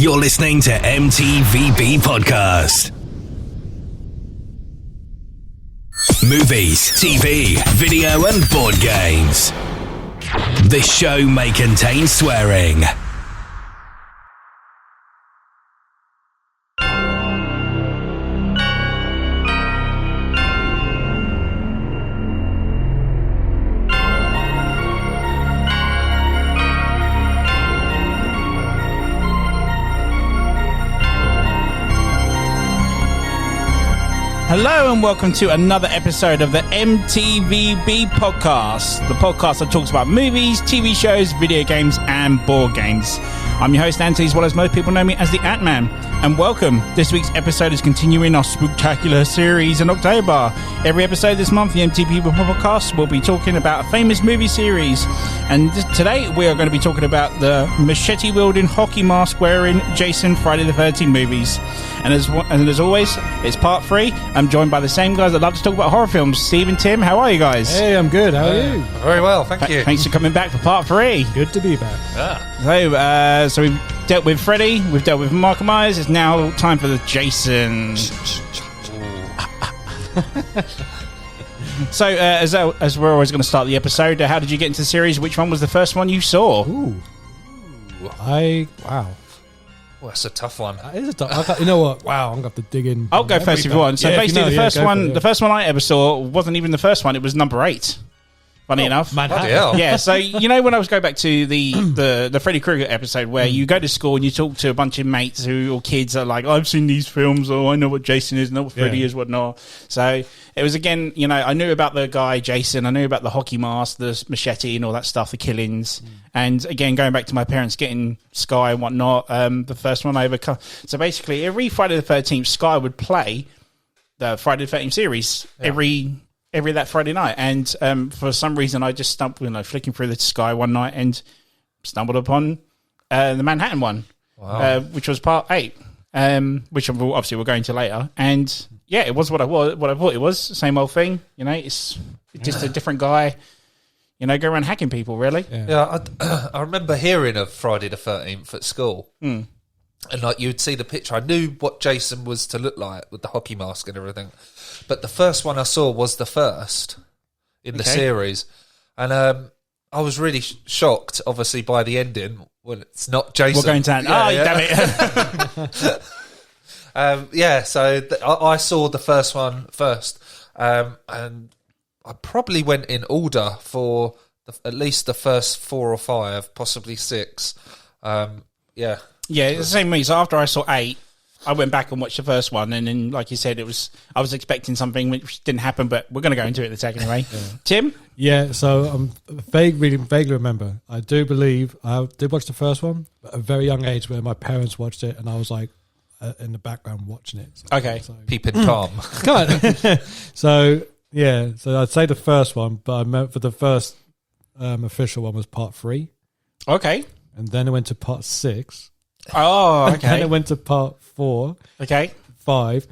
You're listening to M.T.V.B. Podcast. Movies, TV, video and board games. This show may contain swearing. Hello and welcome to another episode of the M.T.V.B. podcast, the podcast that talks about movies, TV shows, video games and board games. I'm your host Anthony, as well as most people know me as the Ant-Man, and welcome. This week's episode is continuing our Spooktacular series in October. Every episode this month, the M.T.V.B. podcast will be talking about a famous movie series, and today we are going to be talking about the machete wielding, hockey mask wearing Jason Friday the 13th movies. And as always, it's part 3. I'm joined by the same guys that love to talk about horror films. Steve and Tim, how are you guys? Hey, I'm good. How are you? Very well, thank you. Thanks for coming back for part 3. Good to be back. Yeah. So we've dealt with Freddy, we've dealt with Michael Myers. It's now time for the Jason. So as we're always going to start the episode, how did you get into the series? Which one was the first one you saw? Wow. Well, that's a tough one. That is a tough. You know what? Wow, I'm going to have to dig in. I'll go first if you want. So basically, the first one I ever saw wasn't even the first one. It was number 8. Funny enough. Yeah, so you know when I was going back to the Freddy Krueger episode where you go to school and you talk to a bunch of mates or kids that are like, I've seen these films, or I know what Jason is, I know what Freddy is, whatnot. So it was again, you know, I knew about the guy Jason, I knew about the hockey mask, the machete and all that stuff, the killings. And again, going back to my parents getting Sky and whatnot, the first one I ever so basically every Friday the 13th, Sky would play the Friday the 13th series every that Friday night, and for some reason I just stumbled, flicking through the Sky one night and stumbled upon the Manhattan one, which was part 8, which obviously we'll go into later. And yeah, it was what I thought it was. Same old thing, you know. It's just a different guy, you know, go around hacking people. Really, I remember hearing of Friday the 13th at school, and like you'd see the picture. I knew what Jason was to look like with the hockey mask and everything. But the first one I saw was the first in the series. And I was really shocked, obviously, by the ending when it's not Jason. We're going to damn it. So I saw the first one first. And I probably went in order for at least the first 4 or 5, possibly 6. Yeah, it's the same way. So after I saw 8, I went back and watched the first one, and then, like you said, I was expecting something which didn't happen, but we're going to go into it in a second anyway. Tim? Yeah, so I'm vaguely remember. I do believe I did watch the first one at a very young age where my parents watched it, and I was like in the background watching it. So, peeping Tom. Come on. So I'd say the first one, but I meant for the first official one was part 3. Okay. And then it went to part 6. Oh, okay. And then it went to part 4. Okay. 5.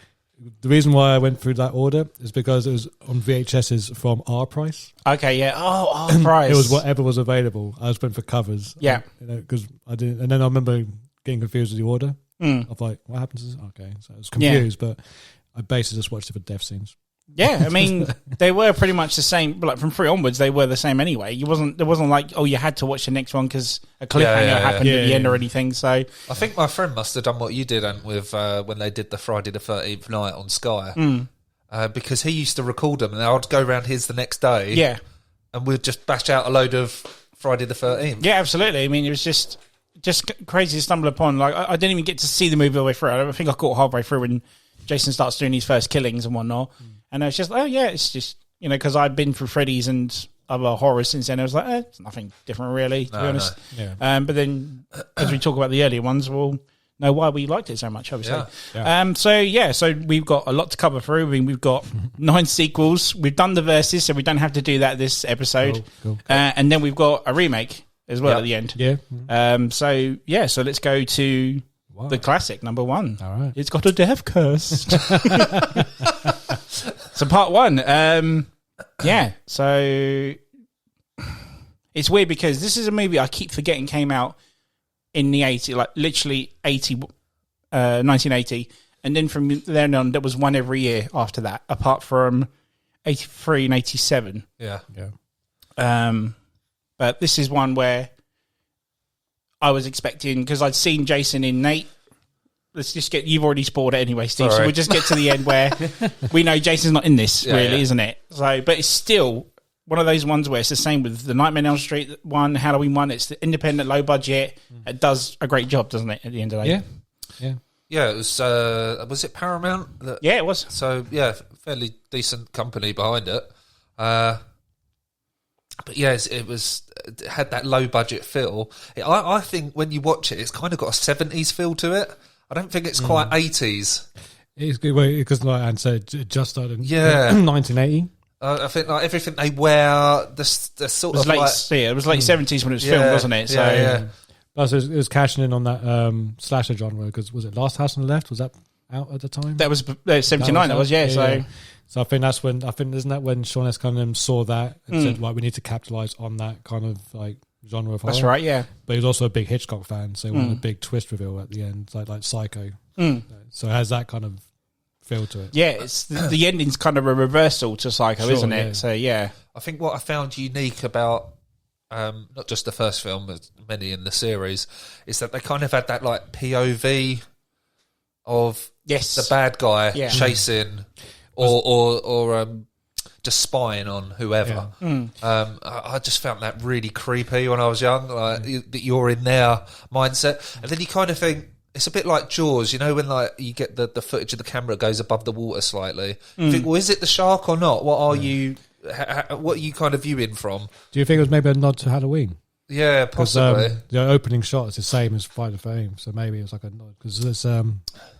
The reason why I went through that order is because it was on VHSs from R Price. Okay, yeah. Oh, R Price. It was whatever was available. I was went for covers. Yeah. Because I didn't. And then I remember getting confused with the order. Of like, what happens to this? Okay. So I was confused, but I basically just watched it for death scenes. Yeah, I mean, they were pretty much the same. But like from 3 onwards, they were the same anyway. There wasn't like, oh, you had to watch the next one because a cliffhanger happened at the end or anything. So I think my friend must have done what you did, Ant, with when they did the Friday the 13th night on Sky, because he used to record them, and I'd go around his the next day, and we'd just bash out a load of Friday the 13th. Yeah, absolutely. I mean, it was just crazy to stumble upon. Like I didn't even get to see the movie all the way through. I think I caught halfway through when Jason starts doing his first killings and whatnot. And I was just, it's just, you know, because I've been through Freddy's and other horrors since then. I was like, it's nothing different really, to be honest. No. Yeah. But then as we talk about the earlier ones, we'll know why we liked it so much, obviously. So we've got a lot to cover through. I mean, we've got 9 sequels. We've done the verses, so we don't have to do that this episode. Cool. And then we've got a remake as well at the end. Yeah. So let's go to the classic, number 1. All right. It's got a death curse. So part 1, so it's weird because this is a movie I keep forgetting came out in the 80s, like literally 1980. And then from then on, there was one every year after that, apart from 83 and 87. Yeah. But this is one where I was expecting, because I'd seen Jason in Nate. Let's just get, you've already spoiled it anyway, Steve. Sorry. So we'll just get to the end where we know Jason's not in this, really, isn't it? So, but it's still one of those ones where it's the same with the Nightmare on Elm Street one, Halloween one. It's the independent, low budget. It does a great job, doesn't it, at the end of the day? Yeah, it was it Paramount? Yeah, it was. So, yeah, fairly decent company behind it. But yes, it had that low budget feel. I think when you watch it, it's kind of got a 70s feel to it. I don't think it's quite 80s. It's good because, like Anne said, it just started in 1980. I think like everything they wear, the sort of late, like... Yeah, it was late 70s when it was filmed, wasn't it? So, yeah. Plus, it was cashing in on that slasher genre, because was it Last House on the Left? Was that out at the time? That was 79, that was, yeah. So I think that's when, isn't that when Sean S. Cunningham saw that and said, right, we need to capitalise on that kind of like genre of horror. That's right, yeah. But he was also a big Hitchcock fan, so he wanted a big twist reveal at the end, like Psycho. So it has that kind of feel to it. Yeah, it's the ending's kind of a reversal to Psycho, isn't it? Yeah. So, yeah. I think what I found unique about not just the first film, but many in the series, is that they kind of had that like POV of the bad guy chasing or just spying on whoever. I just found that really creepy when I was young, like that you're in their mindset, and then you kind of think it's a bit like Jaws, you know, when like you get the footage of the camera goes above the water slightly. You think, well, is it the shark or not? What are you? What are you kind of viewing from? Do you think it was maybe a nod to Halloween? Yeah, possibly. The opening shot is the same as Friday the 13th, so maybe it was like a nod because it's a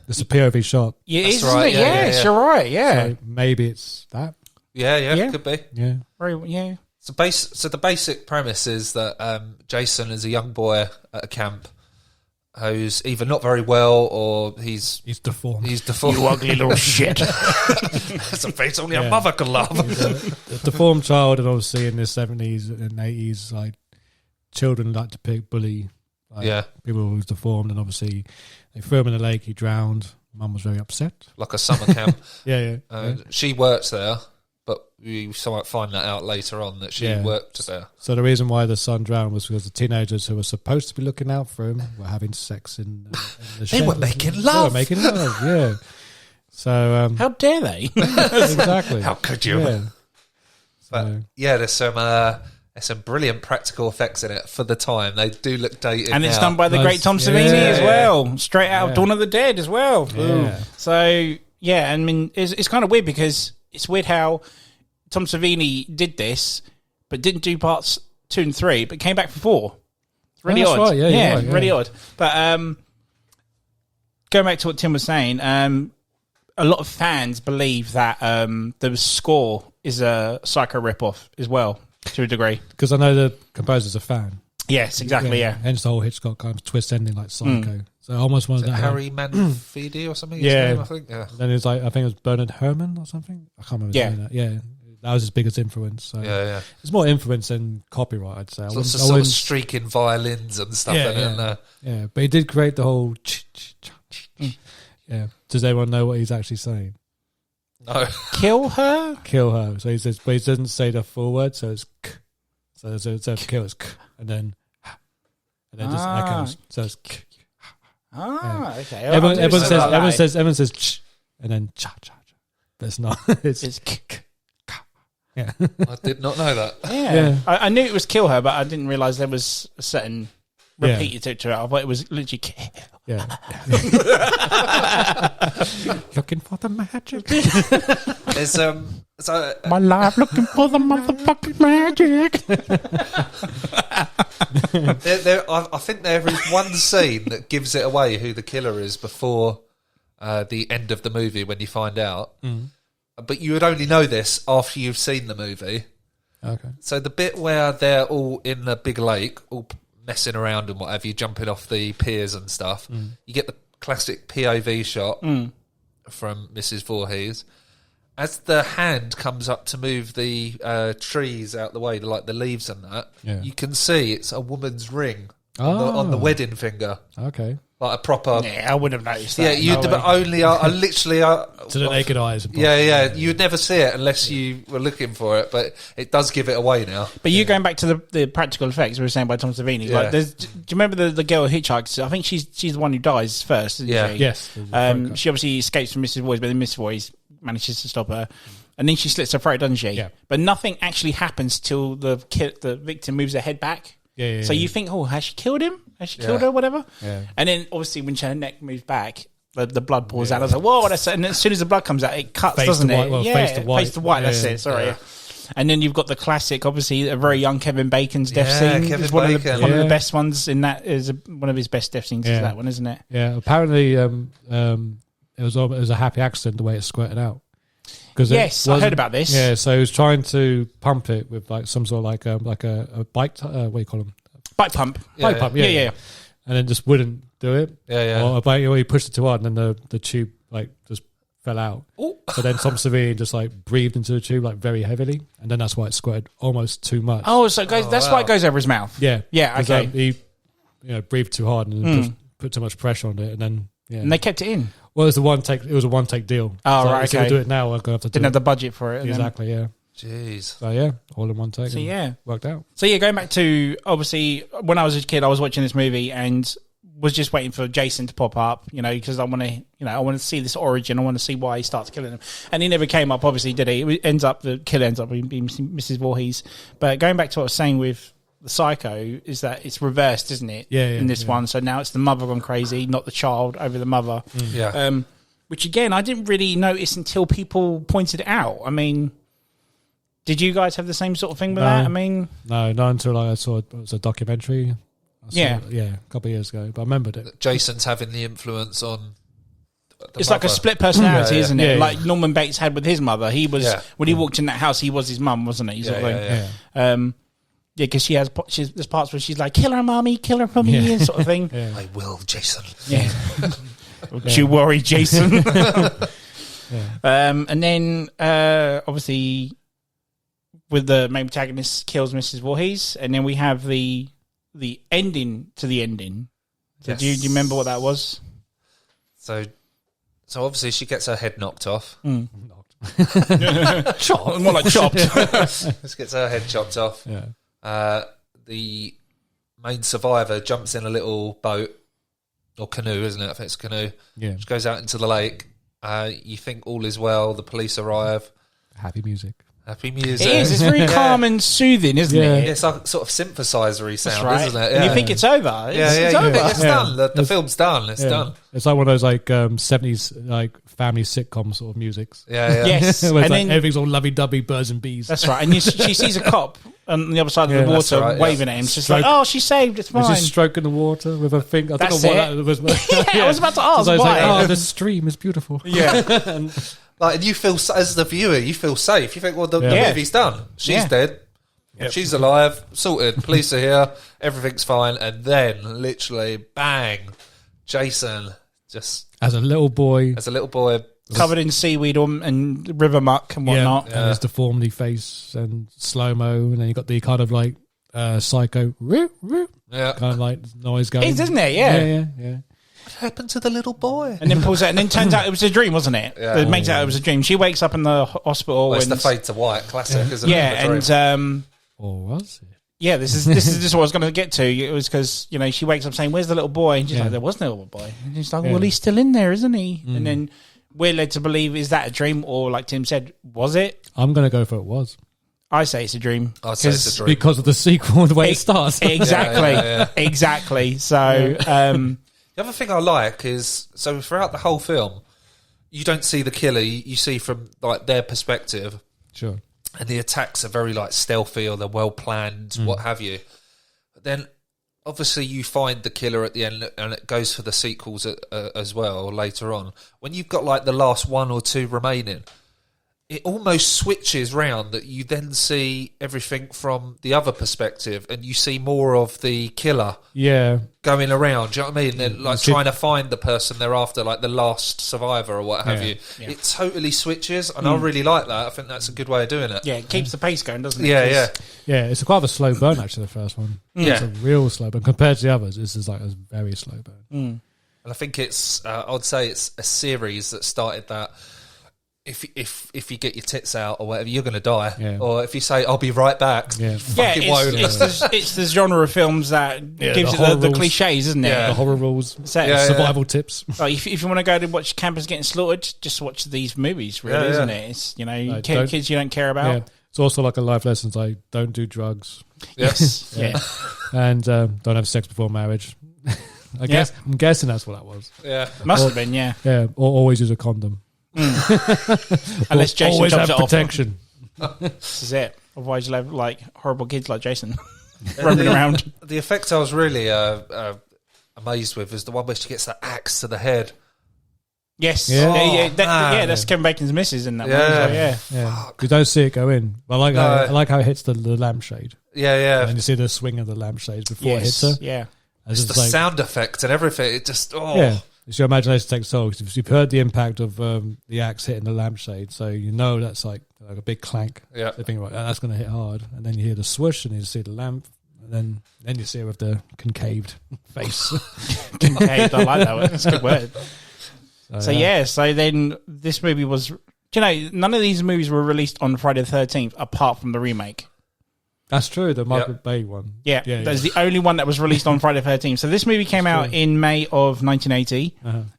POV shot. Yeah, it's right. Yes, you're right. Yeah, so maybe it's that. Yeah, could be. Yeah, yeah. So the basic premise is that Jason is a young boy at a camp who's either not very well or he's deformed. He's deformed. You ugly little shit. That's a face only a mother can love. A deformed child, and obviously in the 70s and 80s, like children like to bully people who's deformed, and obviously they threw him in the lake, he drowned. Mum was very upset. Like a summer camp. Yeah. She works there, but we somewhat find that out later on that she worked there. So the reason why the son drowned was because the teenagers who were supposed to be looking out for him were having sex in the They were making love. Yeah. So how dare they? Exactly. How could you? Yeah. But there's some brilliant practical effects in it for the time. They do look dated, and it's done by the great Tom Savini as well, straight out of Dawn of the Dead as well. Yeah. So I mean, it's kind of weird because it's weird how Tom Savini did this, but didn't do parts 2 and 3, but came back for 4. It's really odd. Right. Yeah, really odd. But going back to what Tim was saying, a lot of fans believe that the score is a Psycho ripoff as well, to a degree. Because I know the composer's a fan. Yes, exactly, yeah. Hence the whole Hitchcock kind of twist ending like Psycho. So I almost wanted that. Harry Manfredi or something? His name, I think. Yeah. Then it was like, I think it was Bernard Herrmann or something. I can't remember. That. Yeah. That was his biggest influence. So it's more influence than copyright, I'd say. Lots of sort of streaking violins and stuff. Yeah, but he did create the whole yeah. Does everyone know what he's actually saying? No. Kill her? Kill her. So he says, but he doesn't say the full word, so it's k. So instead of kill, it's k. And then just echoes. So it's k. Okay. Everyone says ch, and then cha. But it's not. It's k. Yeah. I did not know that. Yeah. I knew it was kill her, but I didn't realise there was a certain repeated to it. I thought it was literally kill. Yeah. Looking for the magic. There's my life looking for the motherfucking magic. I think there is one scene that gives it away who the killer is before the end of the movie when you find out. But you would only know this after you've seen the movie. Okay. So the bit where they're all in the big lake, all messing around and what have you, jumping off the piers and stuff, you get the classic POV shot from Mrs. Voorhees. As the hand comes up to move the trees out the way, like the leaves and that, you can see it's a woman's ring on the wedding finger. Okay. Like a proper... Yeah, I wouldn't have noticed that. Yeah, you'd only... I literally... to the naked eyes. Yeah. You'd never see it unless you were looking for it, but it does give it away now. But you going back to the practical effects we were saying by Tom Savini. Yeah. Like, do you remember the girl who hitchhikes? I think she's the one who dies first, isn't she? Yes. She obviously escapes from Mrs. Voorhees, but then Mrs. Voorhees manages to stop her. And then she slits her throat, doesn't she? Yeah. But nothing actually happens till the victim moves her head back. Yeah. So you think, has she killed him? Has she killed her, whatever? Yeah. And then, obviously, when her neck moves back, the blood pours out. I was like, whoa, that's it. And as soon as the blood comes out, it cuts, doesn't it? Face to white. Face to white, that's it, sorry. Yeah. And then you've got the classic, obviously, a very young Kevin Bacon's death scene. Kevin one Bacon. of the best ones in that, is one of his best death scenes is that one, isn't it? Yeah, apparently it was a happy accident the way it squirted out. Yes, I heard about this. Yeah, so he was trying to pump it with like some sort of like a bike, what do you call them? Bike pump. Bike pump, yeah. And then just wouldn't do it. Yeah. Or he pushed it too hard and then the tube like just fell out. Ooh. So then Tom Savini just like breathed into the tube like very heavily, and then that's why it squirted almost too much. Oh, so it goes, that's why it goes over his mouth. Yeah. Okay. He breathed too hard and just put too much pressure on it, and then and they kept it in. Well, it was a one take deal. Oh, so right, okay. We'll do it now. I'm gonna have to didn't have the budget for it. Exactly, yeah. Jeez. So yeah, all in one take. So yeah, worked out. So yeah, going back to obviously when I was a kid, I was watching this movie and was just waiting for Jason to pop up, because I want to see this origin. I want to see why he starts killing him, and he never came up. Obviously, did he? The killer ends up being Mrs. Voorhees. But going back to what I was saying with the Psycho, is that it's reversed, isn't it? Yeah. In this one, so now it's the mother gone crazy, not the child over the mother. Yeah. Which again, I didn't really notice until people pointed it out. I mean, did you guys have the same sort of thing with that? I mean, no, not until I saw it was a documentary. Yeah, a couple of years ago, but I remembered it. Jason's having the influence on. It's like a split personality, isn't it? Like Norman Bates had with his mother. He was when he walked in that house, he was his mum, wasn't he? Sort of thing. Because she has there's parts where she's like, "Kill her, mommy, kill her for me," and sort of thing. I will, Jason. Yeah. Don't you worry, Jason. And then obviously with the main protagonist kills Mrs. Voorhees, and then we have the ending to the ending. So do you remember what that was? So obviously she gets her head knocked off. Chopped, more like chopped. Just gets her head chopped off. Yeah. The main survivor jumps in a little boat or canoe, isn't it? I think it's a canoe. Yeah. Which goes out into the lake. You think all is well. The police arrive. Happy music. Happy music. It is. It's very calm and soothing, isn't it? It's like sort of synthesizer-y sound, right. isn't it? And you think it's over. It's over. It's done. The film's done. It's done. It's like one of those like 70s like family sitcom sort of musics. Yeah. Yes. Where it's like everything's all lovey-dovey, birds and bees. That's right. And she sees a cop on the other side of the water waving at him. She's like, "Oh, she's saved. It's fine." Was just stroking the water with her finger. I That's think I was. I was about to ask why. Like, the stream is beautiful. Yeah. And you feel, as the viewer, you feel safe. You think, well, the movie's done. She's dead. Yep. She's alive. Sorted. Police are here. Everything's fine. And then, literally, bang, Jason just... As a little boy. Covered in seaweed and river muck and whatnot. And his deformity face and slow-mo. And then you got the kind of like psycho kind of like noise going. It is, isn't it? Yeah. What happened to the little boy? And then pulls out, and then turns out it was a dream, wasn't it? Yeah. It makes out it was a dream. She wakes up in the hospital. Well, it's the fade to white classic, isn't it? Yeah, and or was it? Yeah, this is just what I was going to get to. It was because she wakes up saying, "Where's the little boy?" And she's like, "There was no little boy." And she's like, "Well, he's still in there, isn't he?" And then we're led to believe, is that a dream, or like Tim said, was it? I'm going to go for it was. I say it's a dream. I say it's a dream because of the sequel, the way it starts. Exactly, exactly. So. The other thing I like is, so throughout the whole film, you don't see the killer. You see from like their perspective. Sure. And the attacks are very like stealthy or they're well planned, what have you. But then, obviously, you find the killer at the end, and it goes for the sequels as well later on. When you've got like the last one or two remaining, it almost switches round that you then see everything from the other perspective, and you see more of the killer going around. Do you know what I mean? They're like trying to find the person they're after, like the last survivor or what have you. Yeah. It totally switches, and I really like that. I think that's a good way of doing it. Yeah, it keeps the pace going, doesn't it? Yeah. It's quite a slow burn, actually, the first one. It's a real slow burn. Compared to the others, this is like a very slow burn. And I think it's, I'd say it's a series that started that. If you get your tits out or whatever, you're going to die. Or if you say, I'll be right back, it's the genre of films that gives it the cliches, isn't it? The horror rules, survival tips. Like if you want to go to watch campers getting slaughtered, just watch these movies, really, isn't it? It's, kids you don't care about. Yeah. It's also like a life lesson, like don't do drugs. Yes. And don't have sex before marriage. I'm guessing that's what that was. Yeah. Must have been, yeah. Yeah, or always use a condom. Unless Jason always chops have it protection. This is it. Otherwise, you'll have like horrible kids like Jason roaming around. The effect I was really amazed with is the one where she gets that axe to the head. Yes, that's Kevin Bacon's missus in that one. So, yeah. You don't see it go in. But I like how it hits the lampshade. Yeah. And you see the swing of the lampshades before it hits her. Yeah, it's the sound effect and everything. It just It's your imagination takes toll. You've heard the impact of the axe hitting the lampshade, so you know that's like a big clank. Yeah, so you think, that's going to hit hard, and then you hear the swoosh, and you see the lamp, and then you see her with the concaved face. Concaved, I like that one. That's a good word. So then this movie was. None of these movies were released on Friday the 13th, apart from the remake. That's true, the Michael Bay one. Yeah, that's the only one that was released on Friday the 13th. So this movie came out in May of 1980,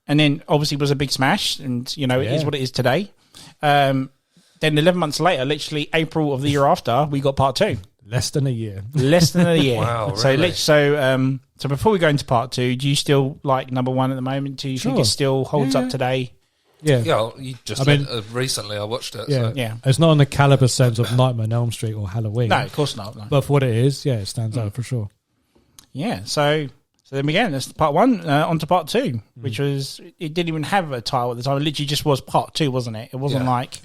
and then obviously was a big smash, and it is what it is today. Then 11 months later, literally April of the year after, we got part 2. Less than a year. Wow, really? So before we go into part 2, do you still like number 1 at the moment? Do you think it still holds up today? Yeah, recently I watched it. Yeah. It's not on the caliber sense of Nightmare on Elm Street or Halloween. No, of course not. No. But for what it is, it stands out for sure. Yeah, so then again, that's part 1, on to part 2, which was, it didn't even have a title at the time. It literally just was part 2, wasn't it? It wasn't like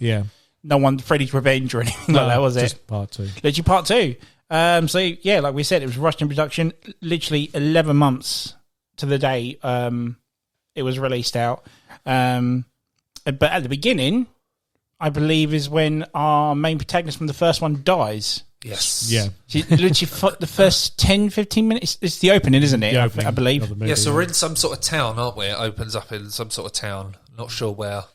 no one, Freddy's Revenge or anything like that, was it? Just part 2. Literally part 2. Like we said, it was rushed in production, literally 11 months to the day it was released out. But at the beginning, I believe, is when our main protagonist from the first one dies. Yes. Yeah. She literally, the first 10, 15 minutes, it's the opening, isn't it? I believe. Yeah, so we're in some sort of town, aren't we? It opens up in some sort of town. Not sure where.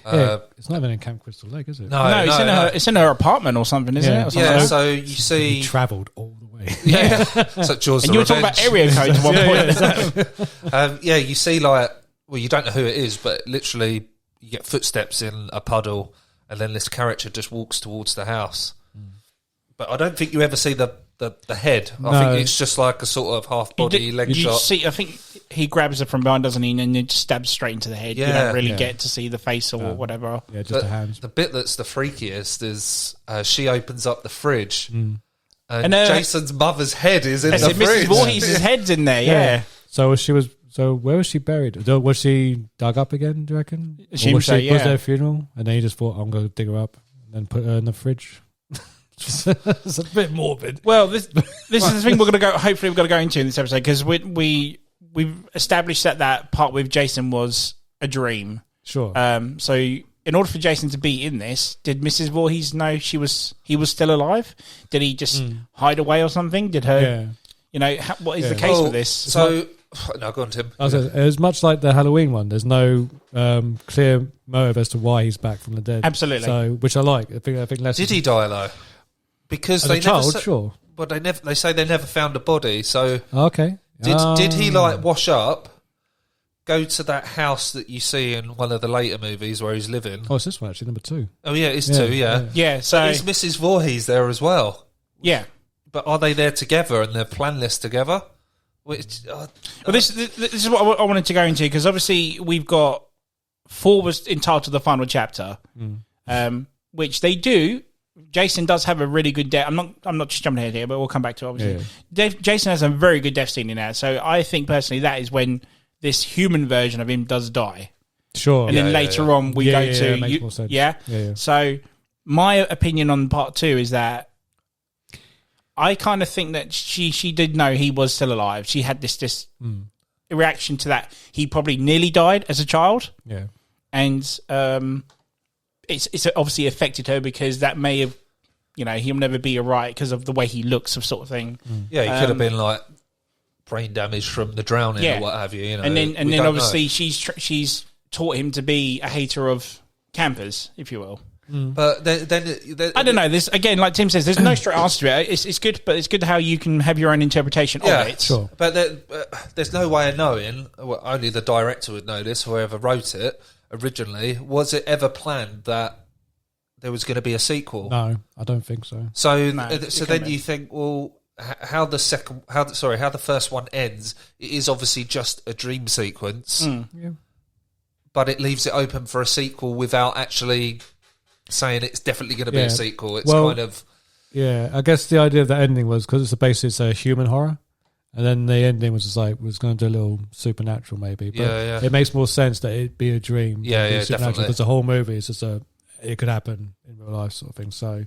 It's not even in Camp Crystal Lake, is it? No, it's in her apartment or something, isn't it? Yeah, so you see... He travelled all the way. Yeah. Such Jaws and you were talking about area codes at one point. You see you don't know who it is, but literally... You get footsteps in a puddle, and then this character just walks towards the house. But I don't think you ever see the head. I think it's just like a sort of half-body leg shot. I think he grabs her from behind, doesn't he, and then just stabs straight into the head. You don't really get to see the face or whatever. Yeah, just the hands. The bit that's the freakiest is she opens up the fridge, and Jason's mother's head is in the fridge. Mrs. Voorhees' head's in there, So where was she buried? Was she dug up again, do you reckon? Was there a funeral? And then he just thought, I'm going to dig her up and then put her in the fridge? It's a bit morbid. Well, this is the thing hopefully we're going to go into in this episode, because we've established that part with Jason was a dream. Sure. So in order for Jason to be in this, did Mrs. Voorhees know he was still alive? Did he just hide away or something? Did her... what is the case with this? No, go on, Tim. It was much like the Halloween one. There's no clear motive as to why he's back from the dead. Absolutely. So, which I like. I think less. Did he die though? Because as a child, sure. But they say they never found a body. So okay. Did he wash up? Go to that house that you see in one of the later movies where he's living. Oh, it's this one actually, number 2. Oh yeah, it's 2. Yeah. So is Mrs. Voorhees there as well? Yeah. But are they there together and they're plan this together? This is what I wanted to go into, because obviously we've got 4 was entitled The Final Chapter, which they do. Jason does have a really good death. I'm not just jumping ahead here, but we'll come back to it, obviously. Yeah. Jason has a very good death scene in that, so I think personally that is when this human version of him does die. Sure. And then later on we go to... makes more sense. Yeah? Yeah. So my opinion on part 2 is that I kind of think that she did know he was still alive. She had this reaction to that. He probably nearly died as a child. Yeah. And it's obviously affected her because that may have, he'll never be alright because of the way he looks, of sort of thing. Yeah, he could have been like brain damage from the drowning or what have you. And then obviously she's taught him to be a hater of campers, if you will. But then I don't know. This again, like Tim says, there's no straight answer to it. It's good, but it's good how you can have your own interpretation of it. Sure. But there's no way of knowing. Well, only the director would know this. Whoever wrote it originally, was it ever planned that there was going to be a sequel? No, I don't think so. So then you think, well, how the first one ends? It is obviously just a dream sequence, but it leaves it open for a sequel without actually saying it's definitely going to be a sequel. It's kind of... Yeah, I guess the idea of the ending was because it's a human horror, and then the ending was just was going to do a little supernatural maybe. But it makes more sense that it be a dream. Yeah, definitely. Because the whole movie is just it could happen in real life sort of thing. So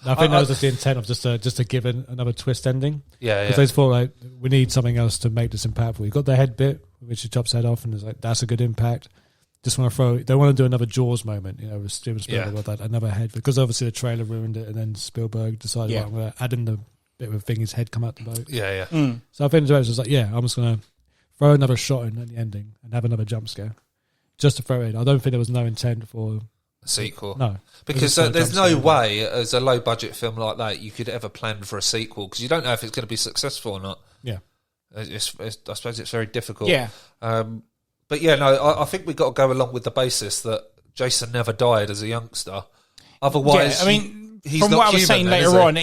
I think that was just the intent of just to give another twist ending. Yeah, because they just thought we need something else to make this impactful. You got the head bit, which he chops head off, and it's that's a good impact. Just want to they want to do another Jaws moment, with Steven Spielberg with that, another head, because obviously the trailer ruined it, and then Spielberg decided, I'm going to add in the bit with his head come out the boat. Yeah. So I think the director was I'm just going to throw another shot in at the ending and have another jump scare. Just to throw it in. I don't think there was no intent for a sequel. No. Because there's no way, as a low-budget film like that, you could ever plan for a sequel, because you don't know if it's going to be successful or not. Yeah. I suppose it's very difficult. Yeah. But I think we've got to go along with the basis that Jason never died as a youngster. Otherwise, he's from not what I was saying later on,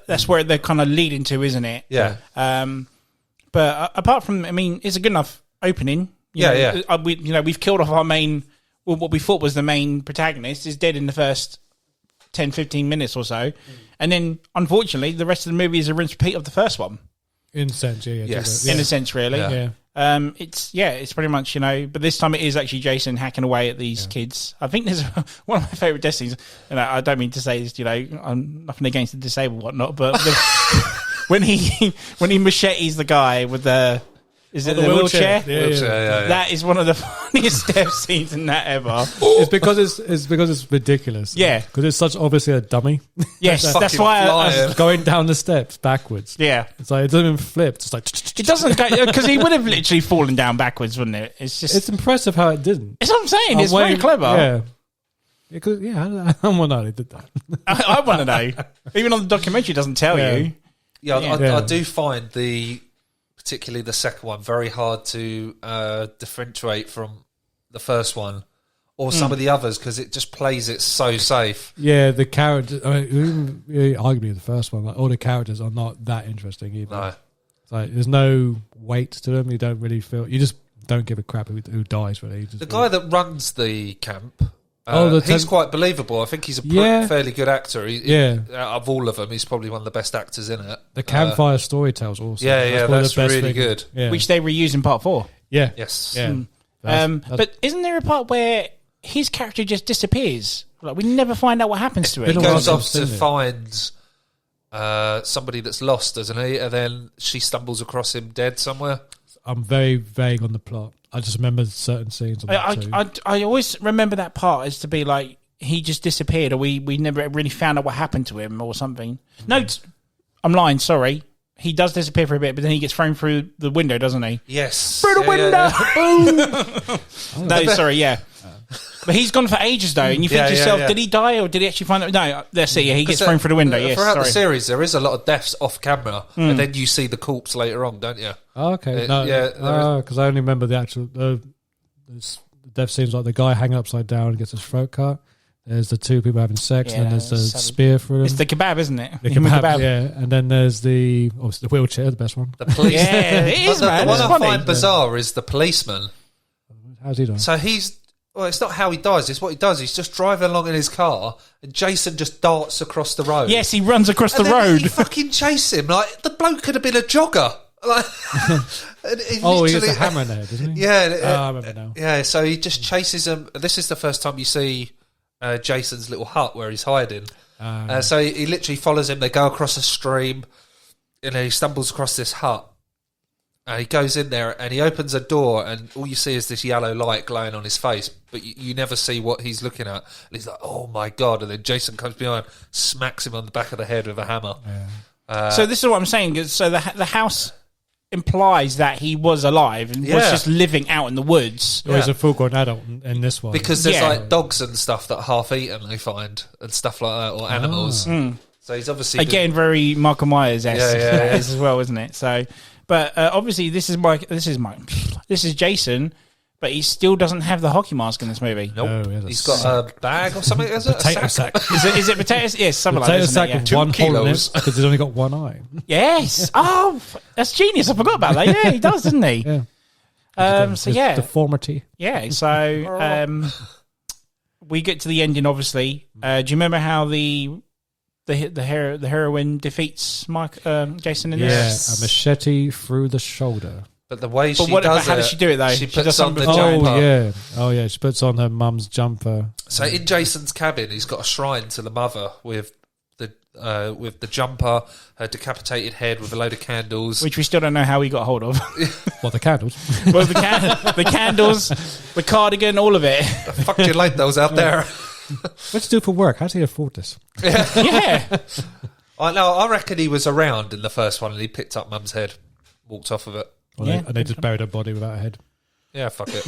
that's where they're kind of leading to, isn't it? Yeah. But apart from, it's a good enough opening. We've killed off our main, what we thought was the main protagonist is dead in the first 10, 15 minutes or so. And then, unfortunately, the rest of the movie is a rinse repeat of the first one. In a sense, yes. In a sense, really. Yeah. It's pretty much, but this time it is actually Jason hacking away at these kids. I think there's one of my favourite death scenes, and I don't mean to say this, I'm nothing against the disabled whatnot, but when he machetes the guy with the wheelchair? Yeah. That is one of the funniest death scenes in that ever. It's because it's ridiculous. Yeah, because it's such obviously a dummy. Yes, that's why I was going down the steps backwards. Yeah, it's it doesn't even flip. It's it doesn't go, because he would have literally fallen down backwards, wouldn't it? It's impressive how it didn't. That's what I'm saying. It's very clever. Yeah. Because I want to know they did that. I want to know. Even on the documentary, it doesn't tell you. Yeah, I do find particularly the second one, very hard to differentiate from the first one or some of the others, because it just plays it so safe. Yeah, the characters, arguably the first one, all the characters are not that interesting either. No. It's there's no weight to them. You don't really feel, you just don't give a crap who dies, really. The guy that runs the camp, he's quite believable. I think he's a fairly good actor. Out of all of them, he's probably one of the best actors in it. The campfire story tells also. That's really good. Yeah. Which they reuse in part 4. Yeah. Yes. Yeah. But isn't there a part where his character just disappears? We never find out what happens to it. He goes off to find somebody that's lost, doesn't he? And then she stumbles across him dead somewhere. I'm very vague on the plot. I just remember certain scenes. I always remember that part as to be he just disappeared, or we never really found out what happened to him or something. No, I'm lying, sorry. He does disappear for a bit, but then he gets thrown through the window, doesn't he? Yes. Through the window! Boom! No, sorry, yeah. But he's gone for ages, though, and you think to yourself, did he die, or did he actually find out? No, let's see, he gets thrown through the window, yes. Throughout the series, there is a lot of deaths off camera, and then you see the corpse later on, don't you? Oh, okay. Because I only remember the actual... the death scenes, like the guy hanging upside down and gets his throat cut. There's the two people having sex, and then there's the spear through him. It's the kebab, isn't it? The kebab, yeah. And then there's the wheelchair, the best one. The police. Yeah, it is, man. The one I find bizarre is the policeman. How's he done? So it's not how he dies, it's what he does. He's just driving along in his car, and Jason just darts across the road. Yes, he runs across the road. He fucking chase him. The bloke could have been a jogger. He gets a hammer in the head, doesn't he? Yeah. I remember now. Yeah, so he just chases him. This is the first time you see Jason's little hut where he's hiding. So he literally follows him. They go across a stream, and he stumbles across this hut. And he goes in there and he opens a door, and all you see is this yellow light glowing on his face, but you never see what he's looking at. And he's like, "Oh my God!" And then Jason comes behind, smacks him on the back of the head with a hammer. Yeah. So this is what I'm saying. So the house implies that he was alive and was just living out in the woods. Or he's a full-grown adult in this one. Because there's like dogs and stuff that are half-eaten they find, and stuff like that, or animals. So he's obviously... Again, very Michael Myers-esque as well, isn't it? So... But obviously, this is Jason, but he still doesn't have the hockey mask in this movie. Nope. Oh, he's got a bag or something. Is it potato sack? Is it potatoes? Yes, something potato like that. Potato sack with 1 hole in it because he's only got one eye. Yes. Oh, that's genius. I forgot about that. Yeah, he does, doesn't he? Yeah. So yeah, deformity. Yeah. So we get to the ending. Obviously, do you remember how the heroine defeats Jason in this? Yeah, a machete through the shoulder. But the way how does she do it though? She puts on the jumper. Oh yeah, she puts on her mum's jumper. So in Jason's cabin, he's got a shrine to the mother with the jumper, her decapitated head with a load of candles, which we still don't know how he got hold of. What, the candles? Well, the candles, the cardigan, all of it. The fuck do you light those out there? What's he do for work? How does he afford this? Yeah. I reckon he was around in the first one and he picked up Mum's head, walked off of it. Well, and they just buried her body without a head. Yeah, fuck it.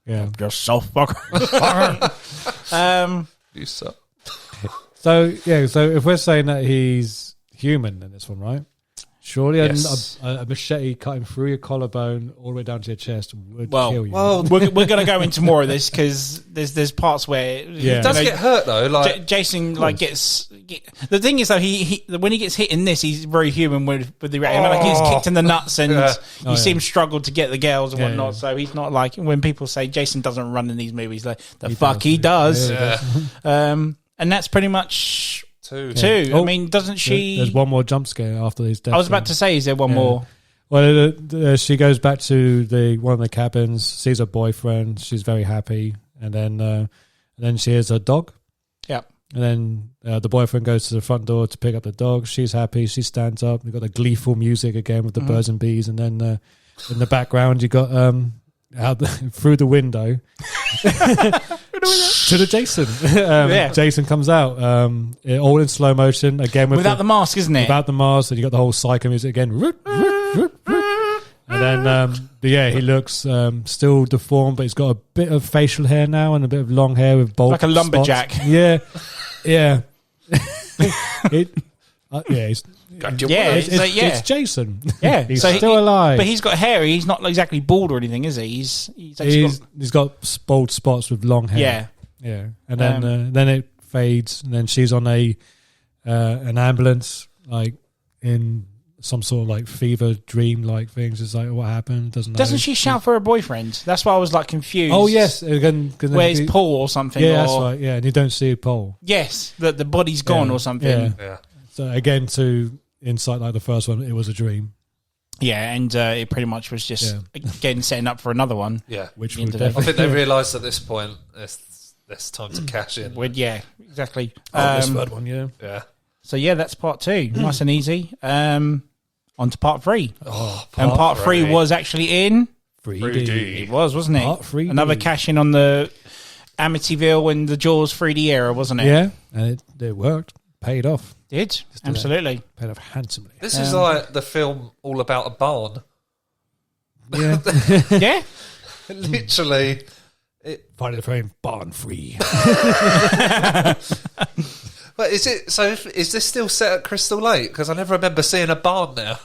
Yeah, just self-fucker. You suck. So if we're saying that he's human in this one, right? Surely a machete cutting through your collarbone all the way down to your chest would kill you. Well, we're going to go into more of this because there's parts where he does get hurt though. Like Jason, gets. The thing is though, he when he gets hit in this, he's very human with the reaction. Like he's kicked in the nuts and you see him struggle to get the girls and whatnot. So he's not like when people say Jason doesn't run in these movies, like he does. Yeah. And that's pretty much. Two. Yeah. I mean, doesn't she... There's one more jump scare after his death. I was about to say, is there one more? Well, she goes back to one of the cabins, sees her boyfriend. She's very happy. And then she hears her dog. Yeah. And then the boyfriend goes to the front door to pick up the dog. She's happy. She stands up. We've got the gleeful music again with the birds and bees. And then in the background, you got through the window... to the Jason. Jason comes out all in slow motion again without the mask, isn't it? Without the mask, and you got the whole psycho music again. And then he looks still deformed, but he's got a bit of facial hair now and a bit of long hair with bald like a lumberjack. Spots. Yeah. It's Jason. Yeah, he's still alive, but he's got hair. He's not exactly bald or anything, is he? He's got bald spots with long hair. Yeah. And then it fades, and then she's on an ambulance, like in some sort of like fever dream like things. It's like, what happened? Doesn't she shout for her boyfriend? That's why I was like confused. Oh yes, again, where's Paul or something? Yeah, that's right. Yeah, and you don't see Paul. Yes, the body's gone or something. Yeah. So again, to insight like the first one, it was a dream. Yeah, and it pretty much was just again setting up for another one. Yeah, which I think they realised at this point it's time to cash in. Yeah, exactly. This third one, yeah. So that's part 2, nice and easy. On to part 3. Part 3 was actually in 3D. It was, wasn't it? Part 3D. Another cash in on the Amityville and the Jaws 3D era, wasn't it? Yeah, and it worked. Paid off. Did absolutely paid off handsomely. This is like the film all about a barn. Yeah, yeah. Literally, Friday the Frame barn free. But is it? So is this still set at Crystal Lake? Because I never remember seeing a barn there.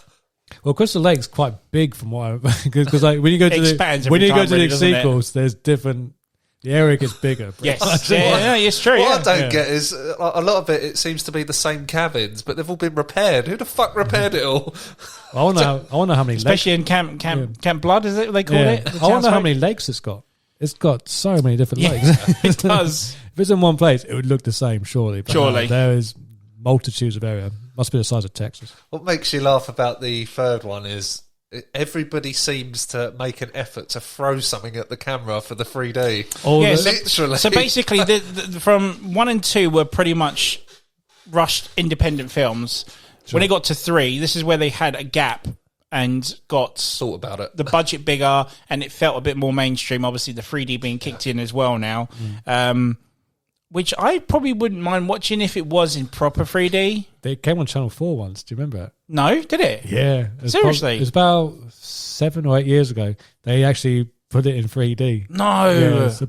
Well, Crystal Lake's quite big from what because like when you go to the sequels, there's different. The area gets bigger. Yes, it's true. What I don't get is a lot of it seems to be the same cabins, but they've all been repaired. Who the fuck repaired it all? I want to know how many. Especially in Camp Blood, is it? They call it. I want to know how many lakes it's got. It's got so many different lakes. It does. If it's in one place, it would look the same, surely. But surely. There is multitudes of area. Must be the size of Texas. What makes you laugh about the third one is everybody seems to make an effort to throw something at the camera for the 3D. Literally. So basically, from 1 and 2 were pretty much rushed independent films. Sure. When it got to 3, this is where they had a gap and got thought about it. The budget bigger, and it felt a bit more mainstream. Obviously, the 3D being kicked in as well now, which I probably wouldn't mind watching if it was in proper 3D. They came on Channel 4 once. Do you remember it? No, did it? Yeah. Seriously? It was about 7 or 8 years ago. They actually put it in 3D. No. Yeah, so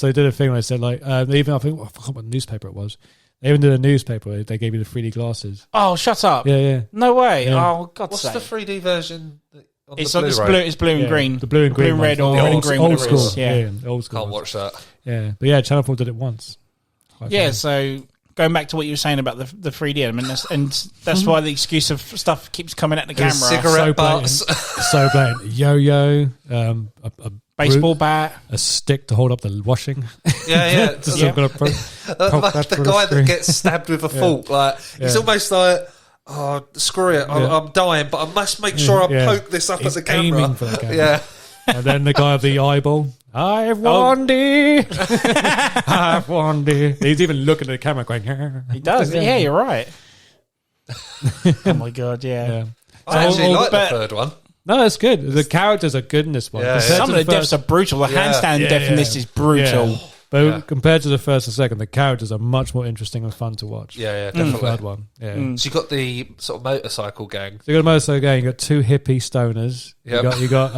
they did a thing where they said, like, even I forgot what newspaper it was. They even did a newspaper. They gave you the 3D glasses. Oh, shut up! Yeah. No way! Yeah. Oh, God's sake! What's the 3D version? It's blue and green. The blue and green, blue and red, or red and green. Old school. Yeah, old school. Can't watch that. Yeah, but yeah, Channel 4 did it once. Yeah, so going back to what you were saying about the 3D element, and that's why the excuse of stuff keeps coming at the camera. Cigarette butts. So blatant. Yo-yo, a baseball bat, a stick to hold up the washing. Yeah. The guy that gets stabbed with a fork, like he's almost like, oh, screw it, I'm dying, but I must make sure I poke this up at the camera. Aiming for the camera. Yeah. And then the guy with the eyeball. I've won thee. I've won thee. He's even looking at the camera going, he does. Yeah, you're right. Oh my God, yeah. I actually like the third one. No, it's good. The characters are good in this one. Yeah, some of the deaths are brutal. The handstand death in this is brutal. Yeah. But compared to the first and second, the characters are much more interesting and fun to watch. Yeah, definitely. The third one. Yeah. So you got the sort of motorcycle gang. So you got a motorcycle gang. You got 2 hippie stoners. Yep. You got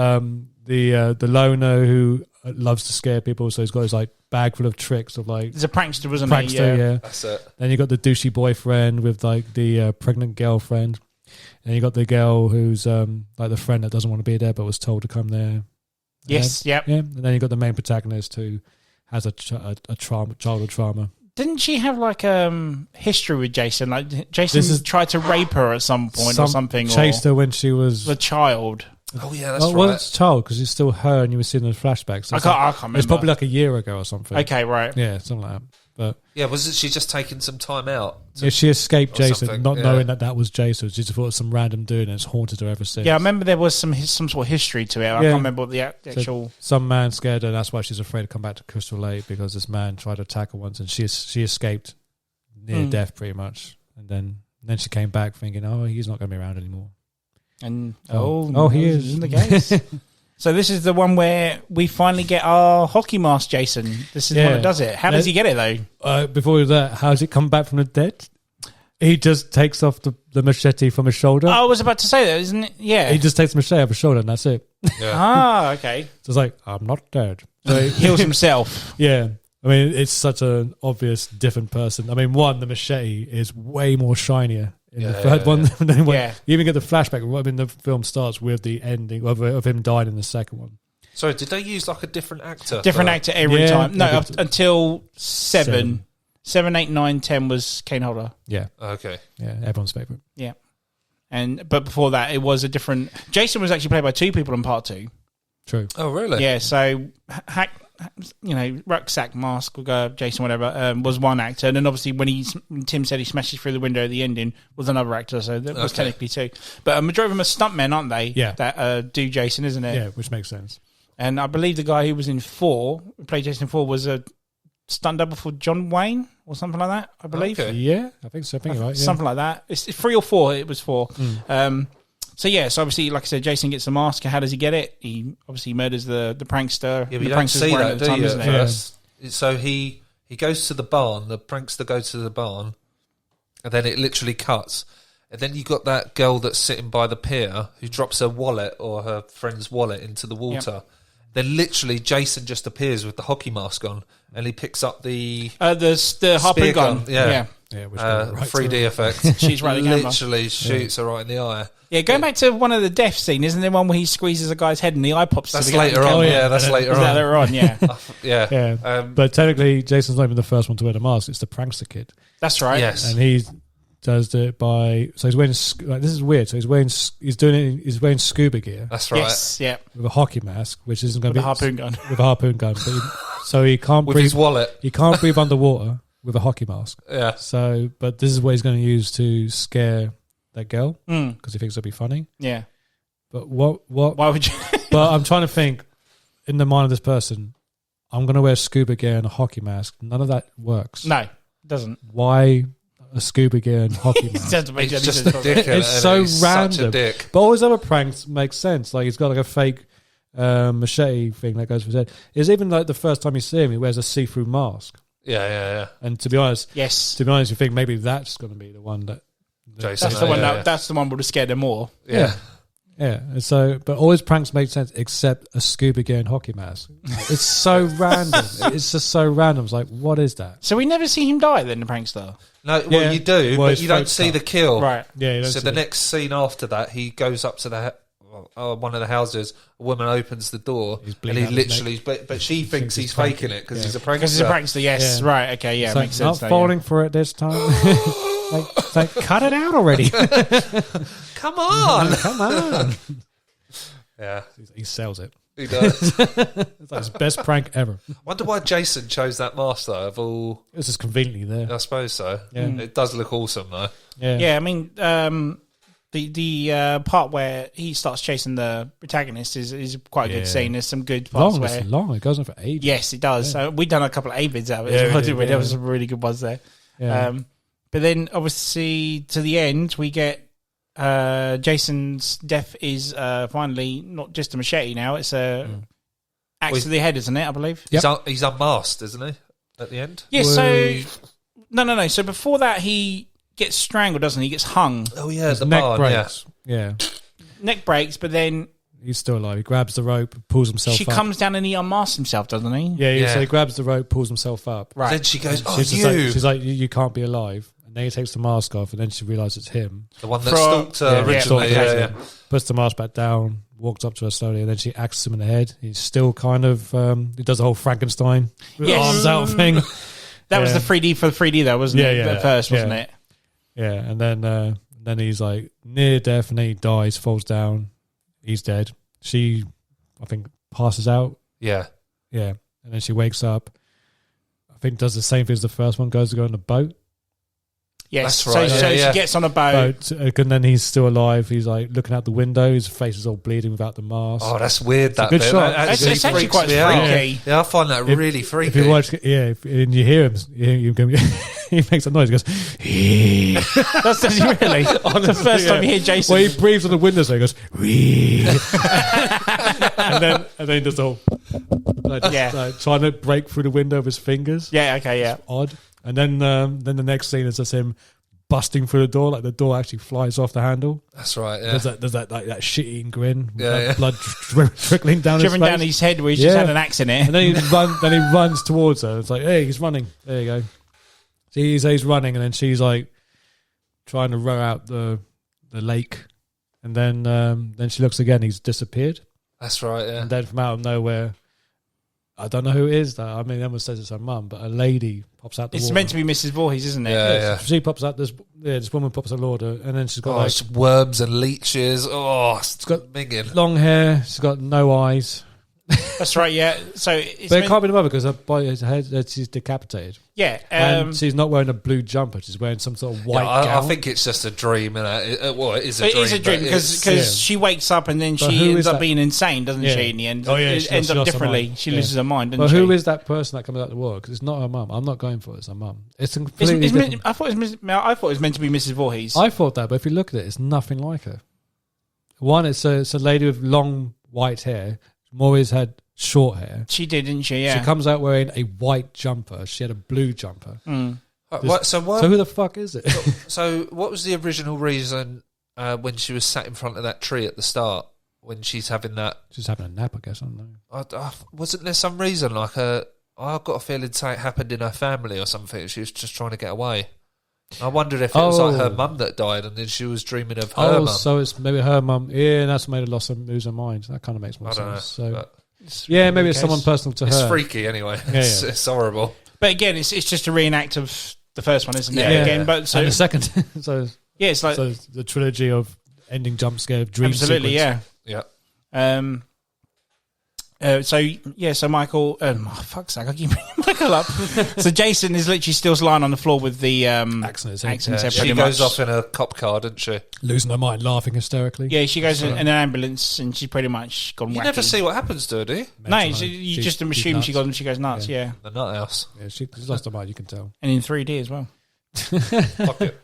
the loner who loves to scare people. So he's got his like bag full of tricks of like. He's a prankster, wasn't he? Yeah. That's it. Then you got the douchey boyfriend with like the pregnant girlfriend. And you got the girl who's like the friend that doesn't want to be there but was told to come there. Yes, Yeah. And then you got the main protagonist who has a childhood trauma. Didn't she have like history with Jason? Like Jason tried to rape her at some point or something. Chased her when she was a child. Oh yeah, that's right. Well, it's a child because it's still her and you were seeing the flashbacks. So I can't remember. It's probably like a year ago or something. Okay, right. Yeah, something like that. But yeah, wasn't she just taking some time out? She escaped Jason, not knowing that was Jason. She just thought it was some random dude and it's haunted her ever since. Yeah, I remember there was some sort of history to it. I can't remember what the actual... So some man scared her and that's why she's afraid to come back to Crystal Lake because this man tried to attack her once and she escaped near death pretty much. And then she came back thinking, oh, he's not going to be around anymore. And he is. Isn't the case? So this is the one where we finally get our hockey mask, Jason. This is the one that does it. How does he get it, though? Before that, how does it come back from the dead? He just takes off the machete from his shoulder. I was about to say that, isn't it? Yeah. He just takes the machete off his shoulder and that's it. Yeah. Okay. So it's like, I'm not dead. So he heals himself. Yeah. I mean, it's such an obvious different person. I mean, the machete is way more shinier in the third one than when you even get the flashback. I mean, the film starts with the ending of him dying in the second one. Sorry, did they use like a different actor? Different actor every time. No, until 7. 7, 8, 9, 10 was Kane Hodder. Yeah. Okay. Yeah, everyone's favourite. Yeah. But before that, it was a different... Jason was actually played by 2 people in part 2. True. Oh, really? Yeah, so... rucksack mask, Jason, whatever, was one actor, and then obviously when Tim said he smashes through the window at the ending was another actor, so that was technically 2. But a majority of them are stuntmen, aren't they? Yeah. That do Jason, isn't it? Yeah, which makes sense. And I believe the guy who was in 4, who played Jason 4, was a stunt double for John Wayne or something like that, I believe. Okay. Yeah, I think so. I think you're right. Yeah. Something like that. It's 3 or 4. It was 4. So obviously, like I said, Jason gets the mask. How does he get it? He obviously murders the prankster. Yeah, but the you don't see that, at the time, isn't it? Yeah. So he goes to the barn. The prankster goes to the barn, and then it literally cuts. And then you got that girl that's sitting by the pier who drops her wallet or her friend's wallet into the water. Yep. Then literally Jason just appears with the hockey mask on, and he picks up the harpoon gun. Yeah, which 3D effect. She's right. Literally shoots her right in the eye. Yeah, going back to one of the death scene, isn't there one where he squeezes a guy's head and the eye pops? That's later on. That's later on. Later on, yeah. Yeah. But technically, Jason's not even the first one to wear the mask. It's the prankster kid. That's right. Yes, and he does it by. So he's wearing. This is weird. So he's wearing scuba gear. That's right. Yes. Yeah. With a hockey mask, which isn't going to be a harpoon gun. With a harpoon gun. So he can't with breathe. His wallet. He can't breathe underwater with a hockey mask. Yeah. So, but this is what he's going to use to scare that girl because he thinks it'll be funny. Yeah. But what? Why would you? But I'm trying to think, in the mind of this person, I'm going to wear scuba gear and a hockey mask. None of that works. No, it doesn't. Why a scuba gear and hockey mask? It's just a dick. It's so random. Such a dick. But all his other pranks make sense. Like he's got like a fake machete thing that goes for his head. It's even like the first time you see him, he wears a see-through mask. Yeah. And to be honest, you think maybe that's going to be the one that Jason. That's the one would have scared him more. Yeah. And so, but all his pranks make sense except a scuba gear and hockey mask. It's so random. It's just so random. It's like, what is that? So we never see him die then, the prankster? No, well, you do, but you don't see the kill. Right. Yeah. So the next scene after that, he goes up to one of the houses, a woman opens the door, and he literally, but she thinks he's faking it because he's a prankster. Because he's a prankster, yes. Yeah. Right, okay, yeah, makes sense. Not falling for it this time. like, cut it out already. Come on. Yeah. He sells it. He does. It's like his best prank ever. Wonder why Jason chose that mask, though, of all... It was just conveniently there. I suppose so. Yeah. It does look awesome, though. Yeah, I mean, the part where he starts chasing the protagonist is quite a good scene. There's some good parts It's long. It goes on for ages. Yes, it does. So we've done a couple of A-vids out of it as well, didn't we? There was some really good ones there. Yeah. But then, obviously, to the end, we get Jason's death is finally not just a machete now, it's a axe to the head, isn't it, I believe? Yep. He's unmasked, isn't he, at the end? Yeah, so... No. So before that, he gets strangled, doesn't he? He gets hung. Oh, yeah, the neck barn, breaks. Yeah. Neck breaks, but then... He's still alive. He grabs the rope, pulls himself up. She comes down and he unmasks himself, doesn't he? Yeah, so he grabs the rope, pulls himself up. Right. Then she goes, she's like, you can't be alive. And then he takes the mask off, and then she realises it's him. The one that stalked her originally. Yeah. Puts the mask back down, walks up to her slowly, and then she axes him in the head. He's still kind of... he does the whole Frankenstein arms out thing. That was the 3D for the 3D, though, wasn't it? At first, wasn't it? Yeah, and then he's like near death, and then he dies, falls down. He's dead. She, I think, passes out. Yeah. And then she wakes up. I think does the same thing as the first one, goes to go on the boat. Yes, that's right. So she gets on a boat. And then he's still alive. He's like looking out the window. His face is all bleeding without the mask. Oh, that's weird. That good bit. shot. It's actually quite freaky. Yeah, I find that really freaky. If you watch, and you hear him, he makes a noise. He goes, Does he really? On the first time you hear Jason. Well, he breathes on the window, so he goes, and then he does the whole, trying to break through the window of his fingers. Yeah, okay, yeah. It's odd. And then the next scene is just him busting through the door, like the door actually flies off the handle. That's right. Yeah. There's that like that shit-eating grin. Yeah, blood trickling down his face. Down his head where he's just had an axe in it. And then he runs towards her. It's like, hey, he's running. There you go. So he's running, and then she's like trying to row out the lake, and then she looks again. He's disappeared. That's right. Yeah. And then from out of nowhere, I don't know who it is. I mean, everyone says it's her mum, but a lady pops out the water. It's meant to be Mrs. Voorhees, isn't it? Yeah. She pops out. This woman pops out the water, and then she's got like worms and leeches. Oh, she's got minging. Long hair. She's got no eyes. That's right. Yeah. So, but it can't be the mother because her head, she's decapitated. Yeah. And she's not wearing a blue jumper. She's wearing some sort of white gown. I think it's just a dream. Well, it is a dream. It is a dream because she wakes up and then she ends up being insane, doesn't she? In the end, it ends up differently. She loses her mind. But who is that person that comes out of the water? Because it's not her mum. I'm not going for it. It's her mum. It's completely different. I thought it was meant to be Mrs. Voorhees. I thought that, but if you look at it, it's nothing like her. One, it's a lady with long white hair. Maureen's had short hair. She did, didn't she? Yeah. She comes out wearing a white jumper. She had a blue jumper. So who the fuck is it? So what was the original reason when she was sat in front of that tree at the start when she's having that? She's having a nap, I guess. I don't know. Wasn't there some reason like I've got a feeling something happened in her family or something? She was just trying to get away. I wondered if it was like her mum that died and then she was dreaming of her mum. So it's maybe her mum. Yeah, and that's made her lose her mind. That kind of makes more sense. Know, maybe it's someone personal to her. It's freaky anyway. Yeah, it's horrible. But again, it's just a reenact of the first one, isn't it? Yeah. Again, but so and the second. It's like the trilogy of ending jump scare dream. Absolutely, sequence. Yeah. So Michael, fuck's sake, I keep bringing Michael up. So Jason is literally still lying on the floor with the accidents. She goes off in a cop car, doesn't she? Losing her mind, laughing hysterically. Yeah, she goes in an ambulance and she's pretty much gone wacky. You never see what happens to her, do you? No, you just assume she goes nuts, yeah. The nut house. Yeah, she's lost her mind, you can tell. And in 3D as well. Fuck it.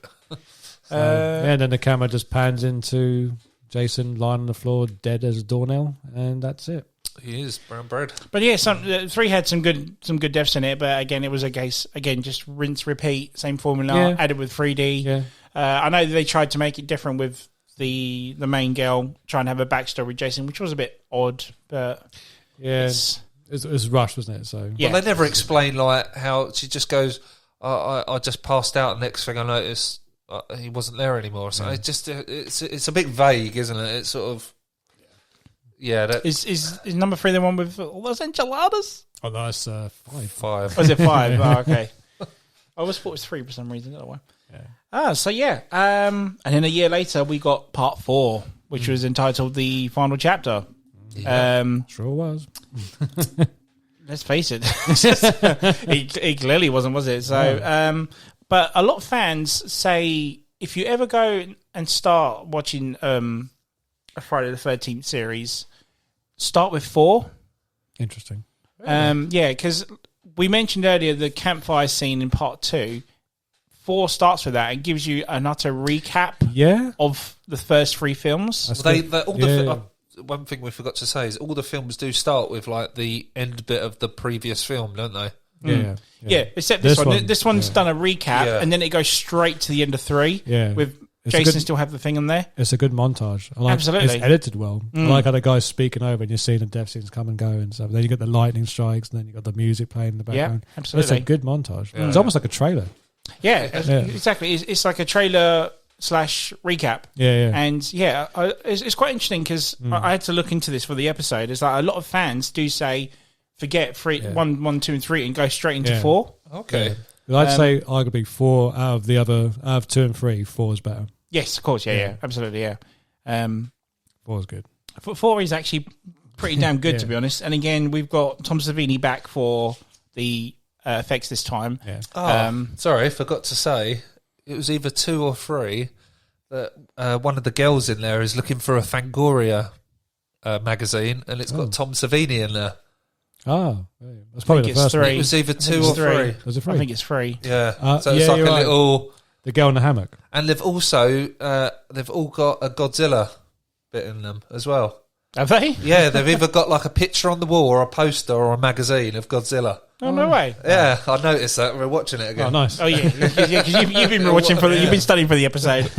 And then the camera just pans into Jason lying on the floor, dead as a doornail, and that's it. He is brown bread. But yeah, 3 had some good deaths in it. But again, it was a case just rinse, repeat, same formula, added with 3D. Yeah. I know they tried to make it different with the main girl, trying to have a backstory with Jason, which was a bit odd. But yeah, it was rushed, wasn't it? So yeah. Well, they never explain like how she just goes. I just passed out. Next thing I noticed, he wasn't there anymore. So it's a bit vague, isn't it? It's sort of. Yeah, that is number 3 the one with all those enchiladas? Oh, that's 5. 5. Was it 5? Oh, okay. I always thought it was 3 for some reason. I don't know why. So yeah. And then a year later, we got part 4, which was entitled The Final Chapter. Yeah, sure was. Let's face it, it clearly wasn't, was it? So, but a lot of fans say if you ever go and start watching a Friday the 13th series, start with 4. Interesting. Yeah, because we mentioned earlier the campfire scene in part 2. 4 starts with that and gives you an utter recap of the first 3 films. One thing we forgot to say is all the films do start with like the end bit of the previous film, don't they? Yeah, except this one. This one's done a recap and then it goes straight to the end of 3 with Jason still have the thing on there. It's a good montage. Absolutely. It's edited well. I like how the guy's speaking over and you're seeing the death scenes come and go and stuff. Then you got the lightning strikes and then you got the music playing in the background. Yeah, absolutely. It's a good montage. It's almost like a trailer. Yeah, exactly. It's like a trailer / recap. And it's quite interesting because I had to look into this for the episode. It's like a lot of fans do say forget 1, 2, and 3 and go straight into 4. Okay. I'd say arguably 4 out of 2 and 3, 4 is better. Yes, of course, absolutely, 4 is good. 4 is actually pretty damn good, to be honest. And again, we've got Tom Savini back for the effects this time. Sorry, I forgot to say, it was either 2 or 3 that one of the girls in there is looking for a Fangoria magazine, and it's got Tom Savini in there. Oh, that's probably the first 3. one. It was either 2 or 3. Was it 3? I think it's 3. Yeah. So it's like a little... The girl in the hammock. And they've also, they've all got a Godzilla bit in them as well. Have they? Yeah, they've either got like a picture on the wall or a poster or a magazine of Godzilla. Oh, no way. Yeah, I noticed that. We're watching it again. Oh, nice. Oh, yeah. Because you've been watching you've been studying for the episode.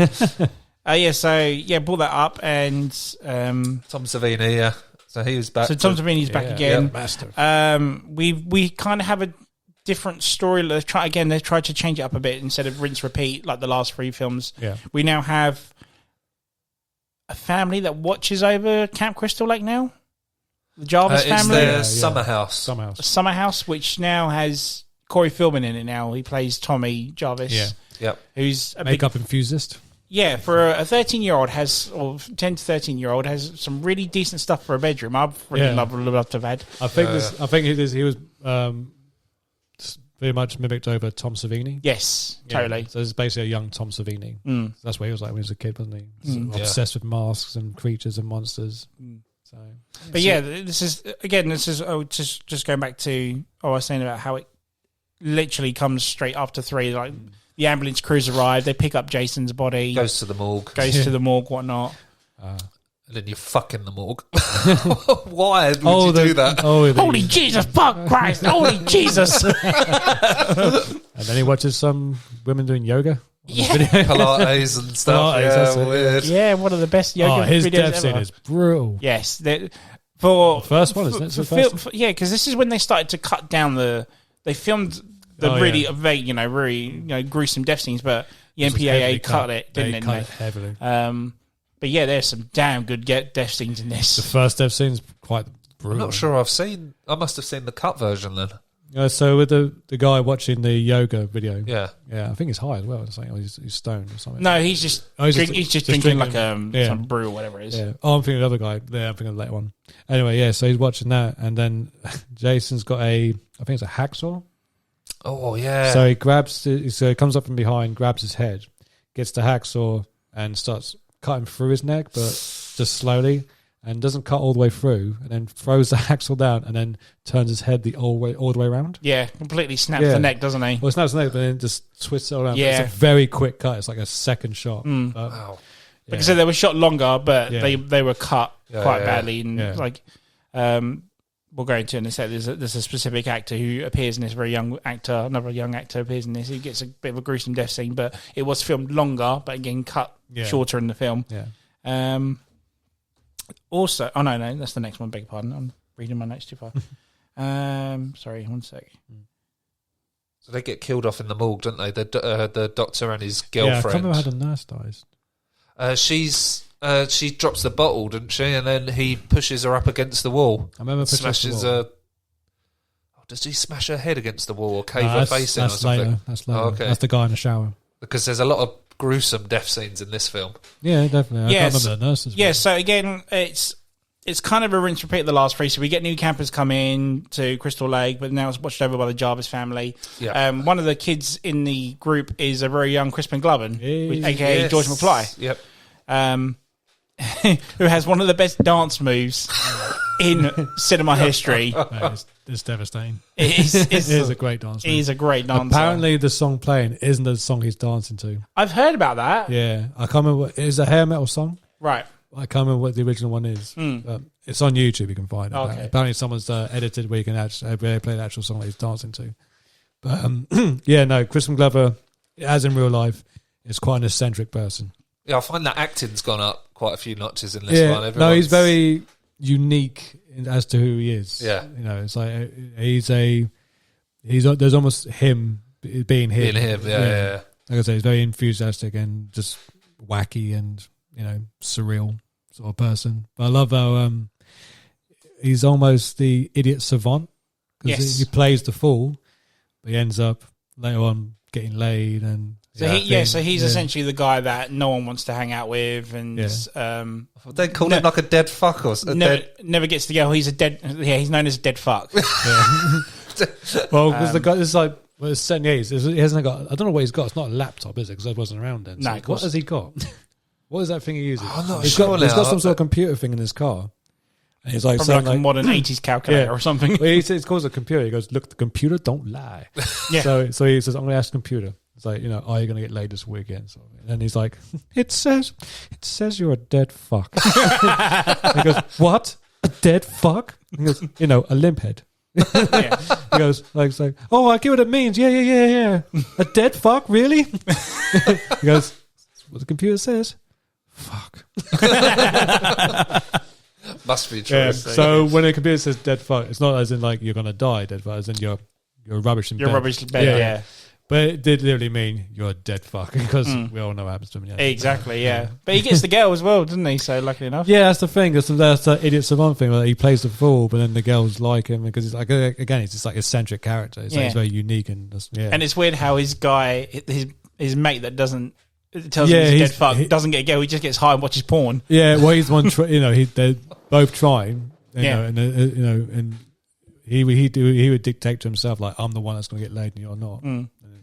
Brought that up and... Tom Savini, So he was back. So Tom Savini's back again. Master. We kind of have a different story. They've tried to change it up a bit instead of rinse repeat like the last 3 films. Yeah. We now have a family that watches over Camp Crystal Lake now. The Jarvis family. It's their summer house. Summer house, which now has Corey Feldman in it now. He plays Tommy Jarvis. Yeah. Yep. Who's a makeup enthusiast. Yeah, for a 13-year-old or 10 to 13-year-old has some really decent stuff for a bedroom. I'd really love to have had. I think he was very much mimicked over Tom Savini. Yes, totally. So it's basically a young Tom Savini. So that's what he was like when he was a kid, wasn't he? Obsessed with masks and creatures and monsters. So, but this is just going back to I was saying about how it literally comes straight after 3. Like the ambulance crews arrive, they pick up Jason's body, goes to the morgue, whatnot. And then you fuck in the morgue. Why would you do that? Holy Jesus, fuck Christ, holy Jesus. And then he watches some women doing yoga. Yeah. Pilates and stuff. Weird. Yeah, one of the best yoga his videos death scene ever. is brutal. Yes. The first one, isn't it? Because this is when they started to cut down they filmed the really gruesome death scenes, but the MPAA cut it, didn't they? Heavily. But yeah, there's some damn good death scenes in this. The first death scene's quite brutal. I'm not sure I must have seen the cut version then. So with the guy watching the yoga video, yeah, I think he's high as well. It's like he's stoned or something. No, he's just drinking like some brew or whatever it is. Yeah. I'm thinking of the other guy. Yeah, I'm thinking of the later one. Anyway, yeah. So he's watching that, and then Jason's got I think it's a hacksaw. Oh yeah. So he he comes up from behind, grabs his head, gets the hacksaw, and starts cutting through his neck, but just slowly. And doesn't cut all the way through, and then throws the hacksaw down, and then turns his head all the way around. Yeah, completely snaps the neck, doesn't he? Well, snaps the neck, but then just twists it all around. Yeah, it's a very quick cut. It's like a second shot. Wow. Like I said, they were shot longer, but they were cut quite badly. And like we'll go into in a sec. There's a specific actor who appears in this, another young actor appears in this. He gets a bit of a gruesome death scene, but it was filmed longer, but again cut shorter in the film. Yeah. Also, no, that's the next one. Beg your pardon. I'm reading my notes too far. Sorry, one sec. So they get killed off in the morgue, don't they? The doctor and his girlfriend. Yeah, I can't remember how the nurse dies. She drops the bottle, doesn't she? And then he pushes her up against the wall. I remember smashes her. Does he smash her head against the wall or cave her face in or something? Later. That's later. Okay. That's the guy in the shower. Because there's a lot of gruesome death scenes in this film. Yeah, definitely. I can't remember the nurses. Yeah, so again, it's kind of a rinse repeat of the last three. So we get new campers come in to Crystal Lake, but now it's watched over by the Jarvis family. Yeah. One of the kids in the group is a very young Crispin Glover, aka George McFly. Yep. Who has one of the best dance moves in cinema history. It's devastating. It is a great dance. It is a great dance. Apparently, the song playing isn't the song he's dancing to. I've heard about that. Yeah, I can't remember. It's a hair metal song, right? I can't remember what the original one is. It's on YouTube. You can find it. Okay. Apparently, someone's edited where you can actually play the actual song that he's dancing to. But Crispin Glover, as in real life, is quite an eccentric person. Yeah, I find that acting's gone up quite a few notches in this one. No, he's very unique as to who he is. Yeah, it's like there's almost him being him. Yeah. Like I say, he's very enthusiastic and just wacky and surreal sort of person. But I love how he's almost the idiot savant because he plays the fool, but he ends up later on getting laid and. So he's essentially the guy that no one wants to hang out with, and they call him like a dead fuck or never gets the girl. He's a dead. Yeah, he's known as a dead fuck. Well, because the guy is like, it's set in the 80s. He hasn't got. I don't know what he's got. It's not a laptop, is it? Because I wasn't around then. So what has he got? What is that thing he uses? I'm not he's sure. He's got some sort of computer thing in his car. And he's like, probably like a modern 80s calculator or something. Well, he says it's called a computer. He goes, look, the computer don't lie. So he says, I'm going to ask the computer. It's like, are you going to get laid this weekend? So, and he's like, it says you're a dead fuck. He goes, what? A dead fuck? He goes, a limp head. He goes, like, oh, I get what it means. Yeah. A dead fuck? Really? He goes, that's what the computer says. Fuck. Must be true. Yeah, so when a computer says dead fuck, it's not as in like you're going to die dead fuck, as in you're rubbish in bed. You're rubbish in bed, yeah. But it did literally mean you're a dead fuck because we all know what happens to him. Exactly, yeah. But he gets the girl as well, doesn't he? So luckily enough. Yeah, that's the thing. That's the idiot savant thing. Like, he plays the fool, but then the girls like him because he's like, again, he's just like eccentric character. It's like he's very unique and And it's weird how his guy, his mate that doesn't tells him he's a dead fuck doesn't get a girl. He just gets high and watches porn. Yeah, well, he's one. They're both trying. And he would dictate to himself like, I'm the one that's going to get laid and you're not.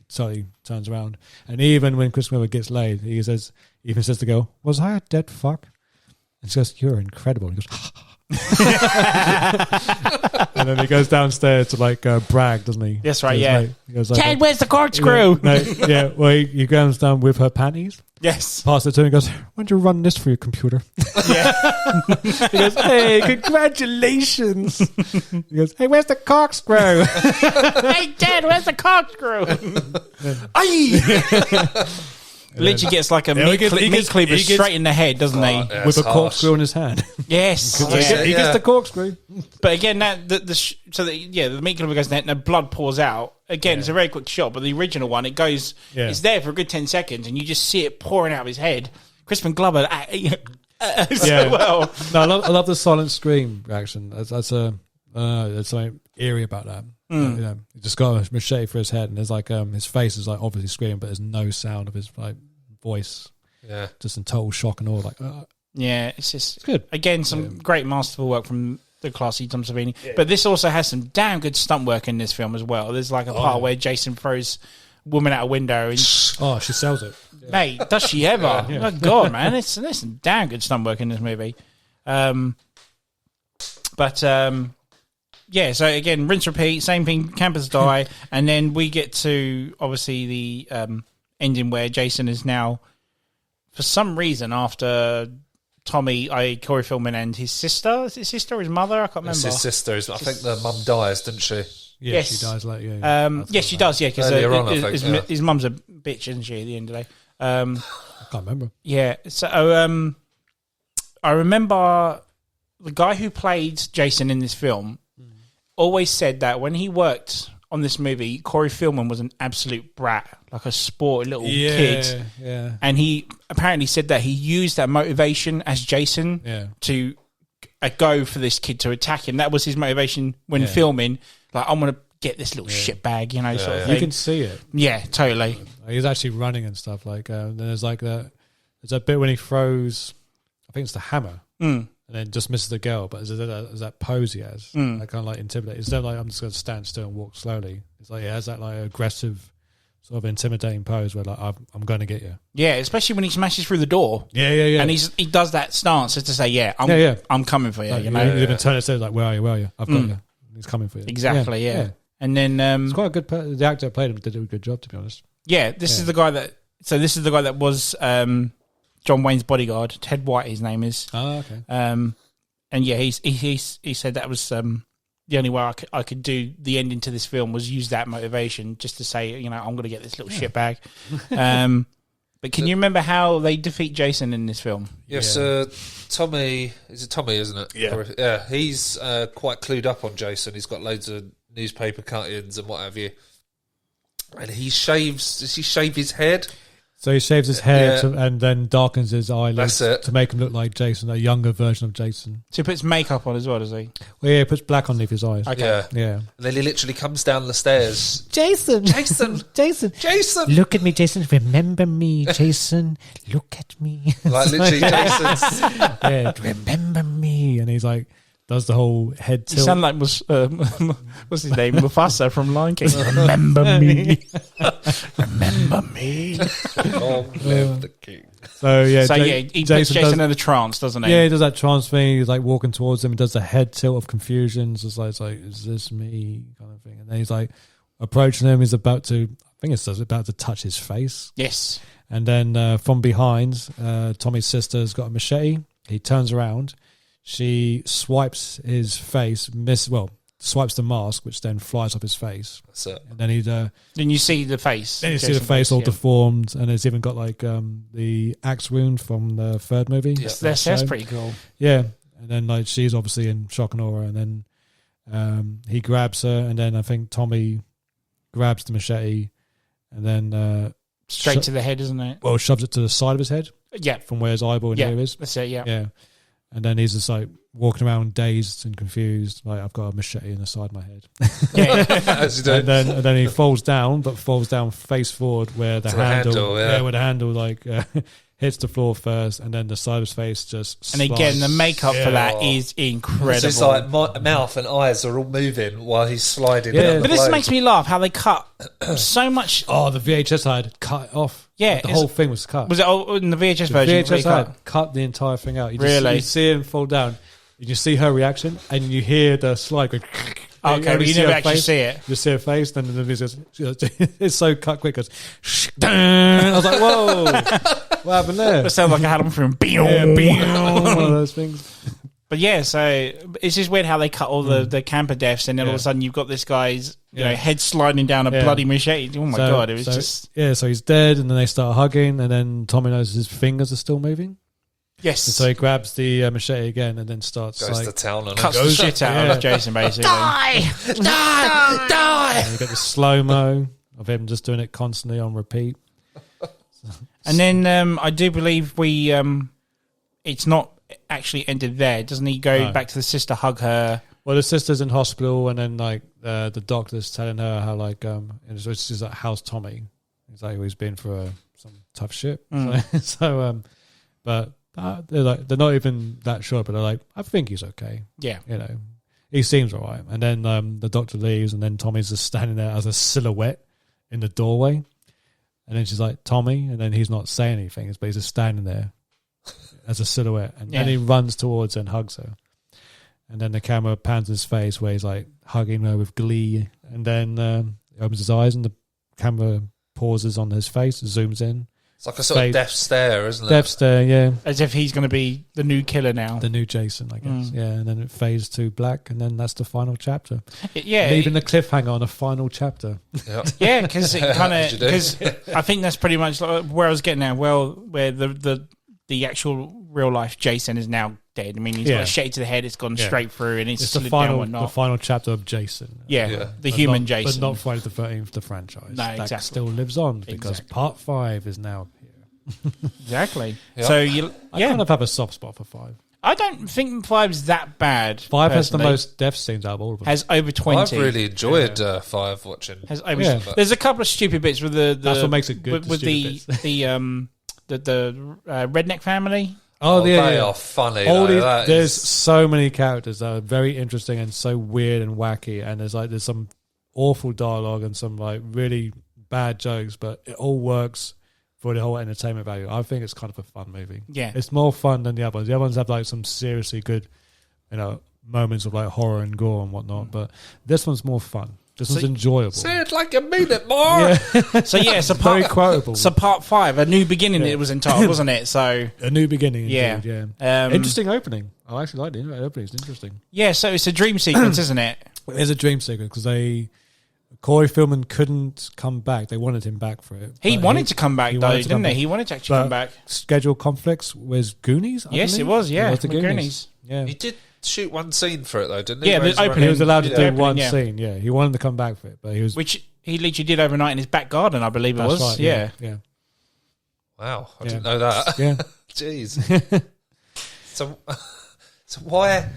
So he turns around, and even when Chris Miller gets laid, he says to the girl, "Was I a dead fuck?" And she goes, "You're incredible." And he goes, and then he goes downstairs to brag, doesn't he? That's right. Yeah. He goes like, Ted, where's the corkscrew? Well, he goes down with her panties. Yes. Passes it to him and goes, "Why don't you run this for your computer?" Yeah. He goes, "Hey, congratulations." He goes, "Hey, where's the corkscrew?" "Hey, Ted, where's the corkscrew?" Literally gets like a meat cleaver straight in the head, doesn't he? With a corkscrew in his hand. Yes. He gets the corkscrew. But again, the meat cleaver goes in there and the blood pours out. Again, it's a very quick shot, but the original one, it's there for a good 10 seconds and you just see it pouring out of his head. Crispin Glover so well. No, I love the silent scream reaction. There's something eerie about that. He just got a machete for his head, and there's like his face is like obviously screaming, but there's no sound of his like voice. Yeah, just in total shock and awe. Like, yeah, it's good. Again, some great masterful work from the classy Tom Savini. Yeah. But this also has some damn good stunt work in this film as well. There's like a part where Jason throws a woman out a window and she sells it. Yeah. Mate, does she ever? Oh, God, man. There's some damn good stunt work in this movie. So again, rinse, repeat, same thing, campers die, and then we get to, obviously, the ending where Jason is now, for some reason, after Tommy, Corey Feldman, and his sister, is it sister or his mother? I can't remember. It's his sister. I think the mum dies, didn't she? Yeah, yes. She dies later. Yes, she does, because his mum's a bitch, isn't she, at the end of the day? I can't remember. Yeah, so I remember the guy who played Jason in this film always said that when he worked on this movie, Corey Feldman was an absolute brat, like a sporty little kid. Yeah. And he apparently said that he used that motivation as Jason to go for this kid to attack him. That was his motivation when filming. Like, I'm going to get this little shitbag, sort of thing. You can see it. Yeah, totally. He's actually running and stuff. Like, then there's like there's that bit when he throws, I think it's the hammer. And then just misses the girl, but there's that pose he has, that kind of like intimidate. It's not like I'm just going to stand still and walk slowly. It's like he has that like aggressive, sort of intimidating pose where like I'm going to get you. Yeah, especially when he smashes through the door. Yeah. And he does that stance as to say, I'm coming for you. Like, you know, he even turn and says like, where are you? I've got you. He's coming for you. Exactly. Yeah. And then it's quite a good. The actor that played him did a good job, to be honest. Yeah, this is the guy that. So this is the guy that was John Wayne's bodyguard. Ted White, his name is. Oh, okay. And yeah, he said that was the only way I could do the ending to this film was use that motivation just to say, I'm going to get this little shitbag. But can you remember how they defeat Jason in this film? Yes, Tommy, is it Tommy, isn't it? Yeah. Yeah, he's quite clued up on Jason. He's got loads of newspaper cuttings and what have you. And does he shave his head? So he shaves his head and then darkens his eyelids to make him look like Jason, a younger version of Jason. So he puts makeup on as well, does he? Well, yeah, he puts black underneath his eyes. Okay. Yeah. And then he literally comes down the stairs. Jason! Look at me, Jason. Remember me, Jason. Look at me. Like literally Jason's... remember me. And he's like... does the whole head tilt. You sound like what's his name? Mufasa from Lion King. Remember me. Remember me. Long live the king. So he puts Jason in a trance, doesn't he? Yeah, he does that trance thing. He's like walking towards him. He does the head tilt of confusion. So it's like, is this me? Kind of thing. And then he's like approaching him. He's about to touch his face. Yes. And then from behind, Tommy's sister's got a machete. He turns around. She swipes his face, swipes the mask, which then flies off his face. That's it. And then then you see the face. Then you see the face all deformed, and it's even got like the axe wound from the third movie. Yeah. That's pretty cool. Yeah, and then like she's obviously in shock and awe, and then he grabs her, and then I think Tommy grabs the machete, and then straight to the head, isn't it? Well, shoves it to the side of his head. Yeah, from where his eyeball and ear is. That's it. Yeah. Yeah. And then he's just like walking around dazed and confused, like I've got a machete in the side of my head. And then he falls down face forward where the handle where the handle like hits the floor first, and then the side of his face just slides. And again, the makeup for that is incredible. So it's like mouth and eyes are all moving while he's sliding. Yeah. But this makes me laugh how they cut so much. Oh, the VHS side cut it off. Yeah, the whole thing was cut. Was it all in the VHS version? The VHS cut the entire thing out. You see him fall down. You just see her reaction, and you hear the slide go. Okay, but you never actually see it. You see her face, then the video it's so cut quick. Goes, I was like, whoa, what happened there? It sounds like I had them from one of those things. But yeah, so it's just weird how they cut all the camper deaths, and then all of a sudden you've got this guy's head sliding down a bloody machete. Oh my god, it was just... Yeah, so he's dead, and then they start hugging, and then Tommy knows his fingers are still moving. Yes. And so he grabs the machete again, and then starts goes to town on cuts the shit out of Jason, basically. Die! And you get the slow-mo of him just doing it constantly on repeat. And then I do believe it's not actually ended there. Doesn't he go back to the sister, hug her? Well, the sister's in hospital, and then like the doctor's telling her how like and she's like, "How's Tommy?" He's like, "He's been for some tough shit." But they're not even that sure. But they're like, "I think he's okay." Yeah, he seems all right. And then the doctor leaves, and then Tommy's just standing there as a silhouette in the doorway. And then she's like, "Tommy," and then he's not saying anything, but he's just standing there as a silhouette. And then he runs towards her and hugs her. And then the camera pans his face where he's like hugging her with glee. And then he opens his eyes and the camera pauses on his face, zooms in. It's like a sort of death stare, isn't it? Death stare, yeah. As if he's going to be the new killer now. The new Jason, I guess. Yeah, and then it fades to black, and then that's the final chapter. Yeah. Leaving the cliffhanger on a final chapter. Yeah, because it kind of... Because I think that's pretty much like where I was getting at. Well, where the actual real-life Jason is now dead. I mean, he's got a shade to the head. It's gone straight through, and it's the final chapter of Jason. The human Jason, but not Friday the 13th, the franchise. No, that exactly. still lives on because Part 5 is now here. Exactly. Yep. So I kind of have a soft spot for 5. I don't think 5's that bad. 5 has the most death scenes out of all of them. Has over 20. I've really enjoyed 5 watching. Has over. There's a couple of stupid bits with the that's what makes it good. With the redneck family. They are funny. There's so many characters that are very interesting and so weird and wacky, and there's some awful dialogue and some like really bad jokes, but it all works for the whole entertainment value. I think it's kind of a fun movie. Yeah, it's more fun than the other ones. The other ones have like some seriously good, moments of like horror and gore and whatnot, but this one's more fun. This was enjoyable. Say it like you mean it more. So very quotable. So Part 5, A New Beginning, it was entitled, wasn't it? So A New Beginning. Indeed, yeah. Interesting opening. I actually like the opening. It's interesting. Yeah. So it's a dream sequence, isn't it? It is a dream sequence because Corey Feldman couldn't come back. They wanted him back for it. He wanted to come back, though, didn't he? He wanted to actually come back. Schedule conflicts with Goonies. Yes, it was. Yeah, it was the Goonies. Yeah, he did shoot one scene for it though, didn't he? Yeah, the opening. He was allowed to do one scene. Yeah, he wanted to come back for it, but he was which he literally did overnight in his back garden, I believe it was. Right, yeah. Wow, I didn't know that. Yeah, jeez. So why?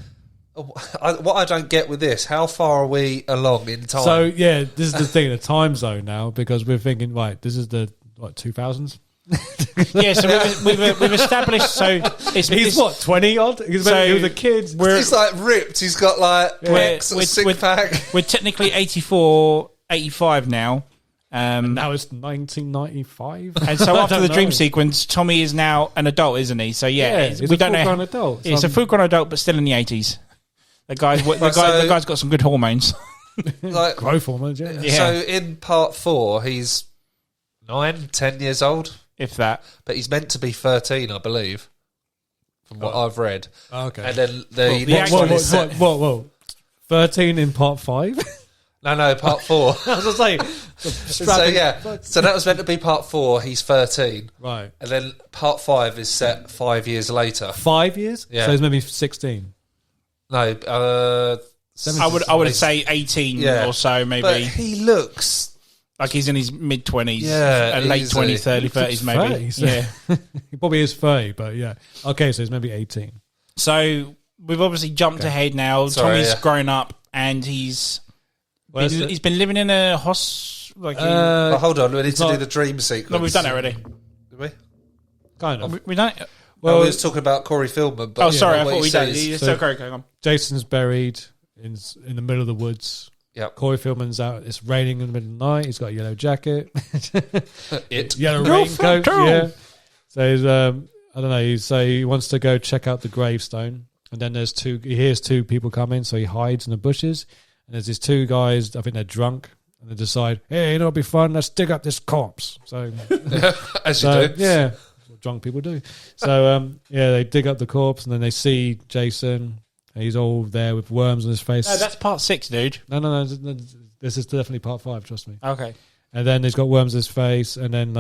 What I don't get with this, how far are we along in time? So this is the thing, the time zone now, because we're thinking, right, this is the 2000s. Yeah, so we've established. So he's what 20 odd. He was a kid. He's like ripped. He's got like six pack. We're technically 84, 85 now. And now it's 1995. And so after the dream sequence, Tommy is now an adult, isn't he? So we don't know. Adult. He's a full-grown adult, but still in the 80s. The guy's got some good hormones. Like growth hormones. Yeah. So in Part 4, he's 9-10 years old. If that. But he's meant to be 13, I believe, from what I've read. Okay. And then the next one is set... Whoa. 13 in Part 5? No, Part 4. I was going to say... So that was meant to be Part 4. He's 13. Right. And then Part 5 is set 5 years later. 5 years? Yeah. So he's maybe 16. No, I would say 18 or so, maybe. But he looks... like he's in his mid-20s, late 20s, early 30s, maybe. 30, yeah. He probably is 30, but yeah. Okay, so he's maybe 18. So we've obviously jumped ahead now. Tommy's grown up, and he's been living in a but hold on, we need to do the dream sequence. No, we've done it already. Did we? Kind of. We done it? Well, we was talking about Corey Feldman. But sorry, I thought we did. So go on. Jason's buried in the middle of the woods. Yep. Corey Feldman's out. It's raining in the middle of the night. He's got a yellow jacket. Yellow raincoat. Yeah. So he's, I don't know. So he wants to go check out the gravestone. And then he hears two people coming. So he hides in the bushes. And there's these two guys, I think they're drunk. And they decide, hey, it'll be fun. Let's dig up this corpse. So, as you do. Yeah. That's what drunk people do. So, they dig up the corpse and then they see Jason. He's all there with worms on his face. No, that's Part 6, dude. No. This is definitely Part 5. Trust me. Okay. And then he's got worms on his face, and then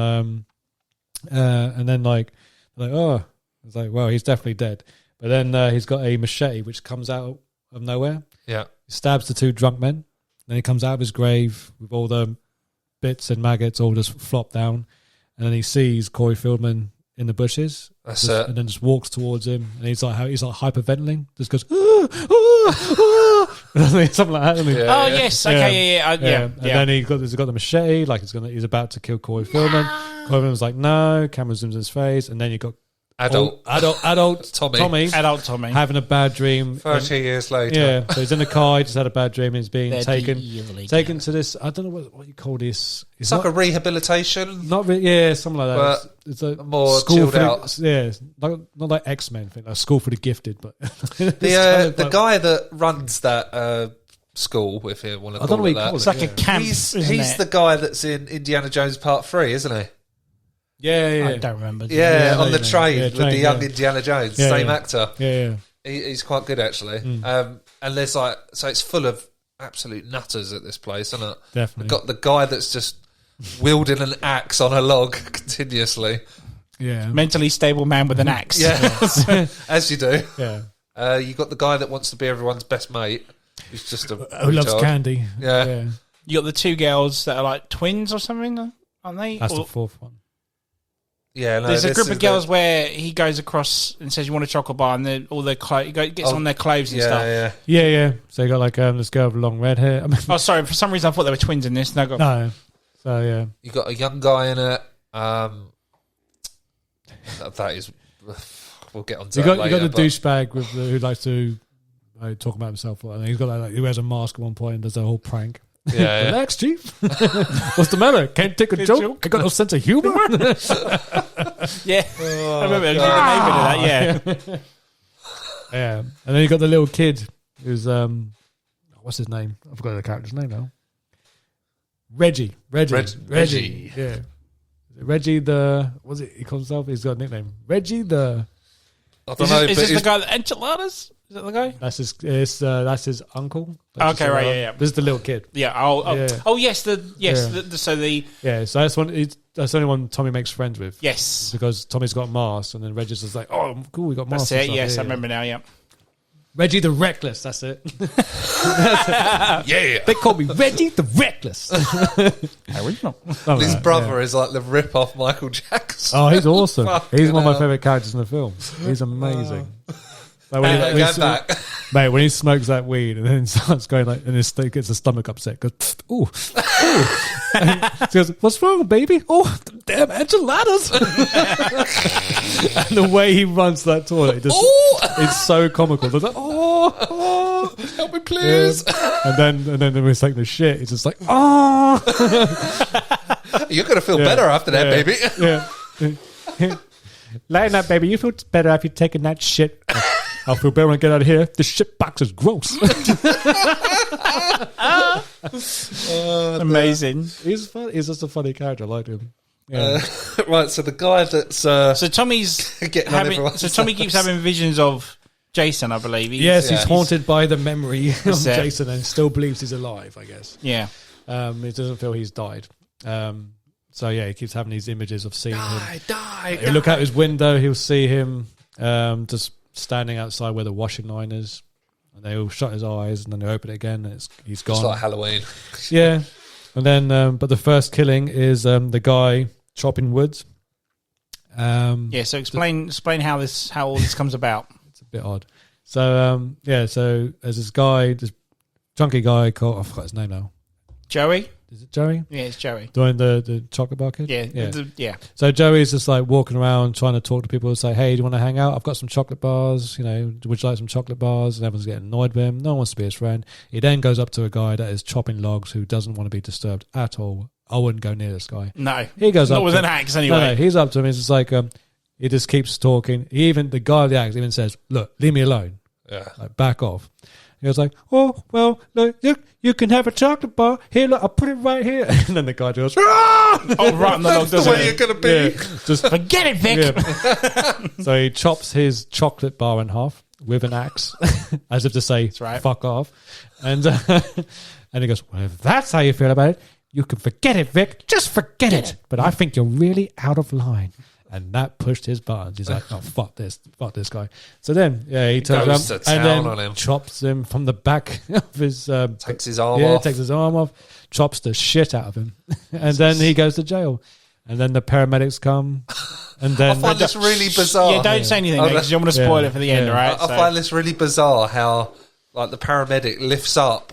like, oh, it's like, well, he's definitely dead. But then he's got a machete which comes out of nowhere. Yeah. He stabs the two drunk men. Then he comes out of his grave with all the bits and maggots all just flop down, and then he sees Corey Feldman in the bushes. That's it. And then just walks towards him, and he's like hyperventilating. Just goes, something like that. Isn't he? Oh yes, okay, yeah. And then he's got the machete, like he's about to kill Corey Feldman. Corey Feldman's like, no. Camera zooms in his face, and then you got adult Tommy having a bad dream 30 years later. Yeah, so he's in the car. He just had a bad dream. And he's being taken to this. I don't know what you call this. It's like a rehabilitation. Not really. Something like that. It's a more chilled out. Not like X-Men thing. Like school for the gifted, but the guy that runs that school, if you want to call it that, it's like a camp. He's the guy that's in Indiana Jones Part 3, isn't he? Yeah. I don't remember. Yeah, on the train with the young Indiana Jones, same actor. Yeah. He's quite good actually. And there's so it's full of absolute nutters at this place, isn't it? Definitely. We've got the guy that's just wielding an axe on a log continuously. Yeah. Mentally stable man with an axe. Yeah. As you do. Yeah. You got the guy that wants to be everyone's best mate. Who's just who loves candy. Yeah. You got the two girls that are like twins or something, aren't they? That's the fourth one. Yeah, no, there's a group of girls where he goes across and says, "You want a chocolate bar?" And then all their he gets on their clothes and stuff. Yeah. So you got like this girl with long red hair. Sorry, for some reason I thought they were twins in this. No. So yeah, you got a young guy in it. That is, we'll get on to that later. You got the douchebag who likes to talk about himself. And he's got like he wears a mask at one point and does a whole prank. Yeah. Relax, Chief. What's the matter? Can't take a joke? I got no sense of humor. Yeah. I remember the name of that. Yeah. Yeah. And then you got the little kid who's what's his name? I forgot the character's name now. Reggie. Yeah. Reggie the what's it? He calls himself. He's got a nickname. Reggie the. I don't know. Is this the guy that enchiladas? Is that the guy? That's his uncle. Okay, right, yeah. This is the little kid. Yeah. Yes. So that's the only one Tommy makes friends with. Yes, because Tommy's got a mask, and then Reggie's just like, oh, cool, we got masks. That's it. Yes, I remember now. Yeah. Reggie the Reckless. That's it. Yeah. They call me Reggie the Reckless. Original. His brother is like the rip-off Michael Jackson. Oh, he's awesome. He's one of my favourite characters in the film. He's amazing. Mate, when he smokes that weed and then starts going like, and his gets a stomach upset, goes, ooh. And he goes, what's wrong, baby? Oh, damn enchiladas. And the way he runs that toilet, it's so comical. They're like, oh, help me, please. Yeah. And then when he's taking the shit, it's just like, oh. You're going to feel better after that, baby. Yeah. Lighten up, baby. You feel better after you've taken that shit. I'll feel better when I get out of here. This shit box is gross. Amazing. He's fun. He's just a funny character. I like him. Yeah. Right, so the guy that's so Tommy's getting Tommy keeps having visions of Jason, I believe. He's haunted by the memory of Jason and still believes he's alive, I guess. Yeah. He doesn't feel he's died. So yeah, he keeps having these images of seeing him. He'll look out his window, he'll see him just standing outside where the washing line is, and they'll shut his eyes, and then they open it again, and he's gone. It's like Halloween. Yeah. And then, but the first killing is the guy chopping woods. So explain how all this comes about. It's a bit odd. So so there's this chunky guy called, I forgot his name now. Joey? Is it Joey? Yeah, it's Joey. Doing the chocolate bar kid? Yeah. So Joey's just like walking around trying to talk to people and say, hey, do you want to hang out? I've got some chocolate bars, would you like some chocolate bars? And everyone's getting annoyed with him. No one wants to be his friend. He then goes up to a guy that is chopping logs who doesn't want to be disturbed at all. I wouldn't go near this guy. No. He goes not up with an axe anyway. No, he's up to him. He's just like, he just keeps talking. The guy with the axe even says, look, leave me alone. Yeah. Like, back off. He was like, oh, well, look, you can have a chocolate bar. Here, look, I'll put it right here. And then the guy goes, ah! Oh, right on the log, doesn't the way you're going to be. Yeah, just forget it, Vic. Yeah. So he chops his chocolate bar in half with an axe, as if to say, fuck off. And he goes, well, if that's how you feel about it, you can forget it, Vic. Just forget it. But I think you're really out of line. And that pushed his buttons. He's like, oh, fuck this guy. So then, he turns around and then chops him from the back of his... takes his arm off. Takes his arm off, chops the shit out of him. And then he goes to jail. And then the paramedics come. And then... I find this really bizarre. Yeah, don't say anything because you don't want to spoil it for the end, right? I find this really bizarre how... like the paramedic lifts up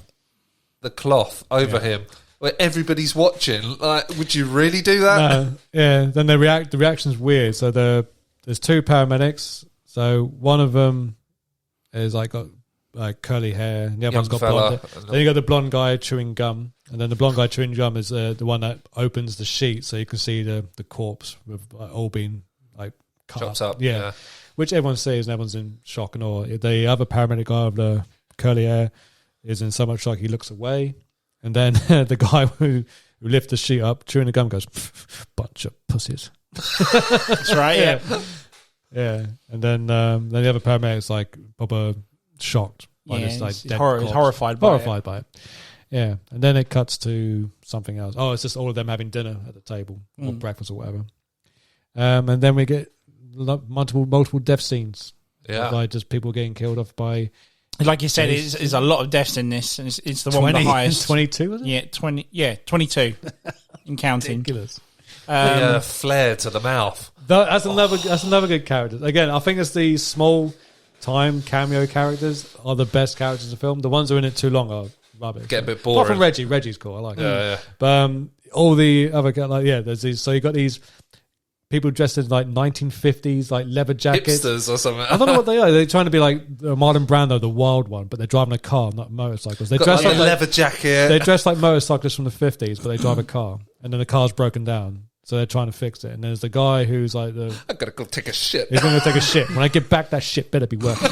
the cloth over him where everybody's watching. Like, would you really do that? No. Yeah. Then the reaction's weird. So there's two paramedics. So one of them is like got like curly hair, and the other one's got blonde hair. Then you got the blonde guy chewing gum, and then the blonde guy chewing gum is the one that opens the sheet, so you can see the corpse with all being like cut up. Yeah, which everyone sees, and everyone's in shock and awe. The other paramedic guy with the curly hair is in so much shock he looks away, and then the guy who lifts the sheet up, chewing the gum, goes, "Bunch of pussies." That's right. Yeah. Yeah, and then the other paramedic's like proper shocked by this like dead corpse. Horrified by it. Yeah, and then it cuts to something else. Oh, it's just all of them having dinner at the table or breakfast or whatever. And then we get multiple death scenes. Yeah, like just people getting killed off by. Like you said, it's a lot of deaths in this, and it's the 20, one with the highest. 22, was it? Yeah, 20. Yeah, 22, and counting. Ridiculous. The flare to the mouth. That's another good character. Again, I think it's the small time cameo characters are the best characters in the film. The ones who are in it too long are rubbish. Get a bit boring. Apart from Reggie. Reggie's cool. I like him. Yeah. But all the other there's these. So you got these people dressed in like 1950s like leather jackets, hipsters or something. I don't know what they are. They're trying to be like Marlon Brando, the wild one, but they're driving a car, not motorcycles. They dress like a leather jacket. They dress like motorcyclists from the 50s, but they drive a car, and then the car's broken down. So they're trying to fix it. And there's the guy who's like I've got to go take a shit. He's going to take a shit. When I get back, that shit better be working.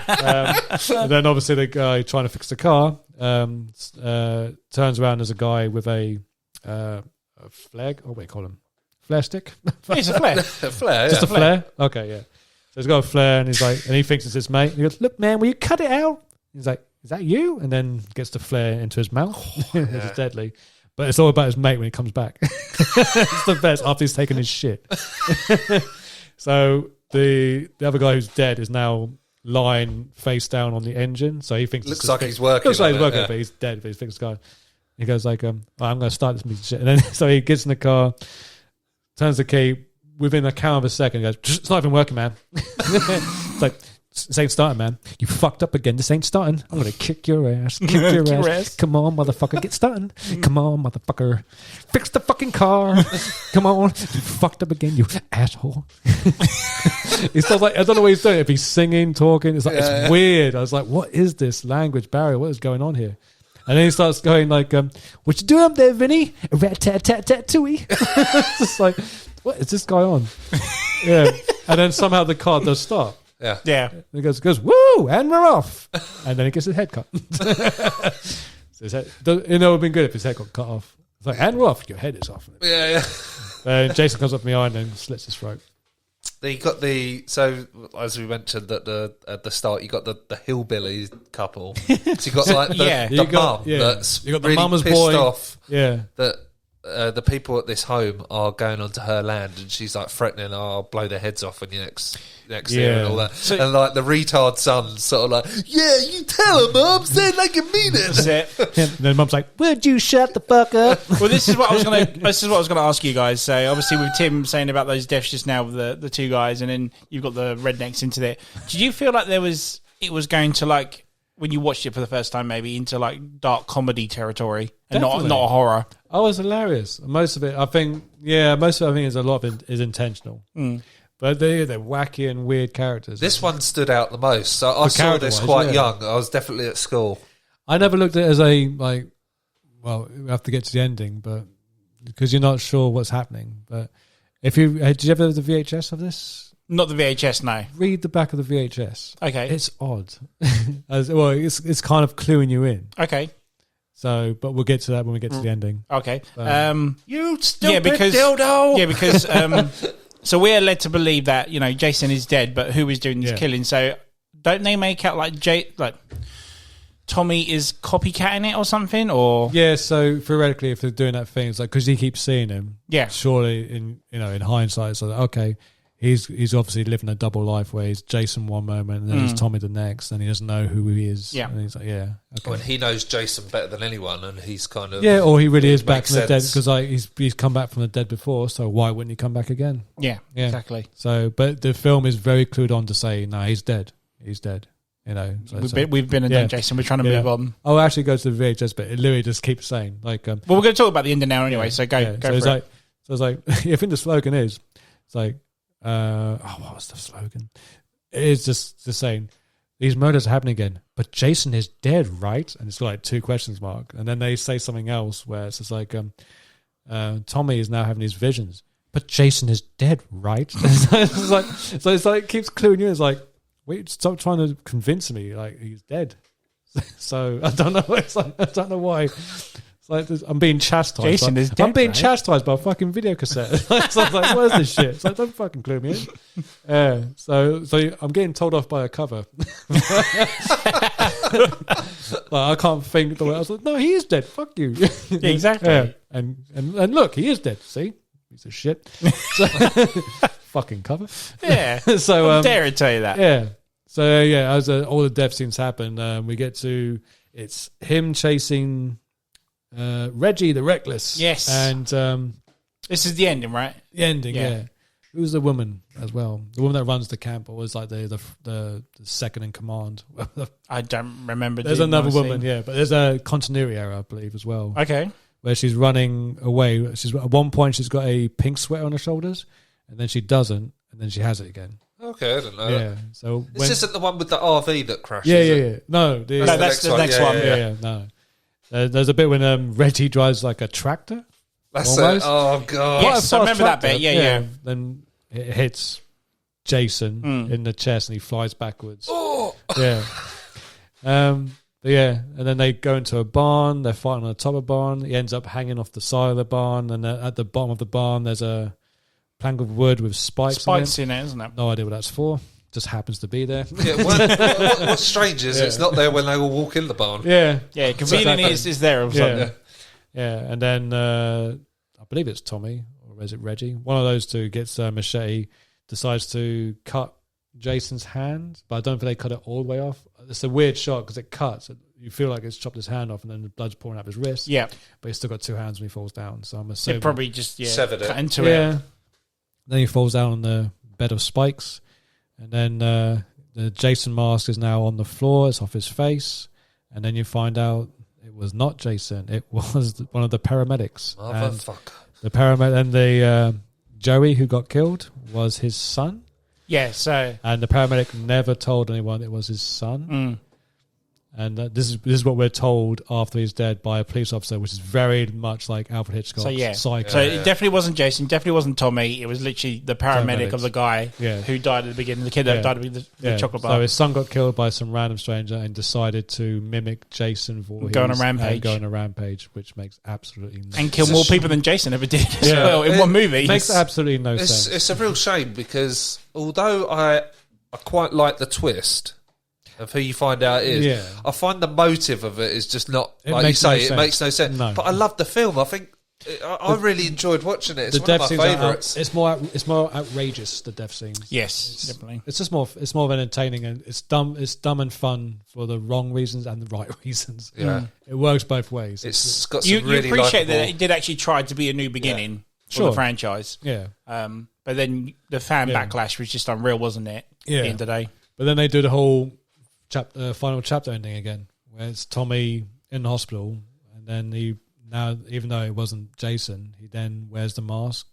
And then obviously the guy trying to fix the car turns around. There's a guy with a flag. Oh, what do you call him? Flare stick? It's a flare. A flare, Just a flare? Okay, yeah. So he's got a flare, and he's like, and he thinks it's his mate. And he goes, "Look, man, will you cut it out?" He's like, "Is that you?" And then gets the flare into his mouth. Which is deadly. But it's all about his mate when he comes back. It's the best after he's taken his shit. So the other guy who's dead is now lying face down on the engine. So he thinks looks like he's working. Looks like he's working, but he's dead. But he's fixed the guy. He goes like, "I'm going to start this piece of shit." And then so he gets in the car, turns the key. Within a count of a second, he goes, "It's not even working, man." It's like, "This ain't starting, man. You fucked up again. This ain't starting. I'm going to kick your ass. Kick your ass. Come on, motherfucker. Get starting. Come on, motherfucker. Fix the fucking car. Come on. You fucked up again, you asshole." He's still like, I don't know what he's doing. If he's singing, talking, it's like, it's weird. I was like, what is this language barrier? What is going on here? And then he starts going like, "What you doing up there, Vinny? Rat-tat-tat-tat-tooey." It's just like, what is this guy on? Yeah. And then somehow the car does start. Yeah. And he goes, "Woo!" And we're off. And then he gets his head cut. So his head, it would have been good if his head got cut off. It's like, "And we're off." Your head is off. Yeah. Jason comes up behind and slits his throat. You got so as we mentioned at the start, you got the hillbilly couple. So you got like the mum that's you got the really mama's pissed boy off. Yeah. That the people at this home are going onto her land, and she's like threatening, "I'll blow their heads off when you next year," and all that. So, and like the retard son's sort of like, "Yeah, you tell her, Mum, say it like you mean it." That's it. And then Mum's like, "Would you shut the fuck up?" Well, this is what I was going to ask you guys. So obviously with Tim saying about those deaths just now with the two guys, and then you've got the rednecks into there. Did you feel like it was going to, like, when you watched it for the first time, maybe into like dark comedy territory and not a horror? Oh, it's hilarious. Most of it, I think, is a lot of it is intentional. But they're wacky and weird characters. This one stood out the most. So I saw this quite young. I was definitely at school. I never looked at it as a, like, well, we have to get to the ending, but because you're not sure what's happening. But if you did you ever have the VHS of this? Not the VHS, no. Read the back of the VHS. Okay. It's odd. It's kind of cluing you in. Okay. So, but we'll get to that when we get to the ending. Okay. You stupid dildo! Yeah, because so we're led to believe that, Jason is dead, but who is doing this killing? So don't they make out like Tommy is copycatting it or something? Or yeah, so theoretically, if they're doing that thing, it's like, because he keeps seeing him. Yeah. Surely, in hindsight, it's like, okay, he's obviously living a double life where he's Jason one moment and then he's Tommy the next, and he doesn't know who he is. Yeah. And he's like, yeah. Okay. Well, he knows Jason better than anyone, and he's kind of... Yeah, or he really is back from the dead, because he's come back from the dead before, so why wouldn't he come back again? Yeah, exactly. So, but the film is very clued on to say, no, he's dead. He's dead. You know, we've been and done, Jason. We're trying to move on. I'll actually go to the VHS bit. It literally just keeps saying like, well, we're going to talk about the ending now anyway. So go for it. So it's like, I think the slogan is, it's like, what was the slogan? It is just saying, these murders are happening again, but Jason is dead, right? And it's like 2 questions mark, and then they say something else where it's just like, Tommy is now having these visions, but Jason is dead, right? It's like it keeps cluing you. It's like, wait, stop trying to convince me like he's dead. So I don't know. It's like, I don't know why. It's like I'm being chastised. Jason is dead. I'm being chastised by a fucking video cassette. So I was like, where's this shit? It's like, don't fucking clue me in. So I'm getting told off by a cover. I can't think the way I was like, no, he is dead. Fuck you. Exactly. Yeah. And look, he is dead. See, piece of shit. Fucking cover. Yeah. So I dare to tell you that. Yeah. So as all the death scenes happen, we get to it's him chasing Reggie the Reckless. Yes. And this is the ending, right? The ending. Yeah. Who's the woman as well? The woman that runs the camp, or was like the second in command. I don't remember. There's another woman, but there's a continuity error, I believe, as well. Okay. Where she's running away. She's at one point she's got a pink sweater on her shoulders, and then she doesn't, and then she has it again. Okay, I don't know. Yeah, so this isn't the one with the RV that crashes. Yeah. No, that's the next one. Yeah. No, there's a bit when Reggie drives like a tractor. That's it. Oh god. Yes, I remember that bit. Yeah. Then it hits Jason in the chest, and he flies backwards. Oh. Yeah. And then they go into a barn. They're fighting on the top of the barn. He ends up hanging off the side of the barn, and at the bottom of the barn, there's a plank of wood with spikes in it, isn't it? No idea what that's for. Just happens to be there. Yeah, what's strange is it's not there when they all walk in the barn. Yeah. Conveniently, it's there. Yeah, and then I believe it's Tommy, or is it Reggie? One of those two gets a machete, decides to cut Jason's hand, but I don't think they cut it all the way off. It's a weird shot because it cuts. You feel like it's chopped his hand off, and then the blood's pouring out of his wrist. Yeah, but he's still got 2 hands when he falls down. So I'm assuming it probably just severed cut it into it. Then he falls down on the bed of spikes, and then the Jason mask is now on the floor. It's off his face, and then you find out it was not Jason. It was one of the paramedics. Motherfucker. The paramedic and the Joey who got killed was his son. Yeah, so... And the paramedic never told anyone it was his son. And this is what we're told after he's dead by a police officer, which is very much like Alfred Hitchcock's Psycho. So it definitely wasn't Jason, definitely wasn't Tommy. It was literally the paramedic of the guy who died at the beginning, the kid that died with the chocolate bar. So his son got killed by some random stranger and decided to mimic Jason Voorhees. Go on a rampage. Which makes absolutely no sense. And kill more people than Jason ever did as well in one movie. Makes absolutely no sense. It's a real shame because although I quite like the twist of who you find out is, I find the motive of it is just not, like you say, it makes no sense. No. But I love the film. I think I really enjoyed watching it. It's one of my favourites. It's more outrageous, the death scenes. Yes, definitely. It's just more entertaining, and it's dumb and fun for the wrong reasons and the right reasons. Yeah. It works both ways. It's got some really you appreciate likeable... that it did actually try to be a new beginning for the franchise. Yeah. But then the fan backlash was just unreal, wasn't it? Yeah. At the end of the day. But then they do the whole final chapter ending again, where it's Tommy in the hospital, and then even though it wasn't Jason, he then wears the mask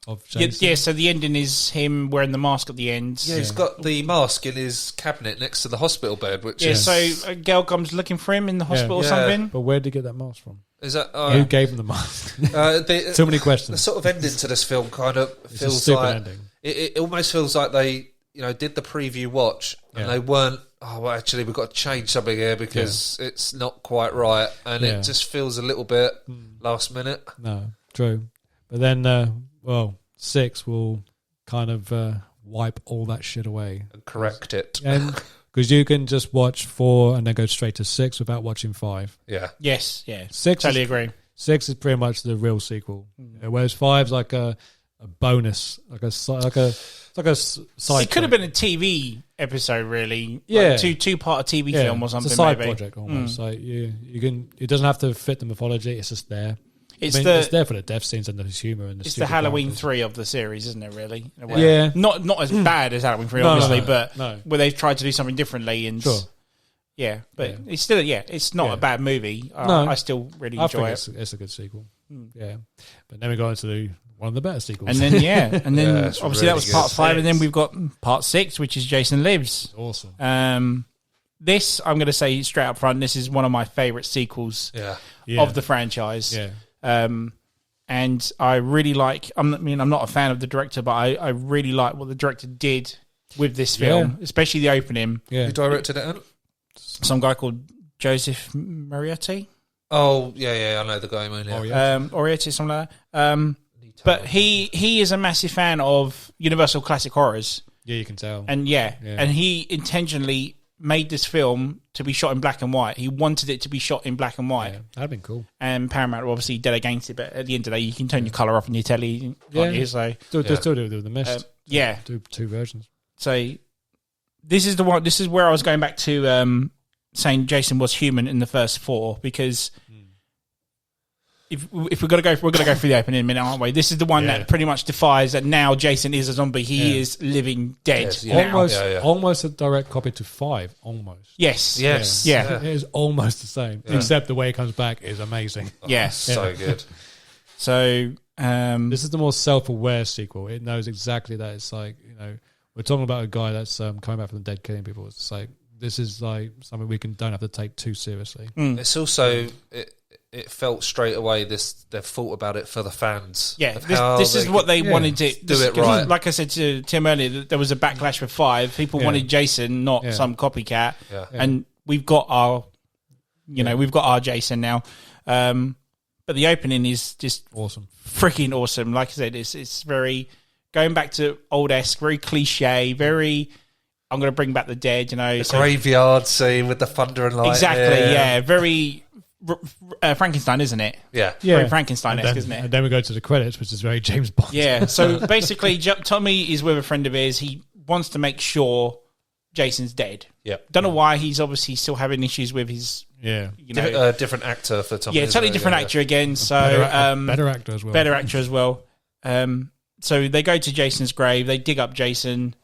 of Jason. Yeah, so the ending is him wearing the mask at the end. Yeah, he's got the mask in his cabinet next to the hospital bed, which is... so a girl comes looking for him in the hospital or something. But where did he get that mask from? Is that who gave him the mask? Too many questions. The sort of ending to this film kind of feels like... Ending. It almost feels like they did the preview watch and they weren't... Oh, well, actually, we've got to change something here because it's not quite right, and it just feels a little bit last minute. No, true. But then, 6 will kind of wipe all that shit away and correct it, and because you can just watch 4 and then go straight to 6 without watching 5. Yeah. Yes. Yeah. 6. Totally agree. 6 is pretty much the real sequel, whereas 5's like a bonus, like a side. It could have been a TV episode, really. Yeah, like two-part TV film or something. It's a side maybe. project almost. Like you can. It doesn't have to fit the mythology. It's just there. It's it's there for the death scenes and the humour and the. It's the Halloween 3 of the series, isn't it? Really? Yeah. Not as bad as Halloween 3, obviously, but where they've tried to do something differently and. Sure. Yeah, but it's still it's not a bad movie. I still really enjoy it. It's a good sequel. Yeah, but then we got into one of the better sequels, and then obviously really that was part 5, and then we've got part 6, which is Jason Lives. Awesome. This I'm going to say straight up front. This is one of my favourite sequels of the franchise. Yeah. And I really like. I'm not a fan of the director, but I really like what the director did with this film, especially the opening. Yeah. Who directed it? Some guy called Joseph Marietti. Oh, yeah, I know the guy. Orietti, something like that. But he is a massive fan of Universal Classic Horrors. Yeah, you can tell. And and he intentionally made this film to be shot in black and white. He wanted it to be shot in black and white. Yeah, that'd been cool. And Paramount were obviously dead against it, but at the end of the day, you can turn your colour off on your telly. Yeah, so still do the Mist. Do 2 versions. So this is the one. This is where I was going back to. Saying Jason was human in the first 4, because if we're gonna go through the opening in a minute, aren't we? This is the one that pretty much defies that now Jason is a zombie. He is living dead. Yes, almost a direct copy to 5. Almost. Yes. Yeah. It is almost the same, except the way it comes back is amazing. So good. So this is the more self-aware sequel. It knows exactly that it's like, we're talking about a guy that's coming back from the dead, killing people. It's like, this is like something we don't have to take too seriously. It's also it felt straight away they've thought about it for the fans. Yeah, this is what they wanted to do it right. Like I said to Tim earlier, there was a backlash with 5. People wanted Jason, not some copycat. Yeah. And we've got our, we've got our Jason now. But the opening is just awesome, freaking awesome. Like I said, it's very going back to old-esque, very cliche, very. I'm going to bring back the dead, The graveyard scene with the thunder and lightning. Exactly, very Frankenstein, isn't it? Yeah. Very Frankenstein-esque, isn't it? And then we go to the credits, which is very James Bond. Yeah, so basically, Tommy is with a friend of his. He wants to make sure Jason's dead. Yeah. Don't know why. He's obviously still having issues with his... Yeah. Different actor for Tommy. Yeah, totally different actor again. So better actor as well. Better actor as well. So they go to Jason's grave. They dig up Jason...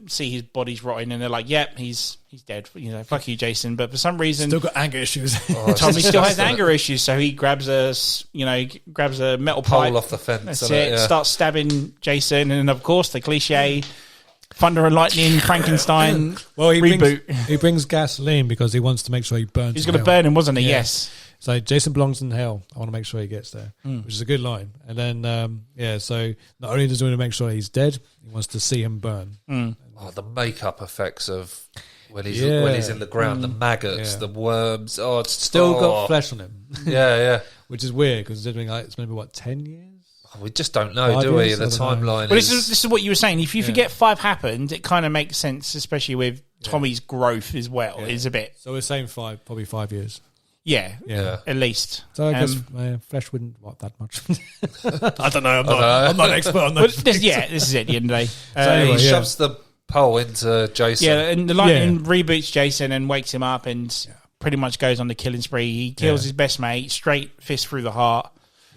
see his body's rotting, and they're like, "Yep, he's dead." Fuck you, Jason. But for some reason, still got anger issues. Tommy still has anger issues, so he grabs a metal pipe off the fence. That's it. Starts stabbing Jason, and of course the cliche thunder and lightning Frankenstein reboot. He brings gasoline because he wants to make sure he burns. He's going to burn him, wasn't he? Yeah. Yes. So Jason belongs in hell. I want to make sure he gets there, which is a good line. And then, so not only does he want to make sure he's dead, he wants to see him burn. Oh, the makeup effects of when he's in the ground, the maggots, the worms. Oh, it's still got flesh on him. Yeah. Which is weird because it's been about 10 years. Oh, we just don't know, do we? The timeline. Well, this is what you were saying. If you forget 5 happened, it kind of makes sense, especially with Tommy's growth as well. Yeah. It's a bit. So we're saying probably 5 years. Yeah, at least. So I guess flesh wouldn't want that much. I don't know. I'm not an expert on that. This is it at the end of the day. So anyway, he shoves the pole into Jason. Yeah, and the lightning reboots Jason and wakes him up and pretty much goes on the killing spree. He kills his best mate, straight fist through the heart.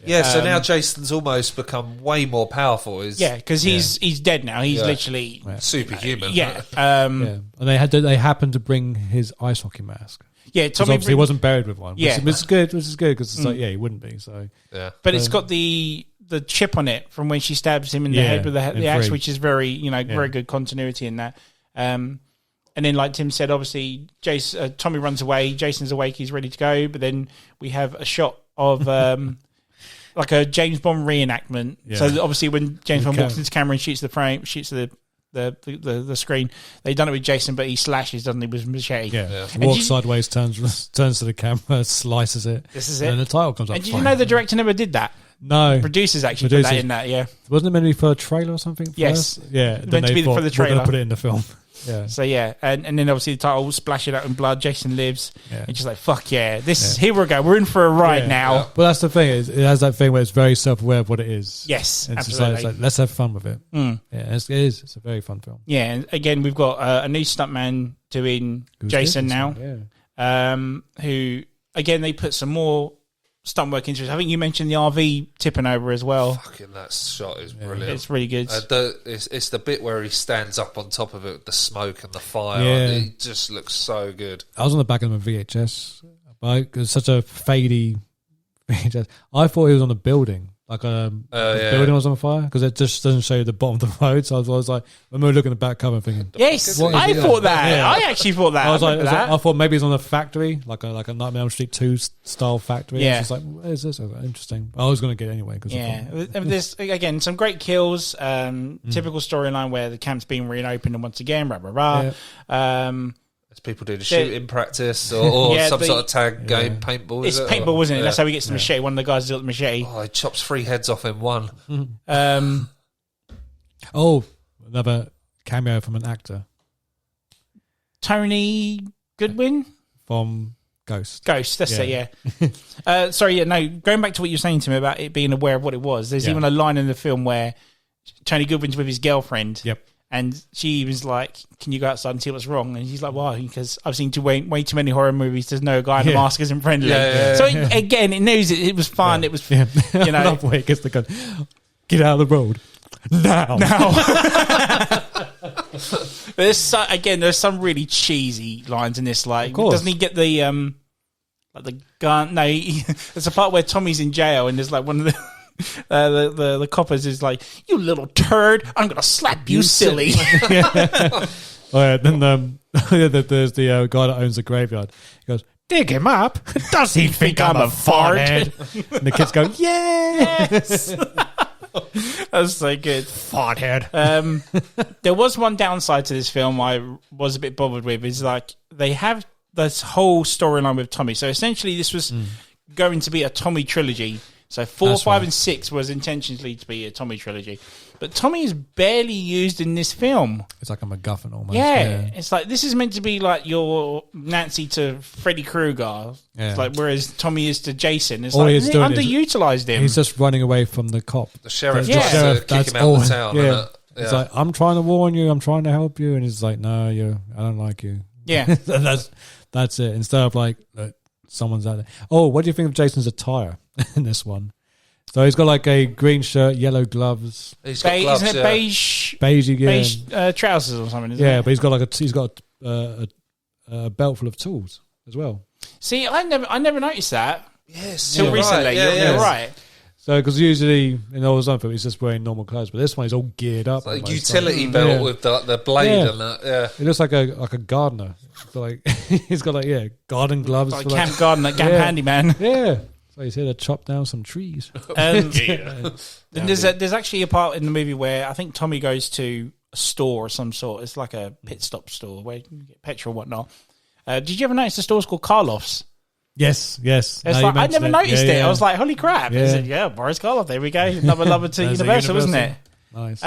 Yeah, so now Jason's almost become way more powerful. Because he's dead now. He's literally superhuman. And they happened to bring his ice hockey mask. Yeah, Tommy obviously wasn't buried with one. Which is good because it's like he wouldn't be. So but it's got the chip on it from when she stabs him in the head with the axe, which is very very good continuity in that. And then, like Tim said, obviously Tommy runs away. Jason's awake. He's ready to go. But then we have a shot of like a James Bond reenactment. Yeah. So obviously, when James Bond walks into the camera and shoots the frame, shoots the screen, they've done it with Jason, but he slashes, doesn't he, with machete? Yeah. Walks sideways, turns to the camera, slices it. This is it. And the title comes up. And did you know the director never did that? No. Producers actually put that in that, yeah. Wasn't it meant to be for a trailer or something? Yes. Yeah. Meant to be for the trailer. We're going to put it in the film. Yeah. So and then obviously the title splashing out in blood. Jason lives. Yeah. And just like fuck yeah, here we go. We're in for a ride now. Yeah. Well, that's the thing. It has that thing where it's very self-aware of what it is. Yes, it's absolutely. It's like let's have fun with it. Yeah, it is. It's a very fun film. Yeah, and again we've got a new stuntman doing Jason now. Yeah. Who again they put some more stunt work into it. I think you mentioned the RV tipping over as well. Fucking that shot is brilliant. It's really good. It's the bit where he stands up on top of it with the smoke and the fire. Yeah. It just looks so good. I was on the back of my VHS. But it was such a fadey VHS. I thought he was on a building. Like the building was on fire because it just doesn't show you the bottom of the road. So I was like, when we were looking at the back cover, thinking, yes, I thought that. Yeah. I actually thought that. I thought maybe he's on a factory, like a Nightmare on Elm Street 2 style factory. Yeah, it's like, what is this? I was like, interesting. I was going to get it anyway. There's again some great kills. Typical storyline where the camp's being reopened and once again, rah rah rah. As people do the shooting practice or some sort of tag game, paintball. It's paintball, wasn't it? That's how he gets the machete. One of the guys does the machete. Oh, he chops 3 heads off in one. Another cameo from an actor. Tony Goodwin? From Ghost. That's it, yeah. Going back to what you were saying to me about it being aware of what it was, there's even a line in the film where Tony Goodwin's with his girlfriend. Yep. And she was like, "Can you go outside and see what's wrong?" And he's like, "Why?" Because I've seen way too many horror movies. There's no guy in a mask isn't friendly. So again, it knows it was fun. It was, I love the way it gets the gun. Get out of the road now. There's some really cheesy lines in this. Like, doesn't he get the like the gun? No, there's a part where Tommy's in jail and there's like one of the coppers is like, "You little turd, I'm gonna slap you silly." Then there's the guy that owns the graveyard. He goes, "Dig him up. Does he think I'm a farthead?" And the kids go, "Yeah." Yes. That's so good. Farthead. There was one downside to this film I was a bit bothered with, is like they have this whole storyline with Tommy. So essentially this was going to be a Tommy trilogy. So 4, 5, and 6 was intentionally to be a Tommy trilogy. But Tommy is barely used in this film. It's like a MacGuffin almost. Yeah. It's like, this is meant to be like your Nancy to Freddy Krueger. Yeah. It's like, whereas Tommy is to Jason. It's like, they underutilized him. He's just running away from the cop. The sheriff tries to kick him out of the town. Yeah. It's like, I'm trying to warn you. I'm trying to help you. And he's like, no, I don't like you. Yeah. That's it. Instead of like someone's out there. Oh, what do you think of Jason's attire in this one? So he's got like a green shirt, yellow gloves. He's got gloves, isn't it beige? Beige trousers or something. Isn't it? But he's got a belt full of tools as well. See, I never noticed that. Yes, till recently. Right. You're right. So, because usually in all his other films, he's just wearing normal clothes, but this one he's all geared up. It's like a utility belt with the blade and that. Yeah, it looks like a gardener. So like he's got garden gloves, like camp gardener, camp handyman. Yeah. So he's here to chop down some trees. There's actually a part in the movie where I think Tommy goes to a store of some sort. It's like a pit stop store where you can get petrol and whatnot. Did you ever notice the store's called Karloff's? Yes. It's like, I never noticed it. I was like, holy crap. Boris Karloff, there we go. Another lover to Universal, isn't it? Nice.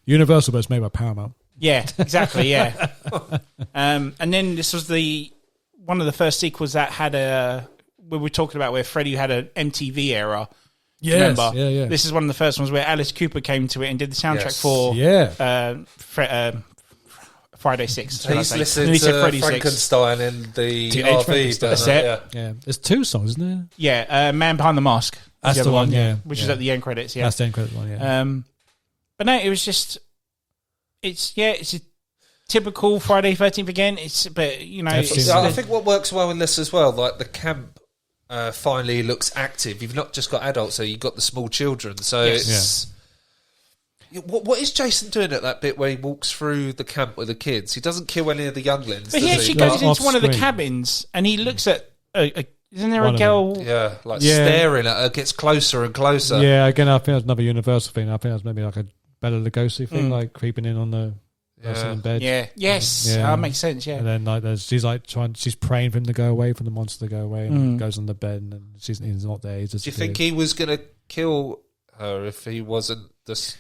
Universal, but it's made by Paramount. Yeah, exactly, yeah. And then this was one of the first sequels that had we were talking about where Freddy had an M.T.V. era. Yes, remember? Yeah. This is one of the first ones where Alice Cooper came to it and did the soundtrack for Friday 6. He's listening to Frankenstein in the RV. That's it. Yeah. There's 2 songs, isn't there? Yeah, Man Behind the Mask. That's the one, which is at the end credits, yeah. That's the end credits one, yeah. But no, it was just... It's a typical Friday 13th again. I think what works well in this as well, like the camp finally looks active. You've not just got adults, so you've got the small children. So it's... What is Jason doing at that bit where he walks through the camp with the kids? He doesn't kill any of the younglings. But he actually goes into one of the cabins and he looks at... isn't there a girl... staring at her, gets closer and closer. Yeah, again, I think that's another Universal thing. I think that's maybe like a Bela Lugosi thing, like creeping in on the person in bed. Yeah, yes, that makes sense. Yeah, and then she's praying for him to go away, for the monster to go away, and goes on the bed, and he's not there. Do you think he was going to kill her if he wasn't? He's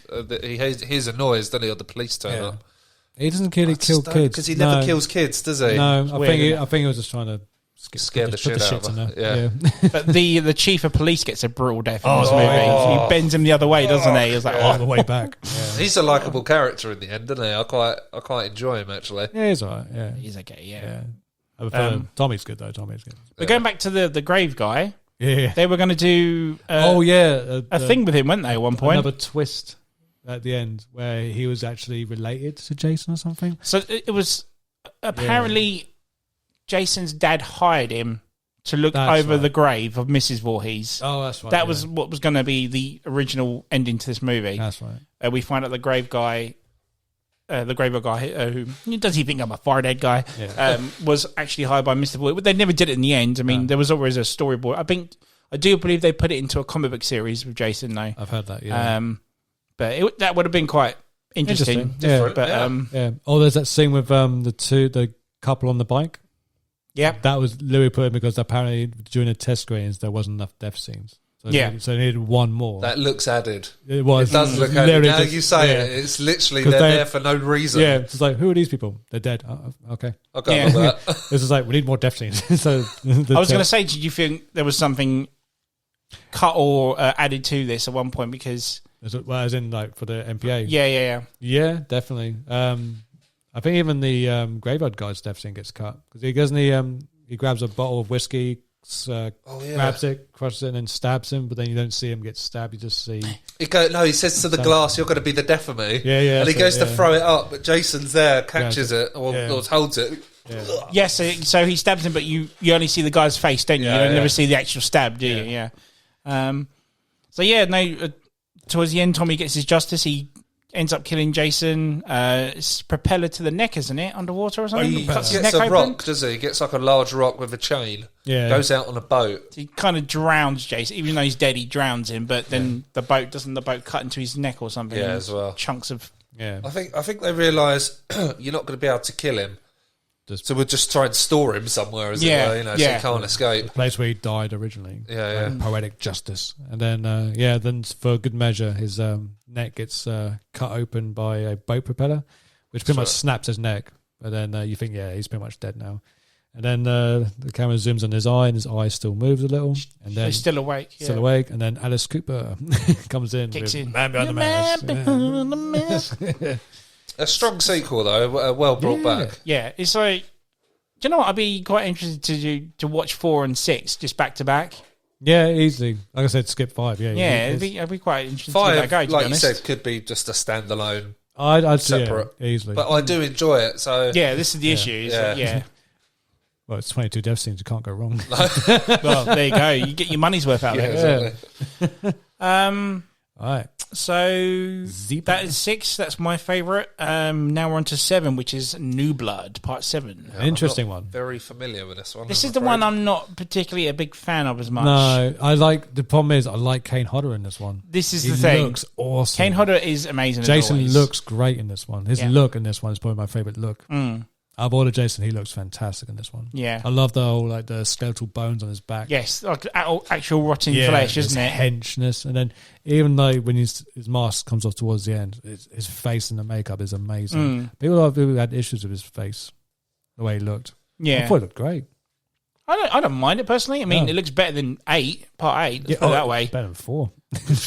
annoyed, doesn't he? Or the police turn up. He doesn't kill kids because he never kills kids, does he? No, I think he was just trying to scare the shit out of her. Yeah. But the chief of police gets a brutal death in this movie. He bends him the other way, doesn't he? He's like, all the way back. He's a likeable character in the end, isn't he? I quite enjoy him actually. Yeah, he's alright. Yeah, he's okay. Yeah. Tommy's good though. Tommy's good. But going back to the grave guy, Yeah. They were going to do a thing with him, weren't they, at one point? Another twist at the end where he was actually related to Jason or something. So it was apparently Jason's dad hired him to look over the grave of Mrs. Voorhees. Oh, that's right. That was what was going to be the original ending to this movie. That's right. We find out the grave guy, who does he think I'm a forehead guy, was actually hired by Mr. Voorhees. But they never did it in the end. I mean, there was always a storyboard. I do believe they put it into a comic book series with Jason, though. I've heard that, yeah. But that would have been quite interesting. Yeah. But, Oh, there's that scene with the couple on the bike. Yeah. That was Louis put in because apparently during the test screenings there wasn't enough death scenes. So they needed one more. That looks added. It was. It does look added. Now you say it, it's literally they're there for no reason. Yeah, it's like, who are these people? They're dead. Okay. I'll go with that. This is like, we need more death scenes. So I was going to say, did you think there was something cut or added to this at one point? Because as in like for the MPA. Yeah, definitely. I think even the graveyard guy's death scene gets cut because he grabs a bottle of whiskey, grabs it, crushes it, and then stabs him. But then you don't see him get stabbed. You just see. He says to the glass, "You're going to be the death of me." Yeah. And he goes to throw it up, but Jason's there, catches it, or holds it. Yes, so he stabs him, but you only see the guy's face, don't you? You never see the actual stab, do you? Yeah. Towards the end, Tommy gets his justice. He ends up killing Jason. It's propeller to the neck, isn't it? Underwater or something? He gets a rock, does he? He gets like a large rock with a chain. Yeah. Goes out on a boat. He kind of drowns Jason. Even though he's dead, he drowns him. But then the boat cut into his neck or something? Yeah, as well. Chunks of... Yeah. I think they realise you're not going to be able to kill him. So we'll just try and store him somewhere, as it were, so he can't escape. The place where he died originally. Yeah. Poetic justice. And then, then for good measure, his neck gets cut open by a boat propeller, which pretty much snaps his neck. But then you think, he's pretty much dead now. And then the camera zooms on his eye, and his eye still moves a little. And then he's still awake. Still awake. And then Alice Cooper comes in. Kicks in. Man behind the mask. A strong sequel, though, well brought back. Yeah, it's like, do you know what? I'd be quite interested to watch 4 and 6 just back to back. Yeah, easily. Like I said, skip 5. Yeah, I'd be quite interested 5, to see that go, like you said, could be just a standalone. I'd separate, easily. But I do enjoy it. So yeah, this is the issue. Well, it's 22 death scenes. You can't go wrong. Well, there you go. You get your money's worth out there. Exactly. All right. So that is 6. That's my favourite. Now we're on to 7, which is New Blood, Part 7. An interesting one. Very familiar with this one. This is the one I'm not particularly a big fan of as much. No, the problem is I like Kane Hodder in this one. This is the thing. He looks awesome. Kane Hodder is amazing. Jason looks great in this one. His look in this one is probably my favourite look. Out of all the Jason, he looks fantastic in this one. Yeah. I love the whole, the skeletal bones on his back. Yes, like actual rotting flesh, isn't it? Henchness. And then even though when his mask comes off towards the end, his face and the makeup is amazing. A lot of people had issues with his face, the way he looked. Yeah. I thought it looked great. I don't mind it personally. I mean, it looks better than 8, Part 8. Let's put it that way. Better than 4.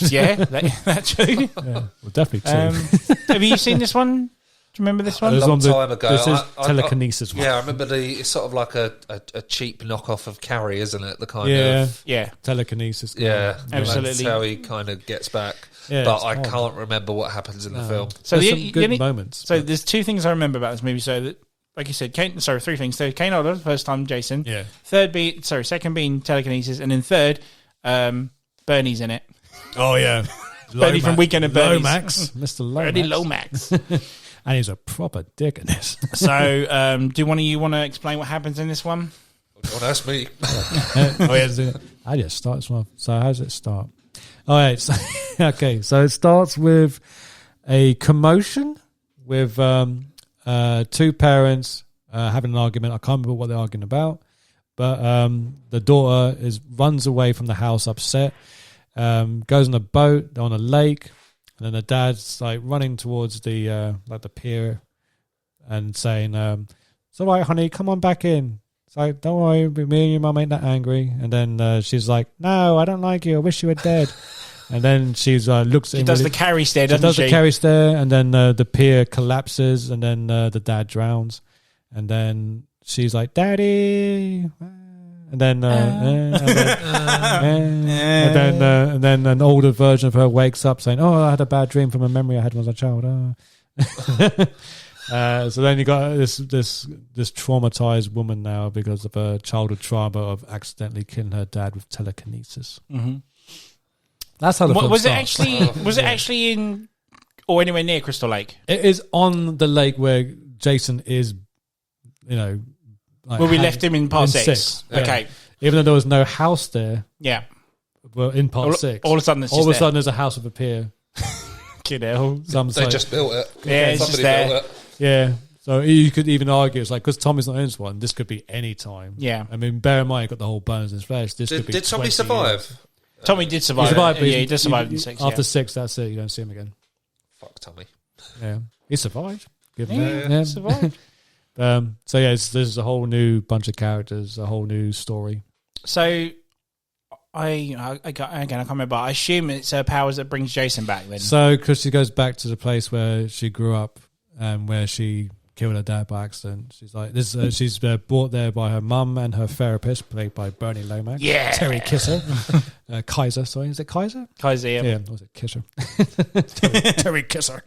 Yeah, that too. Yeah, well, definitely 2. Have you seen this one? Do you remember this one? A long time ago. This is telekinesis one. Yeah, I remember it's sort of like a cheap knockoff of Carrie, isn't it? The kind of... Yeah. Telekinesis. Yeah, absolutely. That's how he kind of gets back. Yeah, but I can't remember what happens in the film. So there's some good moments. So there's 2 things I remember about this movie. So that, like you said, 3 things. So Kane Hodder, first time Jason. Yeah. Second being telekinesis. And then third, Bernie's in it. Oh, yeah. Bernie from Weekend at Bernie's. Lomax. Mr. Lomax. Bernie Lomax. And he's a proper dick in this. So, do one of you want to explain what happens in this one? Don't ask me. How do you start this one? So how does it start? All right. So, okay. So it starts with a commotion with 2 parents having an argument. I can't remember what they're arguing about. But the daughter runs away from the house upset, goes on a boat, they're on a lake. And then the dad's running towards the pier and saying, "It's all right, honey, come on back in." It's like, "Don't worry, me and your mum ain't that angry." And then she's like, "No, I don't like you. I wish you were dead." And then she's looks. She does the Carrie stare, doesn't she? She does the Carrie stare, and then the pier collapses, and then the dad drowns, and then she's like, "Daddy," and then an older version of her wakes up saying, "Oh, I had a bad dream from a memory I had when I was a child." So then you got this traumatized woman now because of her childhood trauma of accidentally killing her dad with telekinesis. Mm-hmm. That's how the film was starts. it actually in or anywhere near Crystal Lake? It is on the lake where Jason is, like where we left him in part 6. Okay. Yeah. Even though there was no house there. Yeah. Well, in part 6. All of a sudden there's a house with a pier. Kid hell. They just built it. Yeah, somebody built it. Yeah. So you could even argue it's like, because Tommy's not in this one, this could be any time. Yeah. I mean, bear in mind, you got the whole bones in his flesh. Did Tommy survive? Years. Tommy did survive. He did survive in 6. After 6, that's it. You don't see him again. Fuck Tommy. Yeah. He survived. He survived. So yeah, there's a whole new bunch of characters, a whole new story. So I can't remember. I assume it's her powers that brings Jason back then. So because she goes back to the place where she grew up and where she killed her dad by accident. She's like this. She's brought there by her mum and her therapist, played by Bernie Lomax. Yeah, Terry Kisser, Kaiser. Sorry, is it Kaiser? Kaiser, yeah. Or was it Kisser? Terry Kisser.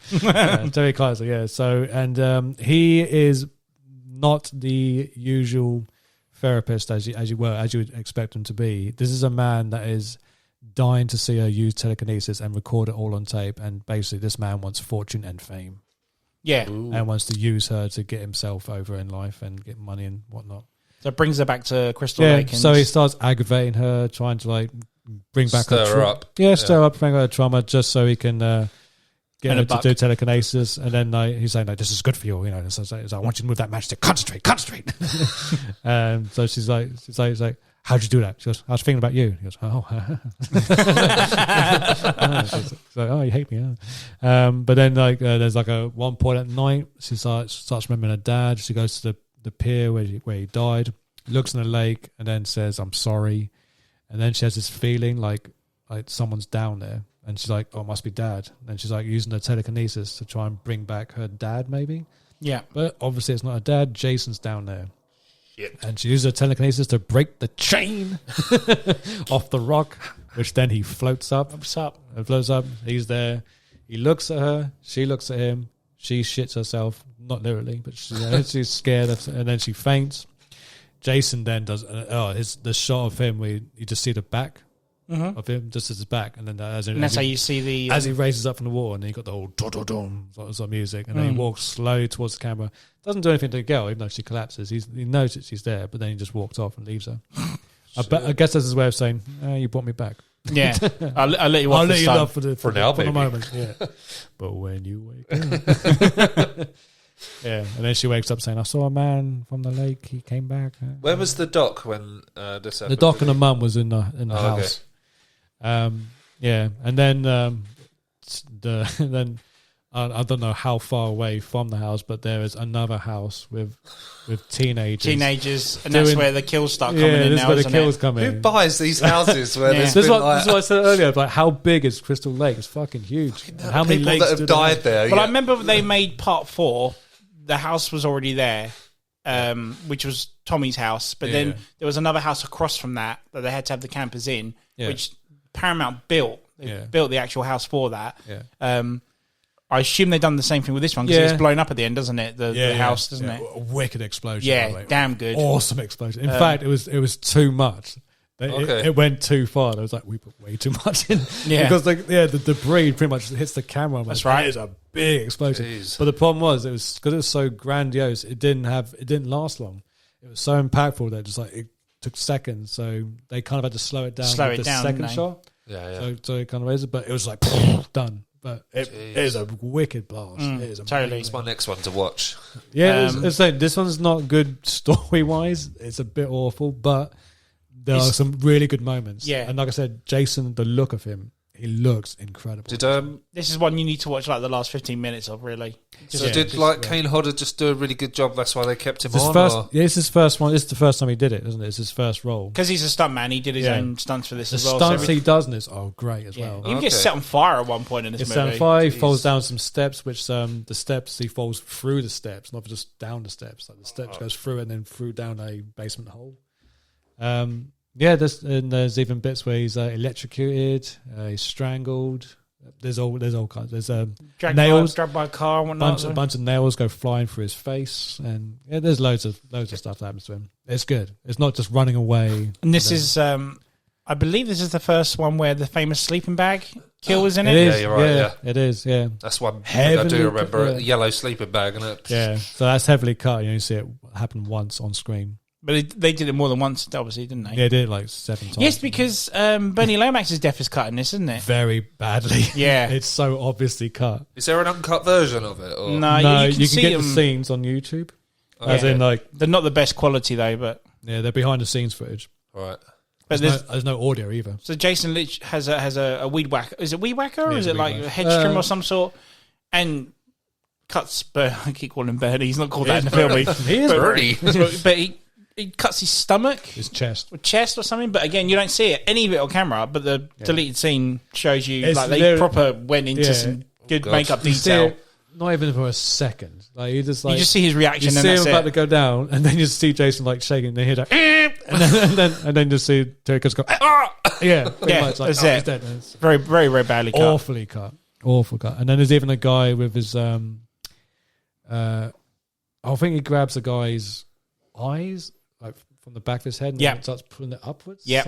Terry Kaiser. Yeah. So and he is not the usual therapist as you would expect him to be. This is a man that is dying to see her use telekinesis and record it all on tape. And basically, this man wants fortune and fame. Yeah. Ooh. And wants to use her to get himself over in life and get money and whatnot. So it brings her back to Crystal Lake. So he starts aggravating her, trying to bring back stir her up. Yeah, stir up, bring her trauma, just so he can get her to do telekinesis. And then he's saying, this is good for you. So I want you to move that match to concentrate. So she's like, how'd you do that? She goes, I was thinking about you. He goes, oh. She's like, oh, you hate me, huh? But then there's a one point at night, she starts remembering her dad. She goes to the pier where he died, looks in the lake, and then says, I'm sorry. And then she has this feeling like someone's down there. And she's like, oh, it must be dad. And she's like using her telekinesis to try and bring back her dad, maybe. Yeah. But obviously it's not her dad. Jason's down there. Shit. And she uses her telekinesis to break the chain off the rock, which then he floats up. Floats up. He's there. He looks at her. She looks at him. She shits herself. Not literally, but she's scared. And then she faints. Jason then does the shot of him where you just see the back of him, just as his back. And then that's how you see the... As he raises up from the water, and then you got the whole dum sort of music. And then he walks slowly towards the camera. Doesn't do anything to the girl, even though she collapses. He knows that she's there, but then he just walks off and leaves her. I guess that's his way of saying, you brought me back. Yeah. I'll let you off this time. For the moment. Yeah. But when you wake up... Yeah, and then she wakes up saying, I saw a man from the lake, he came back. Where was the doc when this happened? The doc and the mum was in the house. Okay. Yeah, and then I don't know how far away from the house, but there is another house with teenagers, and that's where the kills start coming in. This is where the kills come in. Who buys these houses where there's this is what I said earlier. Like, how big is Crystal Lake? It's fucking huge. How many people lakes that have died there? Well, I remember they made part 4. The house was already there, which was Tommy's house. But then there was another house across from that they had to have the campers in, which Paramount built. They built the actual house for that. Yeah. I assume they've done the same thing with this one because it's blown up at the end, doesn't it? The house, doesn't it? A wicked explosion. Yeah, damn good. Awesome explosion. In fact, it was too much. It went too far. It was like we put way too much in because the debris pretty much hits the camera. That's right. It's a big explosion. Jeez. But the problem was because it was so grandiose. It didn't last long. It was so impactful that it took seconds. So they kind of had to slow it down. Second shot. Yeah. So it kind of raised it, but it was like done. But it is a wicked blast. It is totally. It's my next one to watch. Yeah, this one's not good story wise. It's a bit awful, but there are some really good moments. Yeah. And like I said, Jason, the look of him, he looks incredible. This is one you need to watch the last 15 minutes of, really. Kane Hodder just do a really good job? That's why they kept him on? It's his first one. It's the first time he did it, isn't it? It's his first role. Because he's a stuntman, he did his own stunts for this as well. The stunts he does in this are great as well. He even gets set on fire at one point in this movie. Set on fire, he falls down some steps, which the steps, he falls through the steps, not just down the steps. Like the steps goes through and then through down a basement hole. There's even bits where he's electrocuted, he's strangled. There's all kinds. There's nails, dragged by a car, and whatnot. A bunch of nails go flying through his face, and there's loads of stuff that happens to him. It's good. It's not just running away. And this is, I believe, this is the first one where the famous sleeping bag kill was in it. It is, yeah, you're right. Yeah, it is. Yeah, that's one thing I do remember. The yellow sleeping bag, isn't it? Yeah, so that's heavily cut. You see it happen once on screen. But they did it more than once, obviously, didn't they? Yeah, they did it like 7 times. Yes, because Bernie Lomax's death is cut in this, isn't it? Very badly. Yeah. It's so obviously cut. Is there an uncut version of it? Or? No, you can see get them. the scenes on YouTube. As in, like, they're not the best quality though, but yeah, they're behind the scenes footage. Right. But there's no audio either. So Jason Leitch has a weed whacker. Is it weed whacker or is it like whacker. a hedge trim or some sort? And cuts. I keep calling him Bernie. He's not called that in the film. He is Bernie. But he cuts his stomach, his chest or something. But again, you don't see it any of it on camera. But the deleted scene shows you like they proper went into some good makeup detail. Not even for a second. Like you just see his reaction. You and see that's him about to go down, and then you see Jason like shaking. And they hear that, and then just see Terry Crews go. Yeah, much, like, that's it. He's dead. It's very, very, very badly cut. Awful cut. And then there's even a guy with his I think he grabs a guy's eyes like from the back of his head and then starts pulling it upwards. Yeah.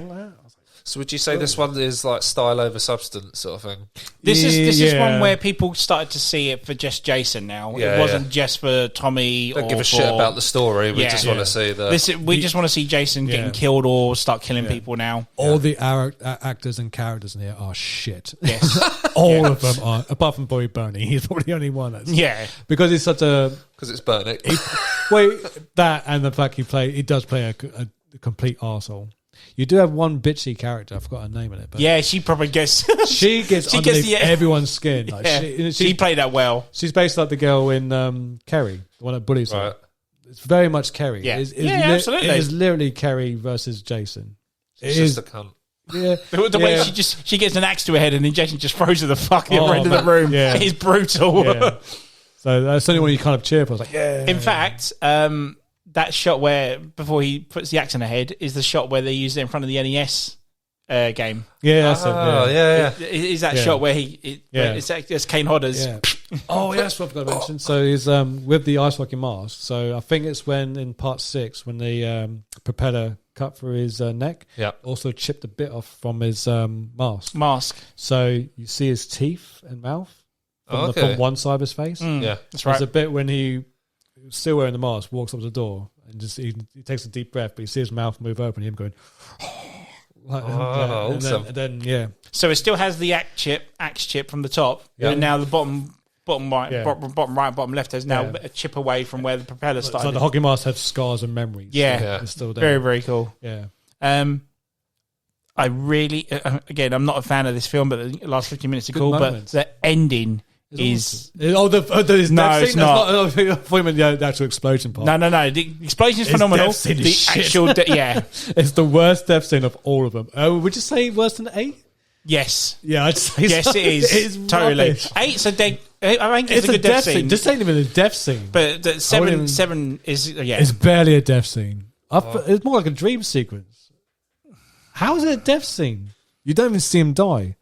So would you say this one is like style over substance sort of thing? This is one where people started to see it for just Jason now. Yeah, it wasn't just for Tommy. Don't give a shit about the story. We just want to see we just want to see Jason getting killed or start killing people now. All the actors and characters in here are shit. Yes. All of them are, apart from Bobby Bernie. He's probably the only one that's... Yeah. Because he's such a... Because it's Bernie. That and the fact he does play a complete arsehole. You do have one bitchy character. I forgot her name in it. But she probably gets... she gets everyone's skin. Like she played that well. She's based like the girl in Kerry, the one that bullies her. It's very much Kerry. Yeah, absolutely. It is literally Kerry versus Jason. It's just a cunt. Yeah, the way she gets an axe to her head and then Jason just throws her the fuck into the room. Yeah. It's brutal. Yeah. So that's the only one you kind of cheer for. I was like, yeah. In fact, that shot where before he puts the axe in her head is the shot where they use it in front of the NES game. Yeah, that's it. Is that shot where it's Kane Hodder's? Yeah. Oh, yeah, that's what I forgot to mention. So he's with the ice hockey mask. So I think it's when in part 6 when the propeller cut through his neck. Yeah. Also chipped a bit off from his mask. So you see his teeth and mouth from one side of his face. Yeah, that's right. There's a bit when he still wearing the mask walks up to the door and just he takes a deep breath, but you see his mouth move open. Him going. Awesome. And then So it still has the axe chip from the top, and now the bottom right, bottom left has now a chip away from where the propeller started. So the hockey mask has scars and memories. Yeah, it's still there. Very, very cool. Yeah. I really, again, I'm not a fan of this film, but the last 15 minutes are cool. But the ending is it's not. I thought you meant the actual explosion part. No. The explosion is phenomenal. The actual, it's the worst death scene of all of them. Would you say worse than 8? Yes. Yeah, I'd say yes, so. It is totally. Rubbish. 8's a dead. I think it's a good death scene. This ain't even a death scene. But the 7 is It's barely a death scene. It's more like a dream sequence. How is it a death scene? You don't even see him die.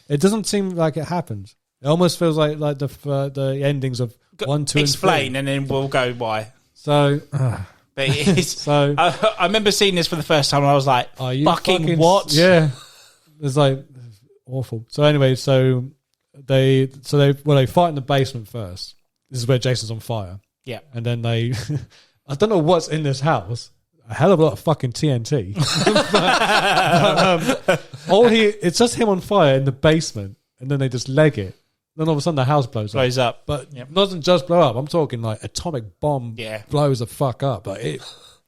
It doesn't seem like it happened. It almost feels like the endings of 1, 2, Explain, and 3. And then we'll go why. So, but it's, I remember seeing this for the first time and I was like, fucking what? Yeah. It's like awful. So anyway, they fight in the basement first. This is where Jason's on fire. Yeah. And then I don't know what's in this house. A hell of a lot of fucking TNT. It's just him on fire in the basement, and then they just leg it. Then all of a sudden the house blows up. But it doesn't just blow up. I'm talking like atomic bomb blows the fuck up. Like it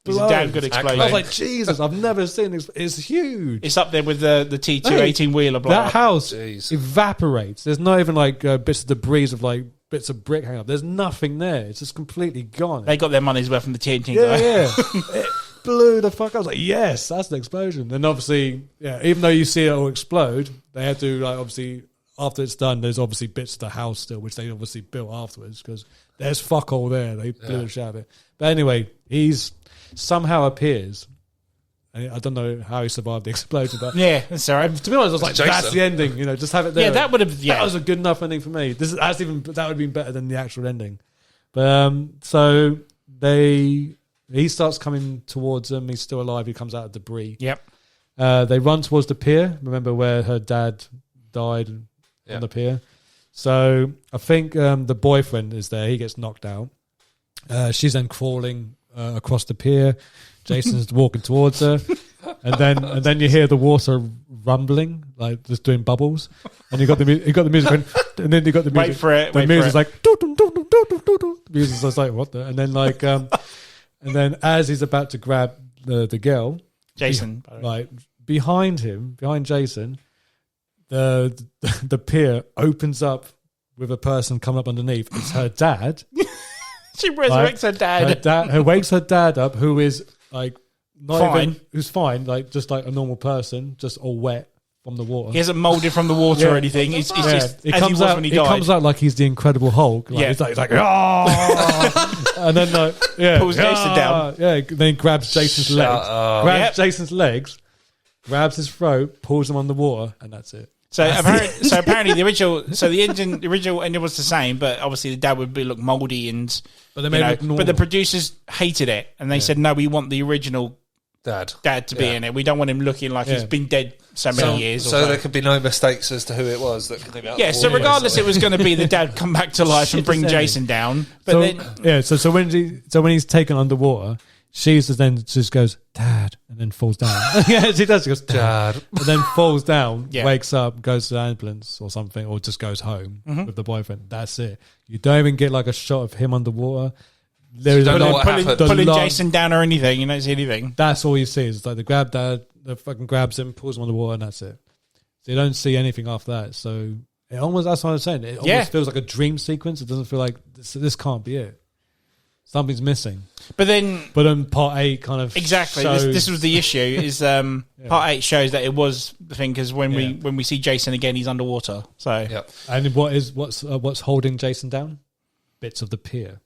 was a damn good explosion. I was like, Jesus, I've never seen this. It's huge. It's up there with the T2 18-wheeler blow. That house evaporates. There's not even like bits of debris of like bits of brick hanging up. There's nothing there. It's just completely gone. They got their money's worth from the TNT. Yeah. It blew the fuck up. I was like, yes, that's an explosion. And obviously, even though you see it all explode, they had to like obviously after it's done, there's obviously bits of the house still, which they obviously built afterwards because there's fuck all there. They blew the shit out of it. But anyway, he's somehow appears And I don't know how he survived the explosion, but yeah, that's all right. To be honest, I was like, that's the ending. Just have it there. Yeah, that would have. Yeah, that was a good enough ending for me. That would have been better than the actual ending. But so he starts coming towards them. He's still alive. He comes out of debris. Yep. They run towards the pier. Remember where her dad died on the pier? So I think the boyfriend is there. He gets knocked out. She's then crawling across the pier. Jason's walking towards her, and then you hear the water rumbling, like just doing bubbles. And you got the music going, and then you got the music. Wait for it. The music's like the music's just like what the, and then like and then as he's about to grab the girl, Jason, like behind Jason, the pier opens up with a person coming up underneath. It's her dad. She resurrects her dad. Who wakes her dad up, who is like not fine. even, who's fine, like just like a normal person, just all wet from the water. He hasn't molded from the water or anything. He's just it as comes he was out. when he It died. comes out like he's the Incredible Hulk. Like, he's like oh, and then pulls Jason down. Yeah, then grabs Jason's legs, Jason's legs, grabs his throat, pulls him on the water, and that's it. So apparently the original ending was the same, but obviously the dad would look mouldy and but they made it look normal. But the producers hated it and they said no, we want the original dad to be in it. We don't want him looking like he's been dead so many years. So there could be no mistakes as to who it was that came out. Yeah. So regardless, it was going to be the dad come back to life and bring Jason down. But so when he's taken underwater. She then just goes, Dad, and then falls down. Yeah, she does. She goes, Dad. And then falls down, wakes up, goes to the ambulance or something, or just goes home with the boyfriend. That's it. You don't even get like a shot of him underwater. There is no pulling Jason down or anything. You don't see anything. That's all you see. It's like the fucking grabs him, pulls him underwater, and that's it. So you don't see anything after that. So that's what I'm saying. It almost feels like a dream sequence. It doesn't feel like this can't be it. Something's missing. But then part 8 kind of exactly. This was the issue. Is part 8 shows that it was the thing because when we see Jason again, he's underwater. So and what's holding Jason down? Bits of the pier.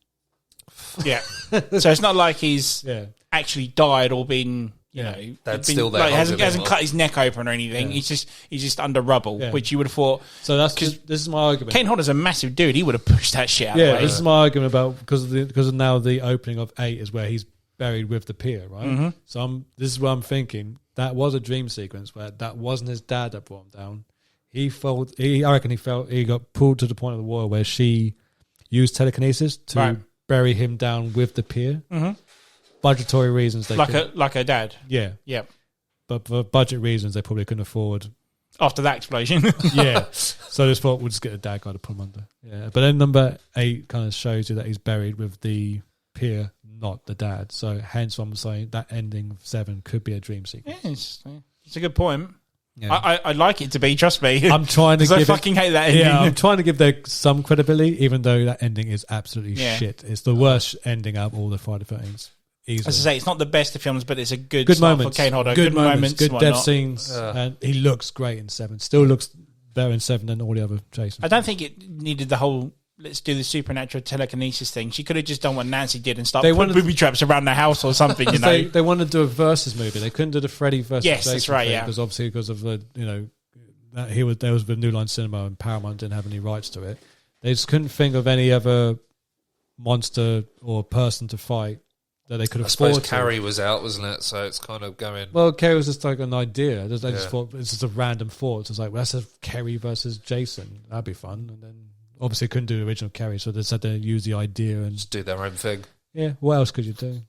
Yeah. So it's not like he's actually died or been. You know, that's still there. Like, hasn't cut his neck open or anything. He's just under rubble, which you would have thought. So this is my argument. Kane Hodder's a massive dude. He would have pushed that shit out. Yeah, this is my argument about because of now the opening of 8 is where he's buried with the pier, right? Mm-hmm. So this is what I'm thinking. That was a dream sequence where that wasn't his dad that brought him down. I reckon he got pulled to the point of the water where she used telekinesis to bury him down with the pier. Mm-hmm. Budgetary reasons, like her dad. Yeah. But for budget reasons, they probably couldn't afford after that explosion. Yeah, so they just thought we'll just get a dad guy to put him under. Yeah, but then number 8 kind of shows you that he's buried with the pier, not the dad. So hence, I'm saying that ending of 7 could be a dream sequence. Yeah, it's a good point. Yeah. I'd like it to be. Trust me. I'm trying to. I fucking hate that ending. Yeah, I'm trying to give there some credibility, even though that ending is absolutely shit. It's the worst ending out of all the Friday the 13th. Easily. As I say, it's not the best of films, but it's a good moment for Kane Hodder. Good moments, good death scenes, and he looks great in 7. Still looks better in 7 than all the other Jason. I don't think it needed the whole let's do the supernatural telekinesis thing. She could have just done what Nancy did and start putting booby traps around the house or something. You know, they wanted to do a versus movie. They couldn't do the Freddy versus Jason. That's right. Because obviously because of the there was the New Line Cinema and Paramount didn't have any rights to it. They just couldn't think of any other monster or person to fight that they could have. I suppose Carrie was out, wasn't it? So it's kind of going. Well, Carrie was just like an idea. They just thought it's just a random thought. It's like, well, let's have Carrie versus Jason. That'd be fun. And then obviously couldn't do the original Carrie, so they just had to use the idea and just do their own thing. Yeah. What else could you do?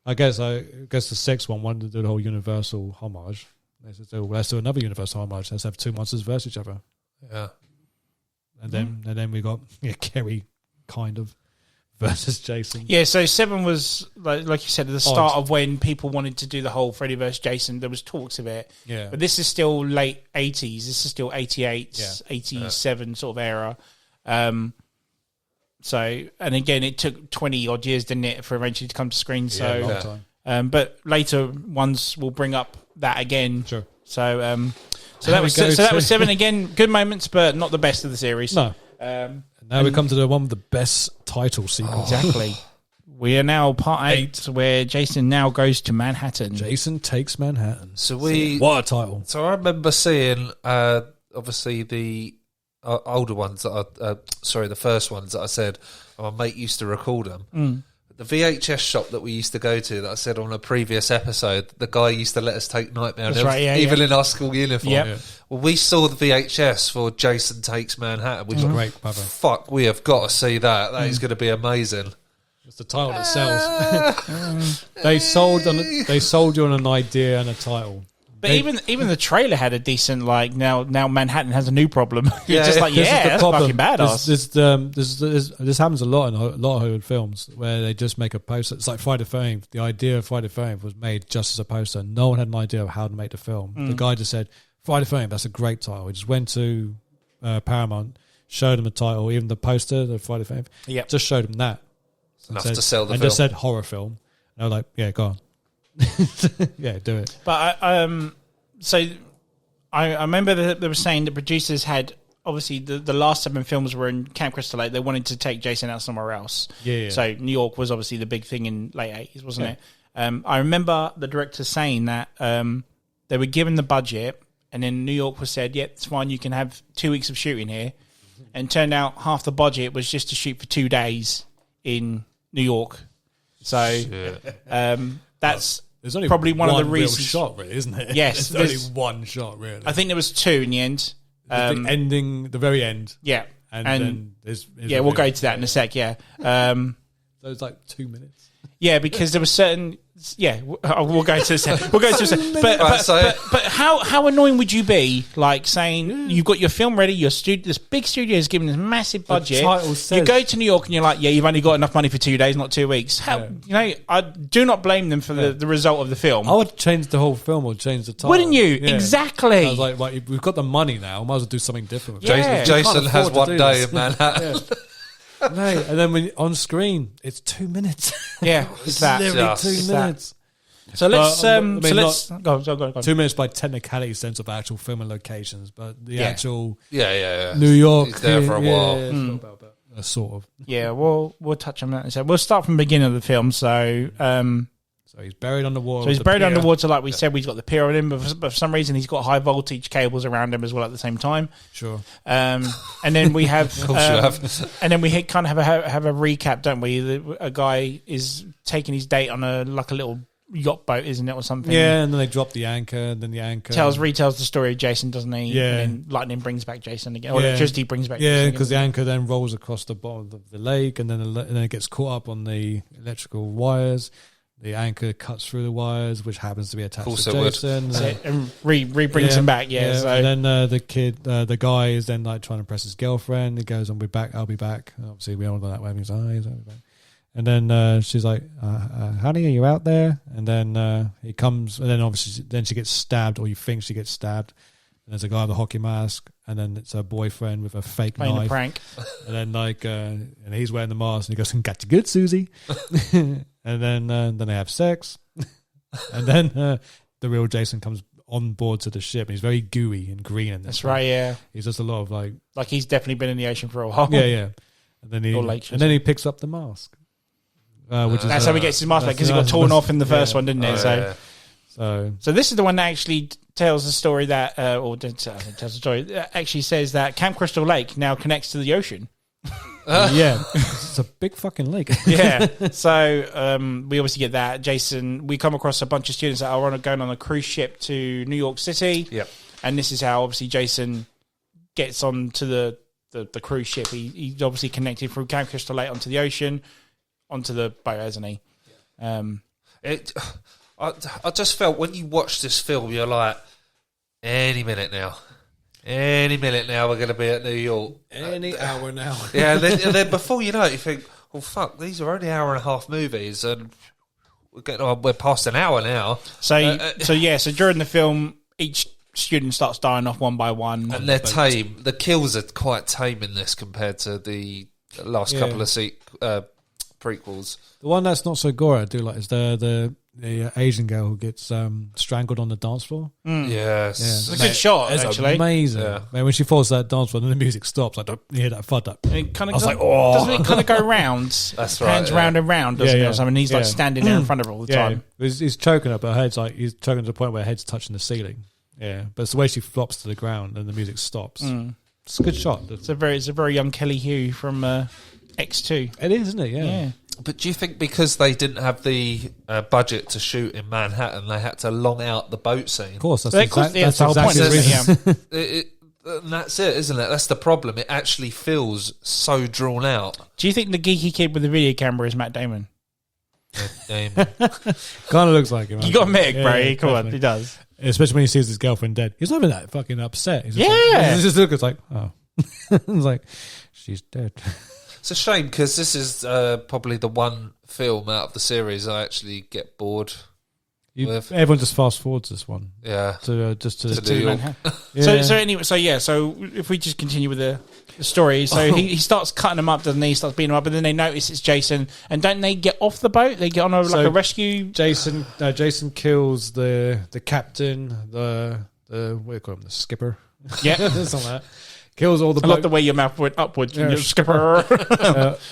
I guess the 6th one wanted to do the whole Universal homage. They said, well, let's do another Universal homage. Let's have 2 monsters versus each other. Yeah. And then we got Carrie kind of versus Jason. Yeah, so 7 was, like you said, at the start of when people wanted to do the whole Freddy versus Jason. There was talks of it. Yeah. But this is still late 80s. This is still 88, 87 sort of era. So, and again, it took 20-odd years, didn't it, for eventually to come to screen. So, long time. But later ones will bring up that again. Sure. So that was 7 again. Good moments, but not the best of the series. No. Now we come to the one with the best title sequence. Exactly. We are now part 8, where Jason now goes to Manhattan. Jason Takes Manhattan. So what a title! So I remember seeing, obviously the older ones that the first ones that I said my mate used to record them. The VHS shop that we used to go to, that I said on a previous episode, the guy used to let us take Nightmare, even in our school uniform. Yep. Well, we saw the VHS for Jason Takes Manhattan. We thought, great, fuck, we have got to see that. That is going to be amazing. It's the title that sells. They sold you on an idea and a title. But even the trailer had a decent, like, now Manhattan has a new problem. It's just like, that's fucking badass. This happens a lot in a lot of Hollywood films where they just make a poster. It's like Friday the 13th. The idea of Friday the 13th was made just as a poster. No one had an idea of how to make the film. The guy just said, Friday the 13th, that's a great title. He just went to Paramount, showed him the title, even the poster, the Friday the 13th, just showed him that. Enough to sell the film. And just said horror film. And I was like, yeah, go on. Yeah, do it. But I remember that they were saying the producers had, obviously the last 7 films were in Camp Crystal Lake. They wanted to take Jason out somewhere else. Yeah. So New York was obviously the big thing in late 80s, wasn't it? I remember the director saying that they were given the budget, and then New York was said, it's fine, you can have 2 weeks of shooting here. And turned out half the budget was just to shoot for 2 days in New York. So that's there's only probably one of the reasons. Shot, really, isn't it? Yes, there's only one shot, really. I think there was 2 in the end. The very end. Yeah, and then there's we'll go to that in a sec. Yeah, so it's like 2 minutes. Yeah, because there was certain. Yeah, we'll go to a sec. We'll go to a sec. But how annoying would you be, like saying you've got your film ready, this big studio is giving this massive budget. You go to New York and you're like, you've only got enough money for 2 days, not 2 weeks. I do not blame them for the result of the film. I would change the whole film or change the title. Wouldn't you? Yeah. Exactly. I was like, right, we've got the money now. Might as well do something different. Jason has one day in Manhattan. Mate, and then when on screen, it's 2 minutes. Yeah, it's literally 2 minutes. So let's go. 2 minutes by technicality sense of actual film and locations, but the actual New York, he's there for a while. Sort of. Yeah, we'll touch on that. So we'll start from the beginning of the film. So he's buried underwater. So he's buried underwater, like we said. We've got the pier on him, but for some reason he's got high voltage cables around him as well at the same time. Sure. And then we have, of course you have. And then we kind of have a recap, don't we? A guy is taking his date on a little yacht boat, isn't it, or something? Yeah, and then they drop the anchor, and then the anchor retells the story of Jason, doesn't he? Yeah. And then lightning brings back Jason again, or electricity brings back. Yeah, because the anchor then rolls across the bottom of the lake, and then it gets caught up on the electrical wires. The anchor cuts through the wires, which happens to be attached to Jason. And brings him back, So. And then the guy is then like trying to impress his girlfriend. He goes, I'll be back. And obviously, we all know that way. He's like, he's back. And then she's like, honey, are you out there? And then he comes, and then obviously then she gets stabbed, or you think she gets stabbed. And there's a guy with a hockey mask, and then it's her boyfriend with a fake playing knife. A prank. And then and he's wearing the mask, and he goes, got you good, Susie. And then they have sex. And then the real Jason comes on board to the ship, and he's very gooey and green in this. That's right, yeah. He's just a lot of like he's definitely been in the ocean for a while. Yeah. And then he picks up the mask. That's how he gets his mask back, because he got torn off in the first one, didn't it? So this is the one that actually tells the story that, tells the story that actually says that Camp Crystal Lake now connects to the ocean. Yeah, it's a big fucking lake. Yeah. So we obviously get that. Jason, we come across a bunch of students that are going on a cruise ship to New York City. Yep. And this is how obviously Jason gets onto the cruise ship. He's obviously connected through Camp Crystal Lake onto the ocean, onto the boat, hasn't he? I just felt when you watch this film, you're like, any minute now we're going to be at New York. Any hour now. Yeah, and then before you know it, you think, well, fuck, these are only hour and a half movies, and we're past an hour now. So during the film, each student starts dying off one by one. And they're tame. The kills are quite tame in this compared to the last couple of prequels. The one that's not so gory I do like is the the Asian girl who gets strangled on the dance floor. Yes. It's a good shot, It's actually. amazing. Yeah. Man, when she falls to that dance floor and the music stops, like, you hear that thud up. It kind of I was like, oh. Doesn't it kind of go round? That's right. Hands round and round, doesn't it? Or something? He's like standing there in front of her all the time. He's choking her, but her head's like, he's choking to the point where her head's touching the ceiling. Yeah. But it's the way she flops to the ground and the music stops. It's a good shot. It's a very young Kelly Hu from X2. It is, isn't it? Yeah. But do you think because they didn't have the budget to shoot in Manhattan, they had to long out the boat scene? Of course, that's the whole point, exactly isn't it? And that's it, isn't it? That's the problem. It actually feels so drawn out. Do you think the geeky kid with the video camera is Matt Damon? Kind of looks like him. You got Mick, bro. Come on, he does. Especially when he sees his girlfriend dead. He's not even that fucking upset. He's just Yeah. just look, it's like, oh. It's like, she's dead. It's a shame because this is probably the one film out of the series I actually get bored with. Everyone just fast forwards this one. Yeah. To New York. Yeah. So anyway, so if we just continue with the story, so he starts cutting them up, doesn't he? He starts beating them up, and then they notice it's Jason, and don't they get off the boat? They get on a rescue. Jason kills the captain, the what do you call him, the skipper? Yeah, something like that. Kills all the. I love the way your mouth went upwards. Yeah. Skipper.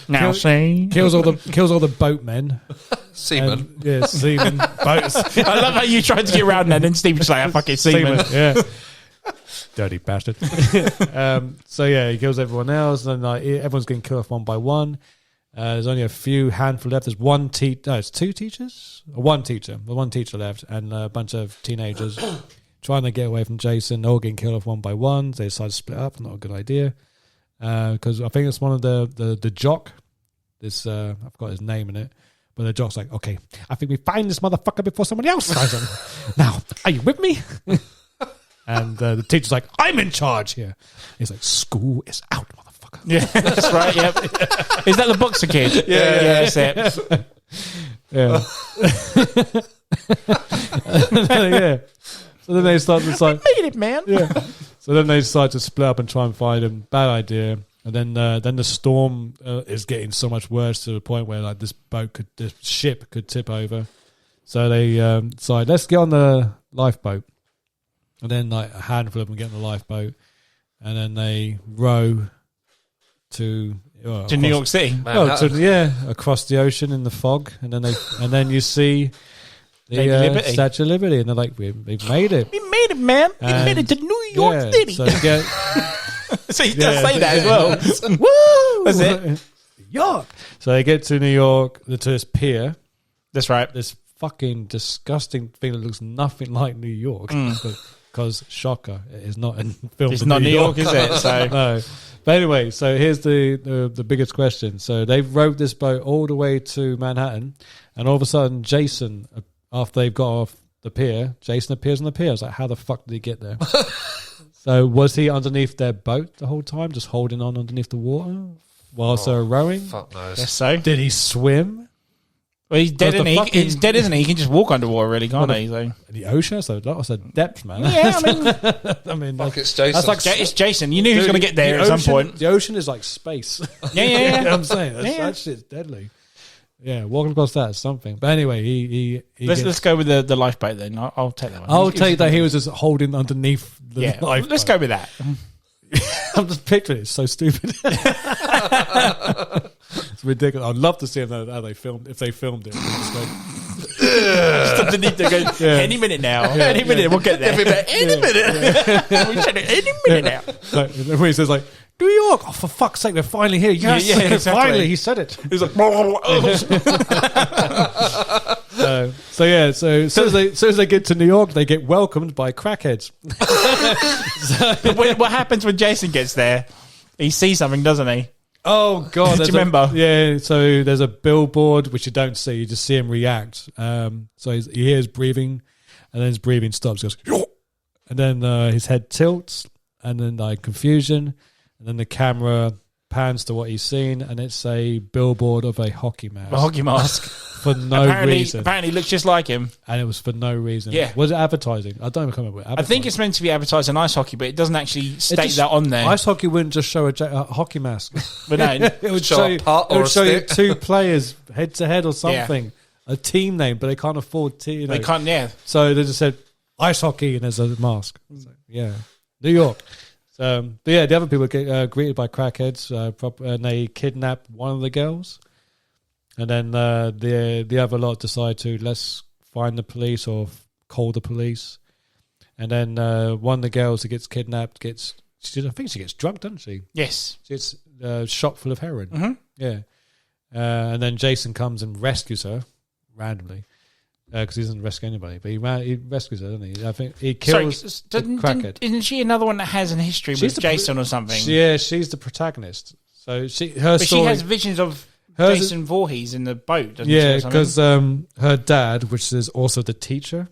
Now see. Kills all the boatmen. Seamen. Seamen. Boats. I love how you tried to get around there, and then Steven's like, "Fucking seamen." Yeah. Dirty bastard. So he kills everyone else, and everyone's getting killed off one by one. There's only a few handful left. There's one it's two teachers, or one teacher. The one teacher left, and a bunch of teenagers trying to get away from Jason. They're all getting killed off one by one. They decide to split up. Not a good idea, because I think it's one of the jock. This I forgot his name in it. But the jock's like, okay, I think we find this motherfucker before somebody else finds him. Now, are you with me? And the teacher's like, I'm in charge here. He's like, school is out, motherfucker. Yeah, that's right, yep. Is that the boxer kid? Yeah, that's it. Yeah. Yeah. So then they decide to made it, man. Yeah. So then they decide to split up and try and find him. Bad idea. And then the storm is getting so much worse to the point where like this ship could tip over. So they decide, let's get on the lifeboat. And then like a handful of them get on the lifeboat, and then they row to New York City. Across the ocean in the fog, and then you see the Statue of Liberty, and they're like, we've made it. We made it, man. We made it to New York City. So so he does say that as well. Woo! That's it. York. So they get to New York, to this pier. That's right. This fucking disgusting thing that looks nothing like New York. Because, shocker, it is not in film. It's not New York, is it? So. No. But anyway, so here's the biggest question. So they've rowed this boat all the way to Manhattan, and all of a sudden, Jason, after they've got off the pier, Jason appears on the pier. I was like, how the fuck did he get there? So was he underneath their boat the whole time, just holding on underneath the water whilst they were rowing? Fuck knows. Guess so. Did he swim? Well, he's dead, isn't he? He's dead, isn't he? He can just walk underwater, really, can't he? So. The ocean, so that's a depth, man. Yeah, I mean, fuck, it's Jason. That's like it's Jason. You knew he was going to get there at some point. The ocean is like space. Yeah. You know what I'm saying? That shit's deadly. Yeah, walking across that is something. But anyway, he let's go with the lifeboat then. I'll take that one. I'll tell you that he was just holding underneath the lifeboat. Let's go with that. I'm just picturing it. It's so stupid. It's ridiculous. I'd love to see how they filmed, if they filmed it. Just underneath there going, any minute now. Any minute, we'll get there. Any minute. We said it any minute now. So, when he says like, New York, oh for fuck's sake, they're finally here. Yes, exactly. Finally, he said it. He's like, so as soon as they get to New York, they get welcomed by crackheads. What happens when Jason gets there? He sees something, doesn't he? Oh God! Do you remember? Yeah. So there's a billboard which you don't see; you just see him react. So he hears breathing, and then his breathing stops. He goes, and then his head tilts, and then like confusion, and then the camera pans to what he's seen, and it's a billboard of a hockey mask. A hockey mask. For no reason. Apparently, it looks just like him. And it was for no reason. Yeah. Was it advertising? I don't even come up with advertising. I think it's meant to be advertising ice hockey, but it doesn't actually state that on there. Ice hockey wouldn't just show a hockey mask. But no, it would show you two players head to head or something. a team name, but they can't afford team. They can't. Yeah. So they just said ice hockey, and there's a mask. So, yeah, New York. But yeah, the other people get greeted by crackheads, and they kidnap one of the girls, and then the other lot decide to let's find the police or call the police, and then one of the girls that gets kidnapped I think she gets drugged, doesn't she? Yes, she gets shot full of heroin. Mm-hmm. Yeah, and then Jason comes and rescues her randomly. Because he doesn't rescue anybody, but he rescues her, doesn't he? I think he kills the crackhead. Isn't she another one that has a history with Jason or something? Yeah, she's the protagonist. So she has visions of Jason Voorhees in the boat, doesn't she? Yeah, because her dad, which is also the teacher.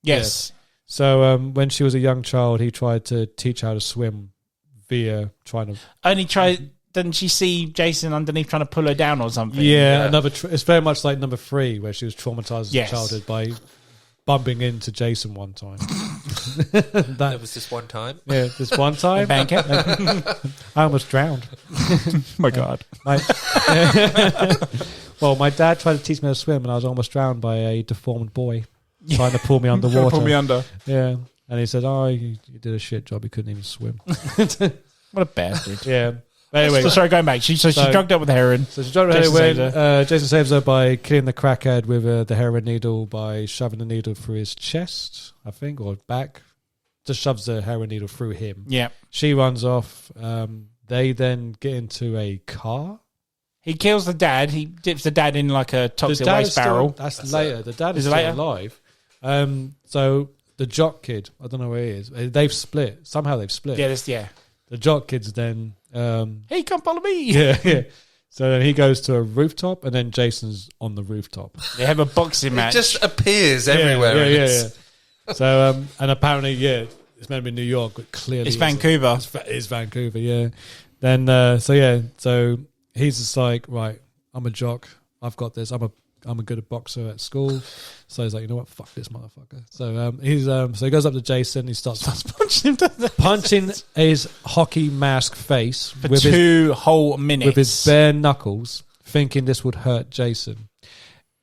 Yes. Yeah. So when she was a young child, he tried to teach her how to swim via trying to... Didn't she see Jason underneath trying to pull her down or something? Yeah. It's very much like number 3, where she was traumatized as a childhood by bumping into Jason one time. That was just one time? Yeah, just one time. I almost drowned. Oh my God. Well, my dad tried to teach me how to swim, and I was almost drowned by a deformed boy trying to pull me underwater. Pull me under. Yeah. And he said, you did a shit job. You couldn't even swim. What a bastard. Yeah. Anyway, sorry, going back. She's drugged up with heroin. So she's drugged up with heroin. Jason saves her by killing the crackhead with the heroin needle by shoving the needle through his chest, I think, or back. Just shoves the heroin needle through him. Yeah. She runs off. They then get into a car. He kills the dad. He dips the dad in like a toxic waste barrel. That's later. The dad is still alive. So the jock kid, I don't know where he is. They've split. Somehow they've split. Yeah. The jock kid's then... hey, come follow me. Yeah. So then he goes to a rooftop, and then Jason's on the rooftop. They have a boxing match. It just appears everywhere. Yeah. So, and apparently, it's meant to be New York, but clearly it's Vancouver. It's Vancouver, yeah. Then, so he's just like, right, I'm a jock. I've got this. I'm a good boxer at school. So he's like, you know what? Fuck this motherfucker. So so he goes up to Jason. He starts punching his hockey mask face for with 2 whole minutes with his bare knuckles, thinking this would hurt Jason.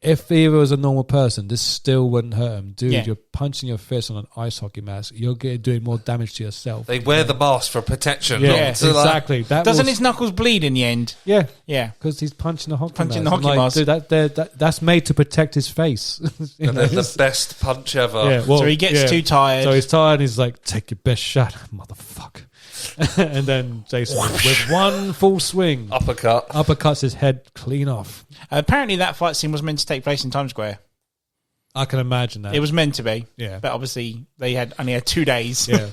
If he was a normal person, this still wouldn't hurt him. Dude, you're punching your fist on an ice hockey mask. You're doing more damage to yourself. They wear the mask for protection. Yeah, exactly. Doesn't his knuckles bleed in the end? Yeah. Yeah. Because he's punching the hockey mask. The hockey mask. Dude, that's made to protect his face. And then the best punch ever. Yeah, well, so he gets too tired. So he's tired and he's like, take your best shot, motherfucker. And then Jason, with one full swing, uppercuts his head clean off. Apparently that fight scene was meant to take place in Times Square. I can imagine that. It was meant to be. Yeah. But obviously they only had 2 days. Yeah.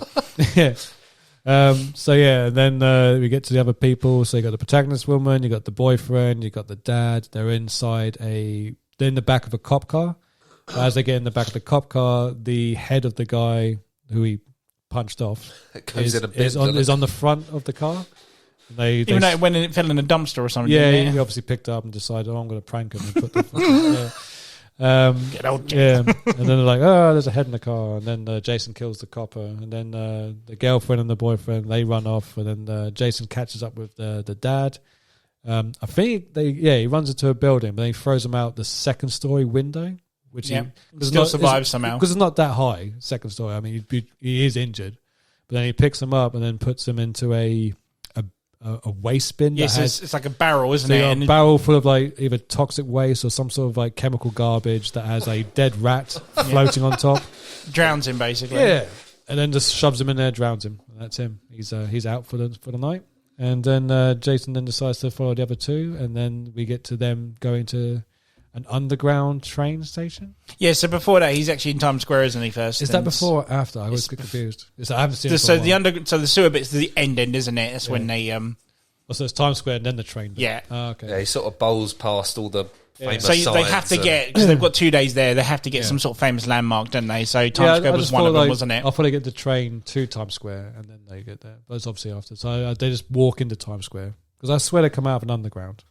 Then we get to the other people. So you got the protagonist woman, you got the boyfriend, you got the dad. They're they're in the back of a cop car. As they get in the back of the cop car, the head of the guy who he punched off is on the front of the car. Even though when it fell in a dumpster or something. Yeah, he obviously picked it up and decided, I'm going to prank him and put the get out. Yeah. And then they're like, there's a head in the car. And then Jason kills the copper. And then the girlfriend and the boyfriend, they run off. And then Jason catches up with the dad. I think he runs into a building, but then he throws him out the 2nd story window. Which he still survives somehow. Because it's not that high, 2nd story. I mean, he is injured. But then he picks him up and then puts him into a waste bin. Yes, it's like a barrel, isn't it? A barrel full of like either toxic waste or some sort of like chemical garbage that has a dead rat floating on top. Drowns him, basically. Yeah. And then just shoves him in there, drowns him. And that's him. He's out for the night. And then Jason then decides to follow the other 2. And then we get to them going to an underground train station? Yeah, so before that, he's actually in Times Square, isn't he, first? Is that before or after? I always get confused. I haven't seen it so the sewer bit's the end, isn't it? That's when they... so it's Times Square and then the train bit. Yeah. Oh, okay. Yeah, he sort of bowls past all the famous signs. So they have to get... Because they've got 2 days there, they have to get some sort of famous landmark, don't they? So Times Square was one of them, wasn't it? I thought they get the train to Times Square and then they get there. But it's obviously after. So they just walk into Times Square. Because I swear they come out of an underground